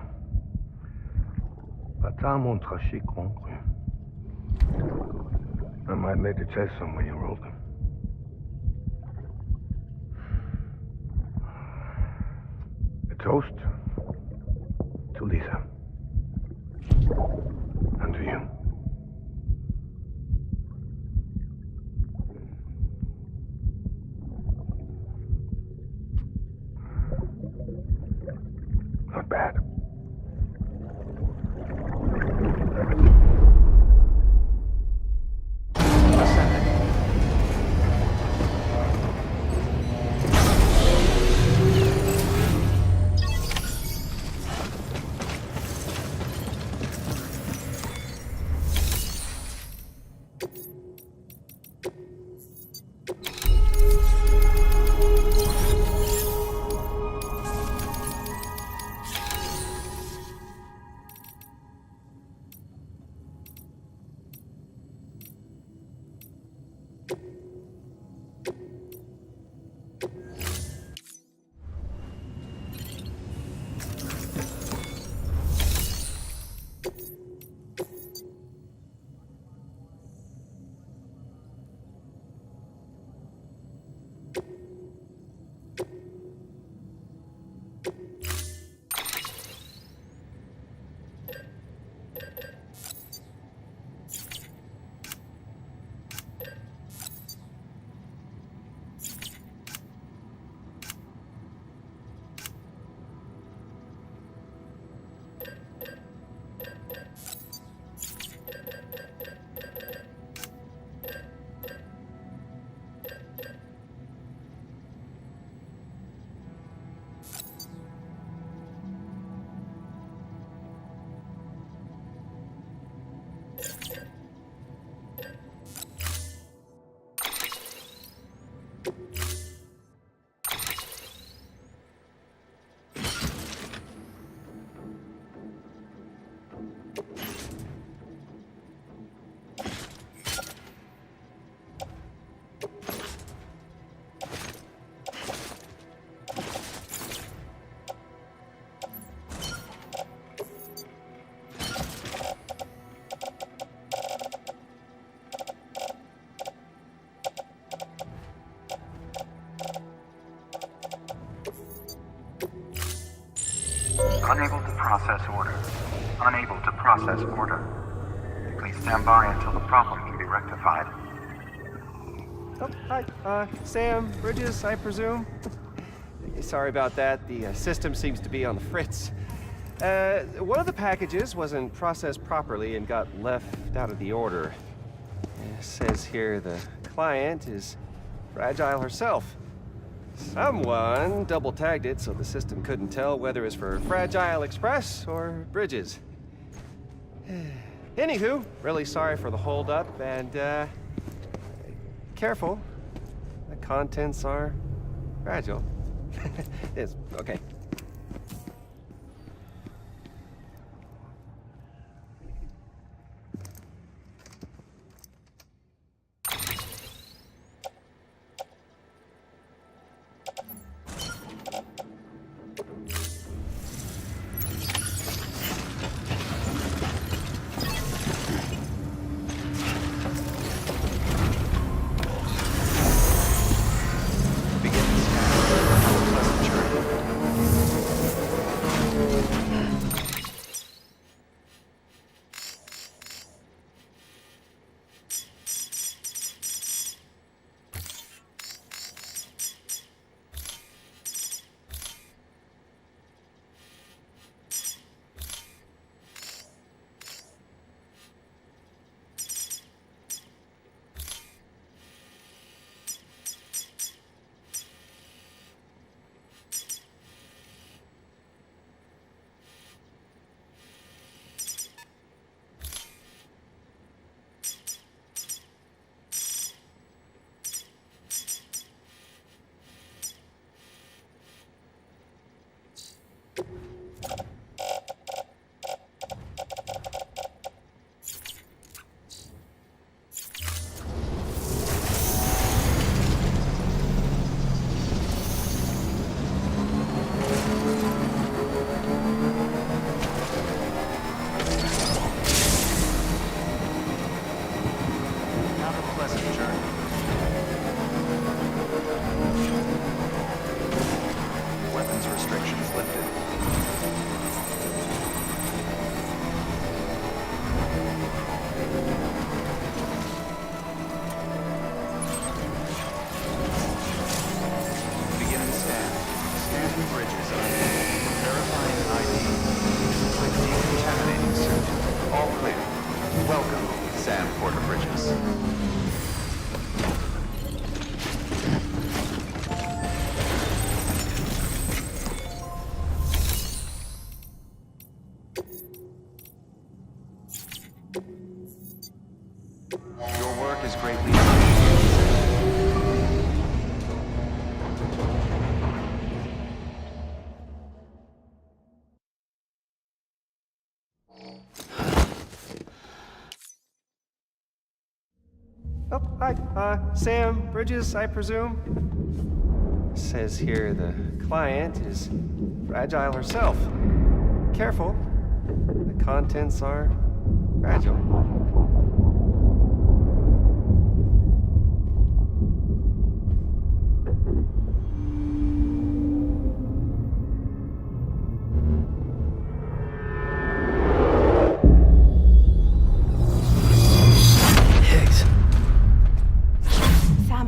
Bata mon trachet concru. I might later test them when you roll them. A toast to Lisa. And to you. Unable to process order. Unable to process order. Please stand by until the problem can be rectified. Oh, hi. Sam, Bridges, I presume? Sorry about that. The system seems to be on the fritz. One of the packages wasn't processed properly and got left out of the order. It says here the client is Fragile herself. Someone double-tagged it so the system couldn't tell whether it's for Fragile Express or Bridges. Anywho, really sorry for the hold-up, and, careful. The contents are fragile. It's okay. Oh, hi. Sam, Bridges, I presume? Says here the client is Fragile herself. Careful. The contents are fragile.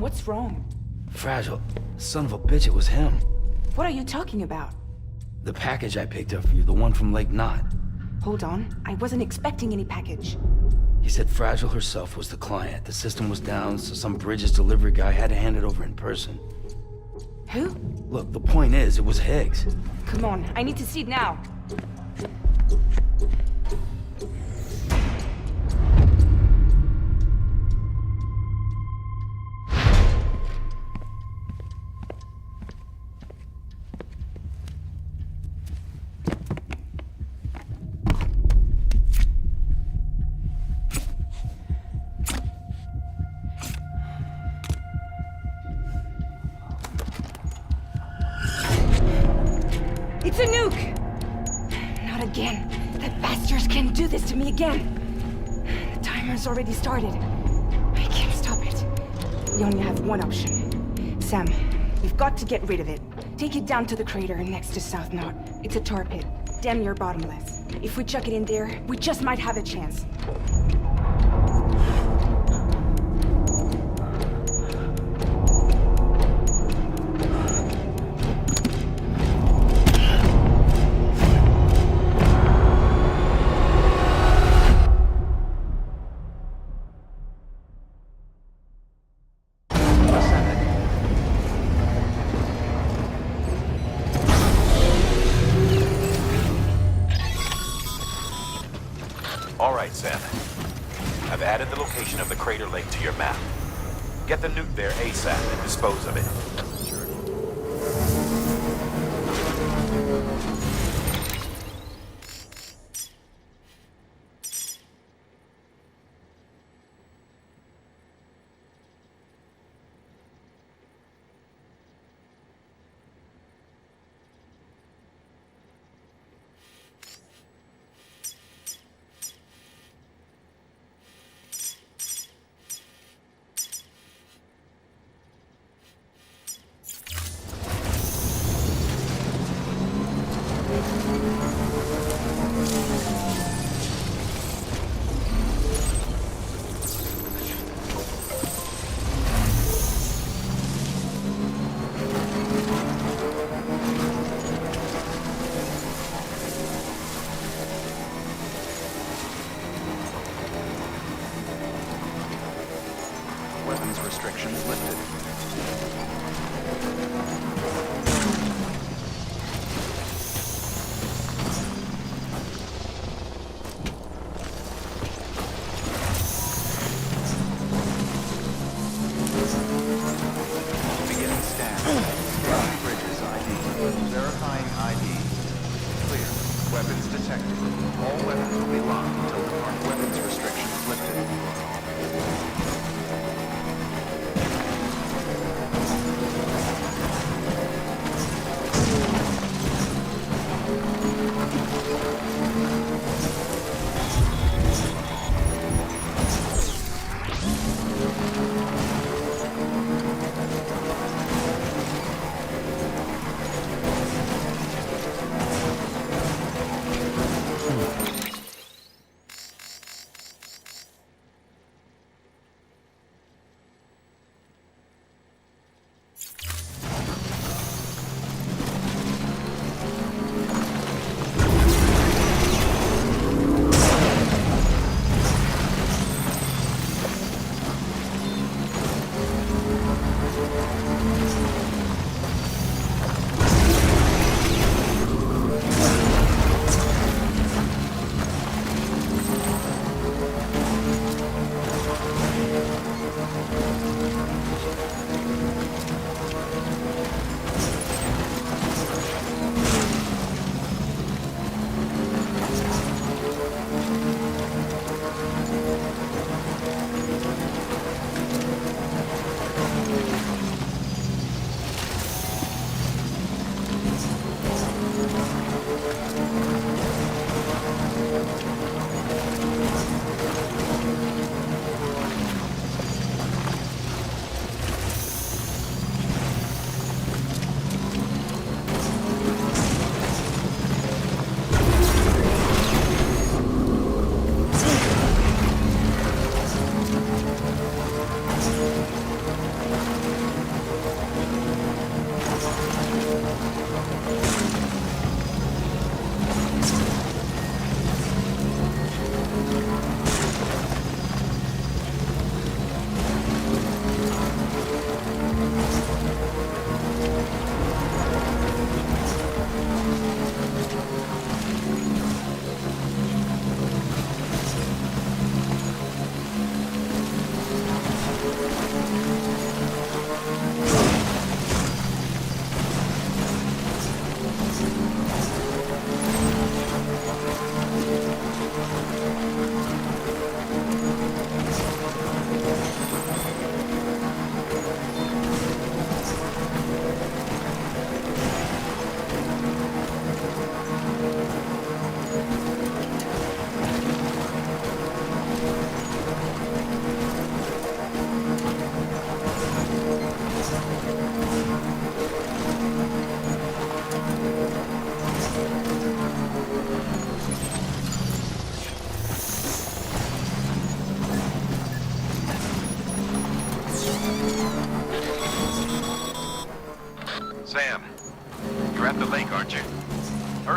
What's wrong? Fragile. Son of a bitch, it was him. What are you talking about? The package I picked up for you, the one from Lake Knot. Hold on. I wasn't expecting any package. He said Fragile herself was the client. The system was down, so some Bridges delivery guy had to hand it over in person. Who? Look, the point is, it was Higgs. Come on, I need to see it now. It's a nuke! Not again. The bastards can't do this to me again. The timer's already started. I can't stop it. We only have one option. Sam, we've got to get rid of it. Take it down to the crater next to South Knot. It's a tar pit. damn near bottomless. If we chuck it in there, we just might have a chance. All right, Sam. I've added the location of the crater lake to your map. Get the nuke there ASAP and dispose of it. Weapons restrictions lifted. Beginning scan. Scanning bridges ID. Verifying ID. Clear. Weapons detected. All weapons will be locked until current weapons restrictions lifted.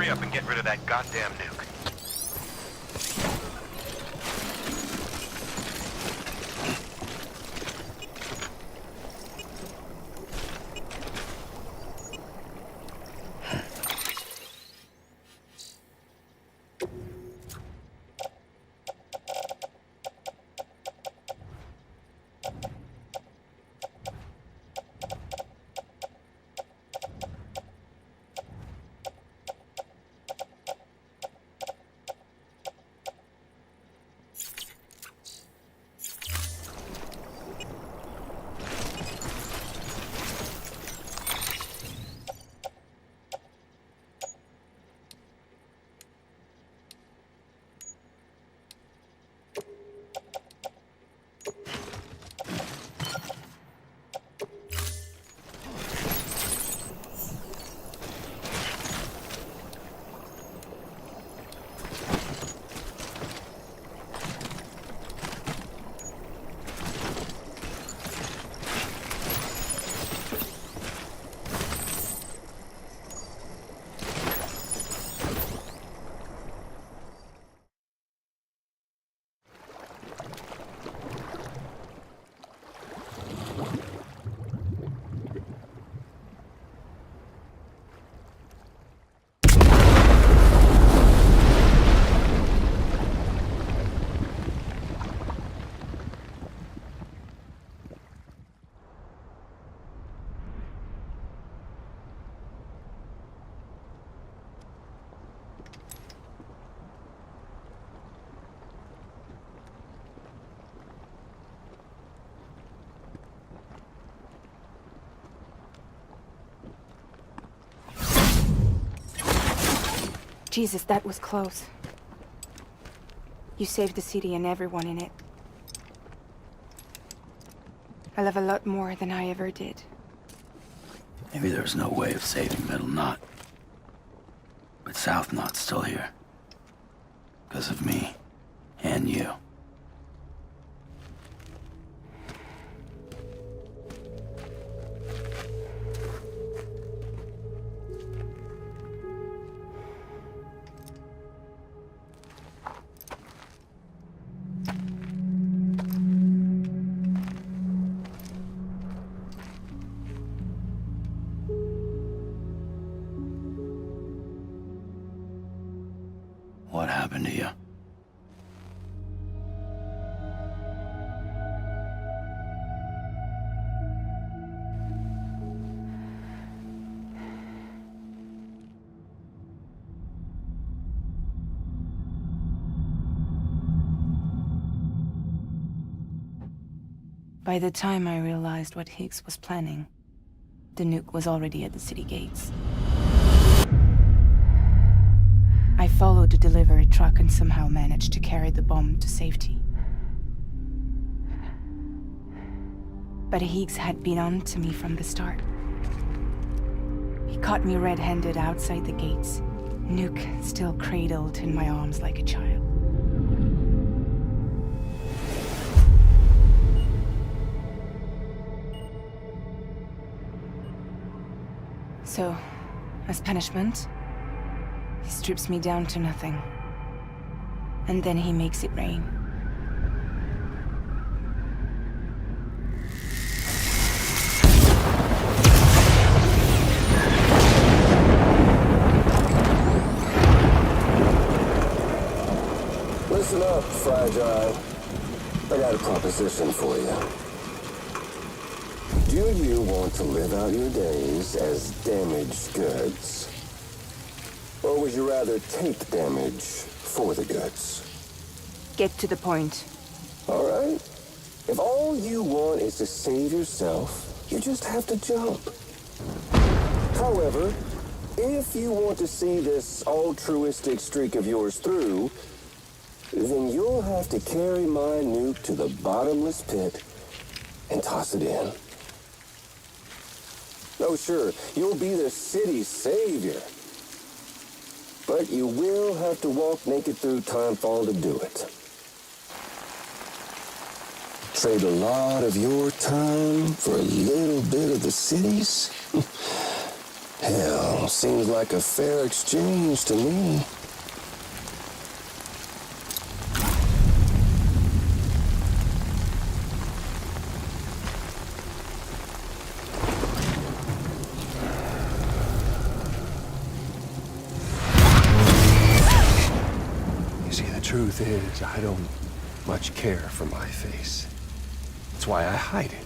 hurry up and get rid of that goddamn nuke. Jesus, that was close. You saved the city and everyone in it. I love a lot more than I ever did. Maybe there's no way of saving Middle Knot. But South Knot's still here. Because of me. And you. What happened to you? By the time I realized what Higgs was planning, the nuke was already at the city gates. I followed the delivery truck and somehow managed to carry the bomb to safety. But Higgs had been on to me from the start. He caught me red-handed outside the gates, nuke still cradled in my arms like a child. So, as punishment, he strips me down to nothing. And then he makes it rain. Listen up, Fragile. I got a proposition for you. Do you want to live out your days as damaged goods? Or would you rather take damage for the goods? Get to the point. All right. If all you want is to save yourself, you just have to jump. However, if you want to see this altruistic streak of yours through, then you'll have to carry my nuke to the bottomless pit and toss it in. Oh, sure, you'll be the city's savior. But you will have to walk naked through Timefall to do it. Trade a lot of your time for a little bit of the city's? Hell, seems like a fair exchange to me. You see, the truth is, I don't much care for my face. That's why I hide it.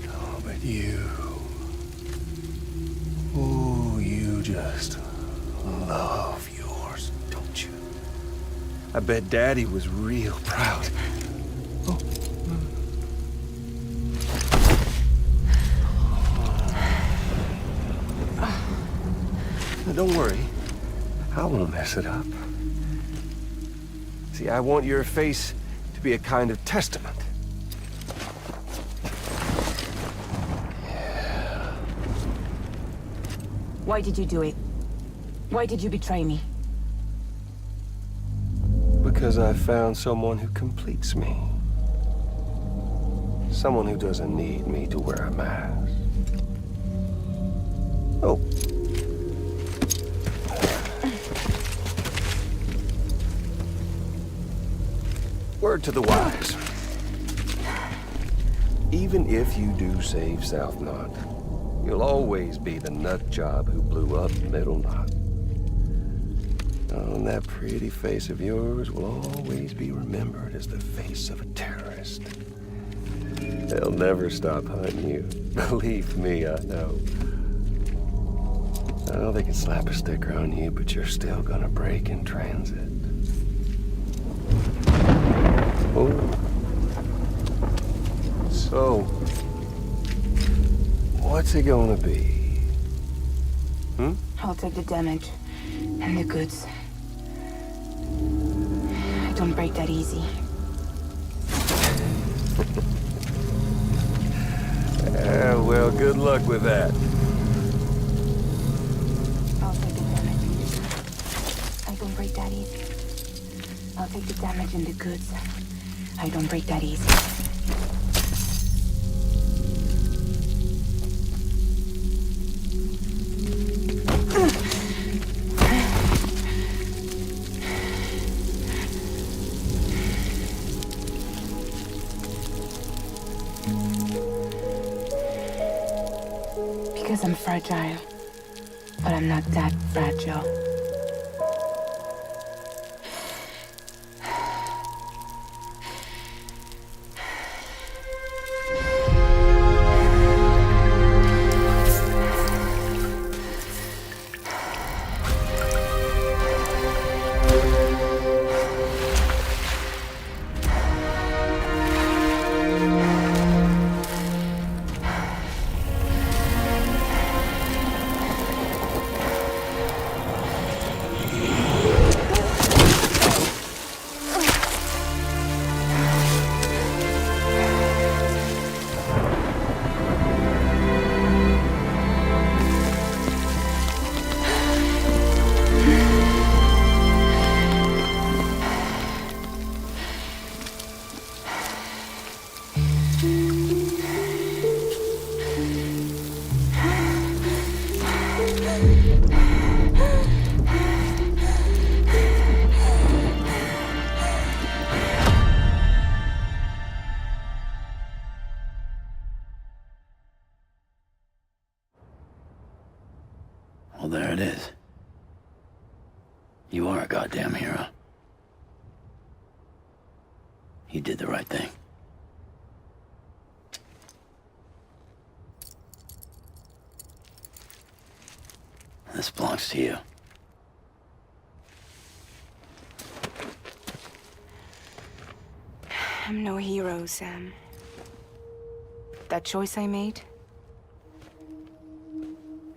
Oh, but you... Ooh, you just love yours, don't you? I bet Daddy was real proud. Oh. Now, don't worry. I won't mess it up. See, I want your face to be a kind of testament. Why did you do it? Why did you betray me? Because I found someone who completes me. Someone who doesn't need me to wear a mask. Oh. Word to the wise. Even if you do save South Knot, you'll always be the nut job who blew up Middle Knot. Oh, and that pretty face of yours will always be remembered as the face of a terrorist. They'll never stop hunting you. Believe me, I know. Oh, they can slap a sticker on you, but you're still gonna break in transit. Oh. So, what's it gonna be? Hmm? I'll take the damage and the goods. I don't break that easy. Well, good luck with that. I'll take the damage. I don't break that easy. I'll take the damage and the goods. I don't break that easy. Because I'm fragile, but I'm not that fragile. Well, there it is. You are a goddamn hero. You did the right thing. This belongs to you. I'm no hero, Sam. That choice I made,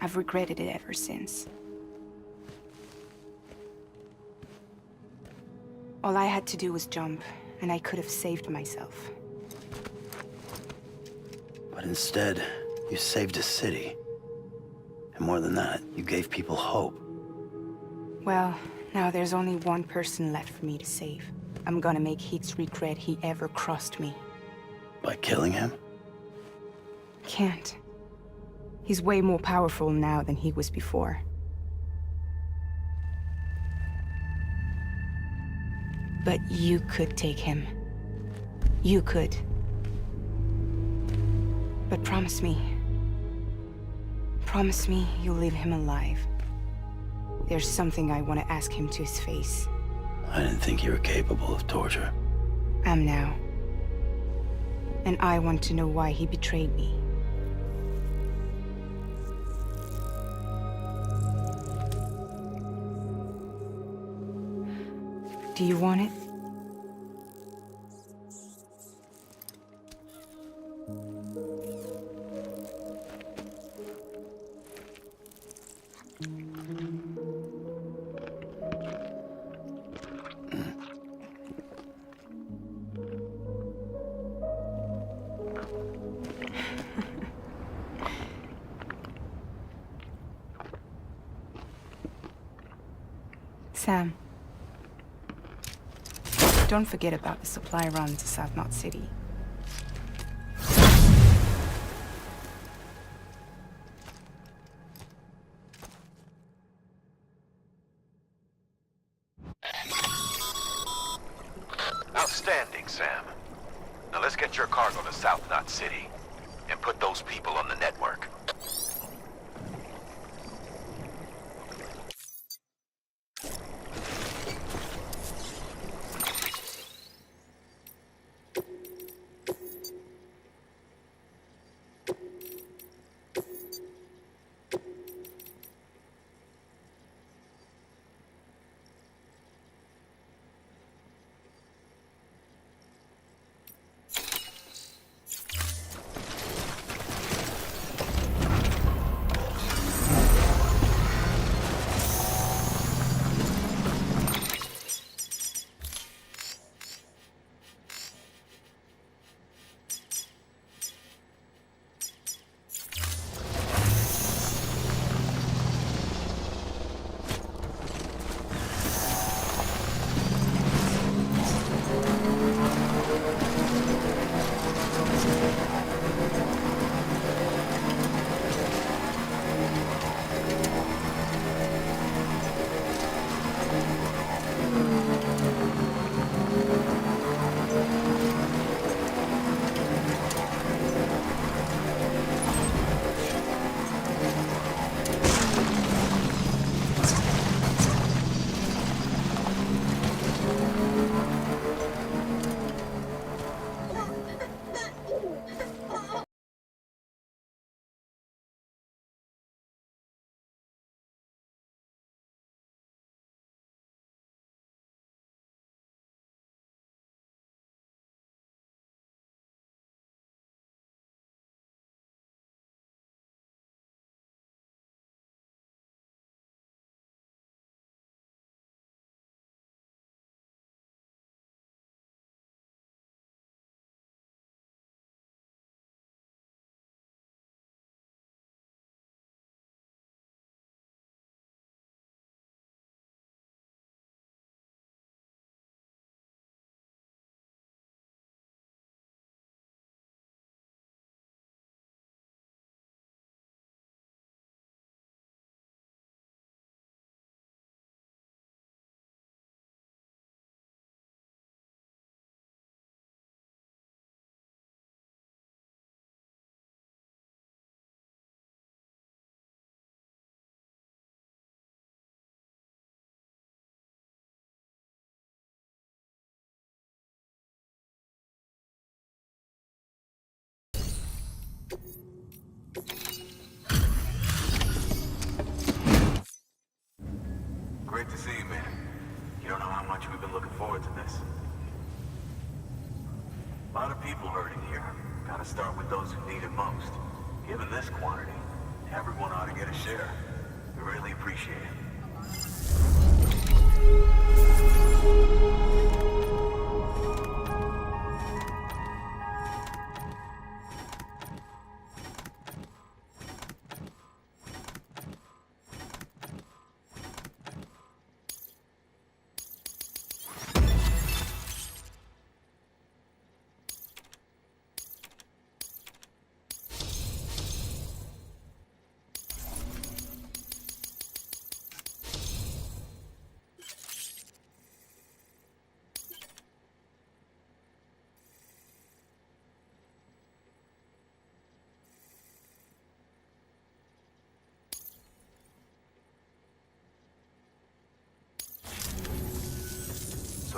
I've regretted it ever since. All I had to do was jump, and I could have saved myself. But instead, you saved a city. And more than that, you gave people hope. Well, now there's only one person left for me to save. I'm gonna make Hicks regret he ever crossed me. By killing him? Can't. He's way more powerful now than he was before. But you could take him. You could. But promise me. Promise me you'll leave him alive. There's something I want to ask him to his face. I didn't think you were capable of torture. Am now. And I want to know why he betrayed me. Do you want it? Sam. Don't forget about the supply run to South Knot City. Outstanding, Sam. Now let's get your cargo to South Knot City and put those people on the network. Great to see you, man. You don't know how much we've been looking forward to this. A lot of people hurting here. Gotta start with those who need it most. Given this quantity, everyone ought to get a share. We really appreciate it.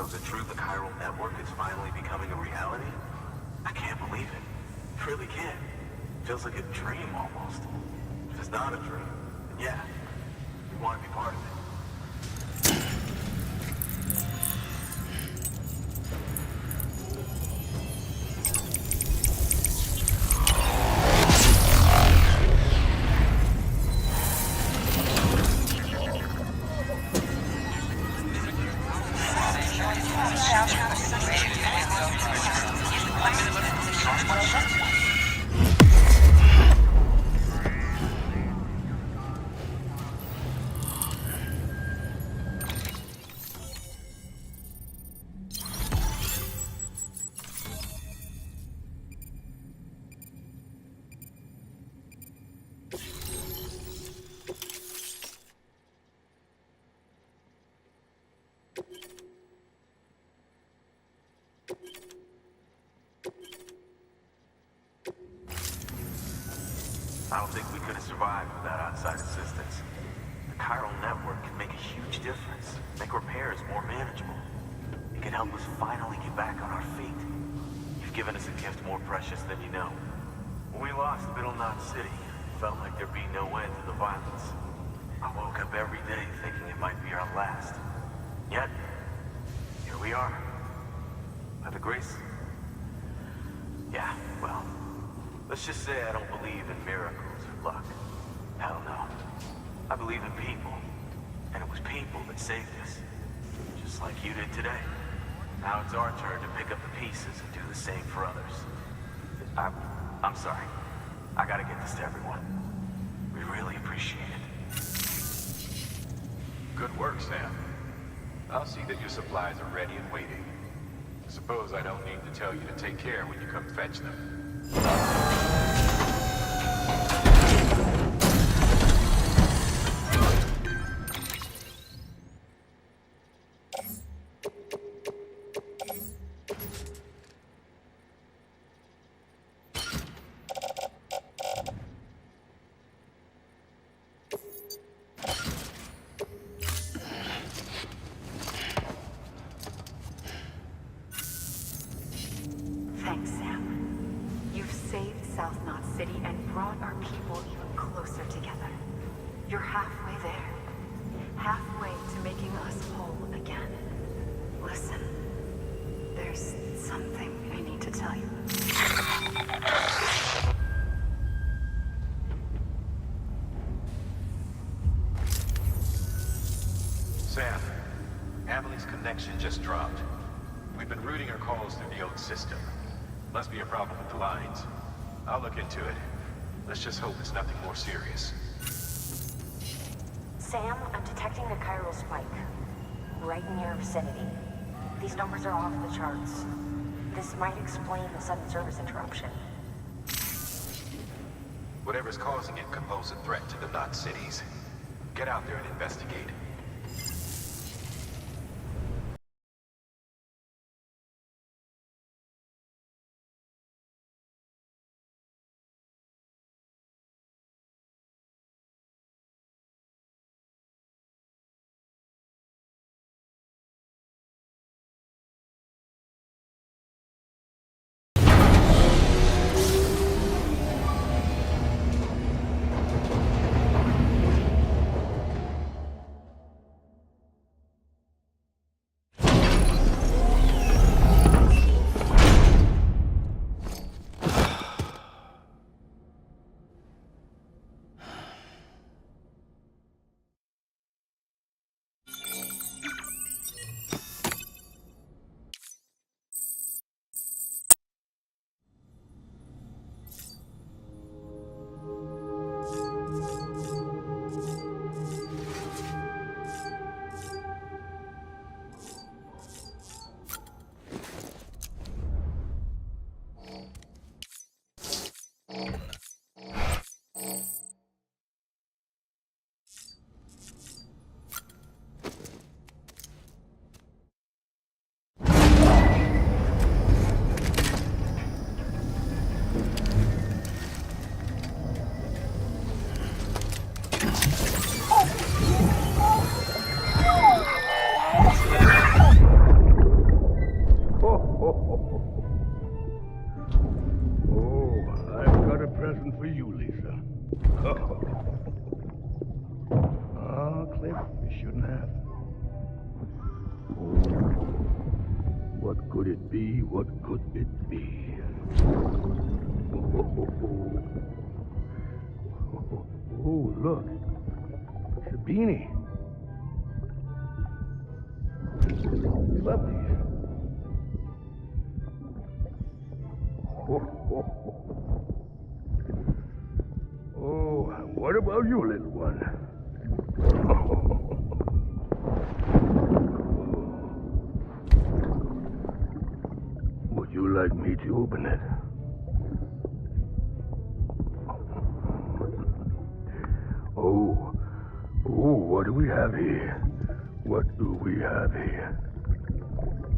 is it true the chiral network is finally becoming a reality? I can't believe it. Really can't. Feels like a dream almost. If it's not a dream, then yeah, we want to be part of it. I don't think we could have survived without outside assistance. The chiral network can make a huge difference, make repairs more manageable. It can help us finally get back on our feet. You've given us a gift more precious than you know. When we lost Middle Knot City, it felt like there'd be no end to the violence. I woke up every day thinking it might be our last. Yet, here we are. By the grace... Yeah, well... Let's just say I don't believe in miracles or luck. Hell no. I believe in people. And it was people that saved us. Just like you did today. Now it's our turn to pick up the pieces and do the same for others. I'm sorry. I gotta get this to everyone. We really appreciate it. Good work, Sam. I'll see that your supplies are ready and waiting. Suppose I don't need to tell you to take care when you come fetch them. Thanks, Sam. You've saved South Knot City and brought our people even closer together. You're halfway there. Halfway to making us whole again. Listen, there's something I need to tell you. Sam, Emily's connection just dropped. We've been routing her calls through the old system. Must be a problem with the lines. I'll look into it. Let's just hope it's nothing more serious. Sam, I'm detecting a chiral spike. Right in your vicinity. These numbers are off the charts. This might explain the sudden service interruption. Whatever's causing it could pose a threat to the Knot cities. Get out there and investigate. for you, Lisa. Oh, Cliff, you shouldn't have. What could it be? What could it be? Oh, look. It's a beanie. You love these. Oh, what about you, little one? Would you like me to open it? Oh, what do we have here? What do we have here?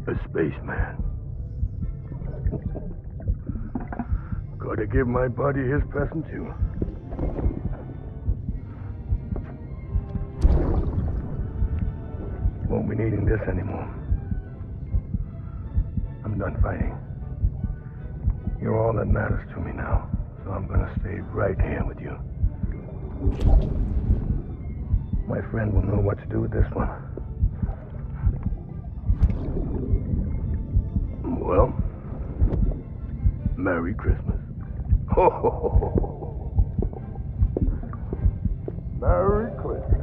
A spaceman. Gotta give my buddy his present too. Won't be needing this anymore. I'm done fighting. You're all that matters to me now, so I'm gonna stay right here with you. My friend will know what to do with this one. Well, Merry Christmas. Ho, ho, ho, ho. Merry Christmas.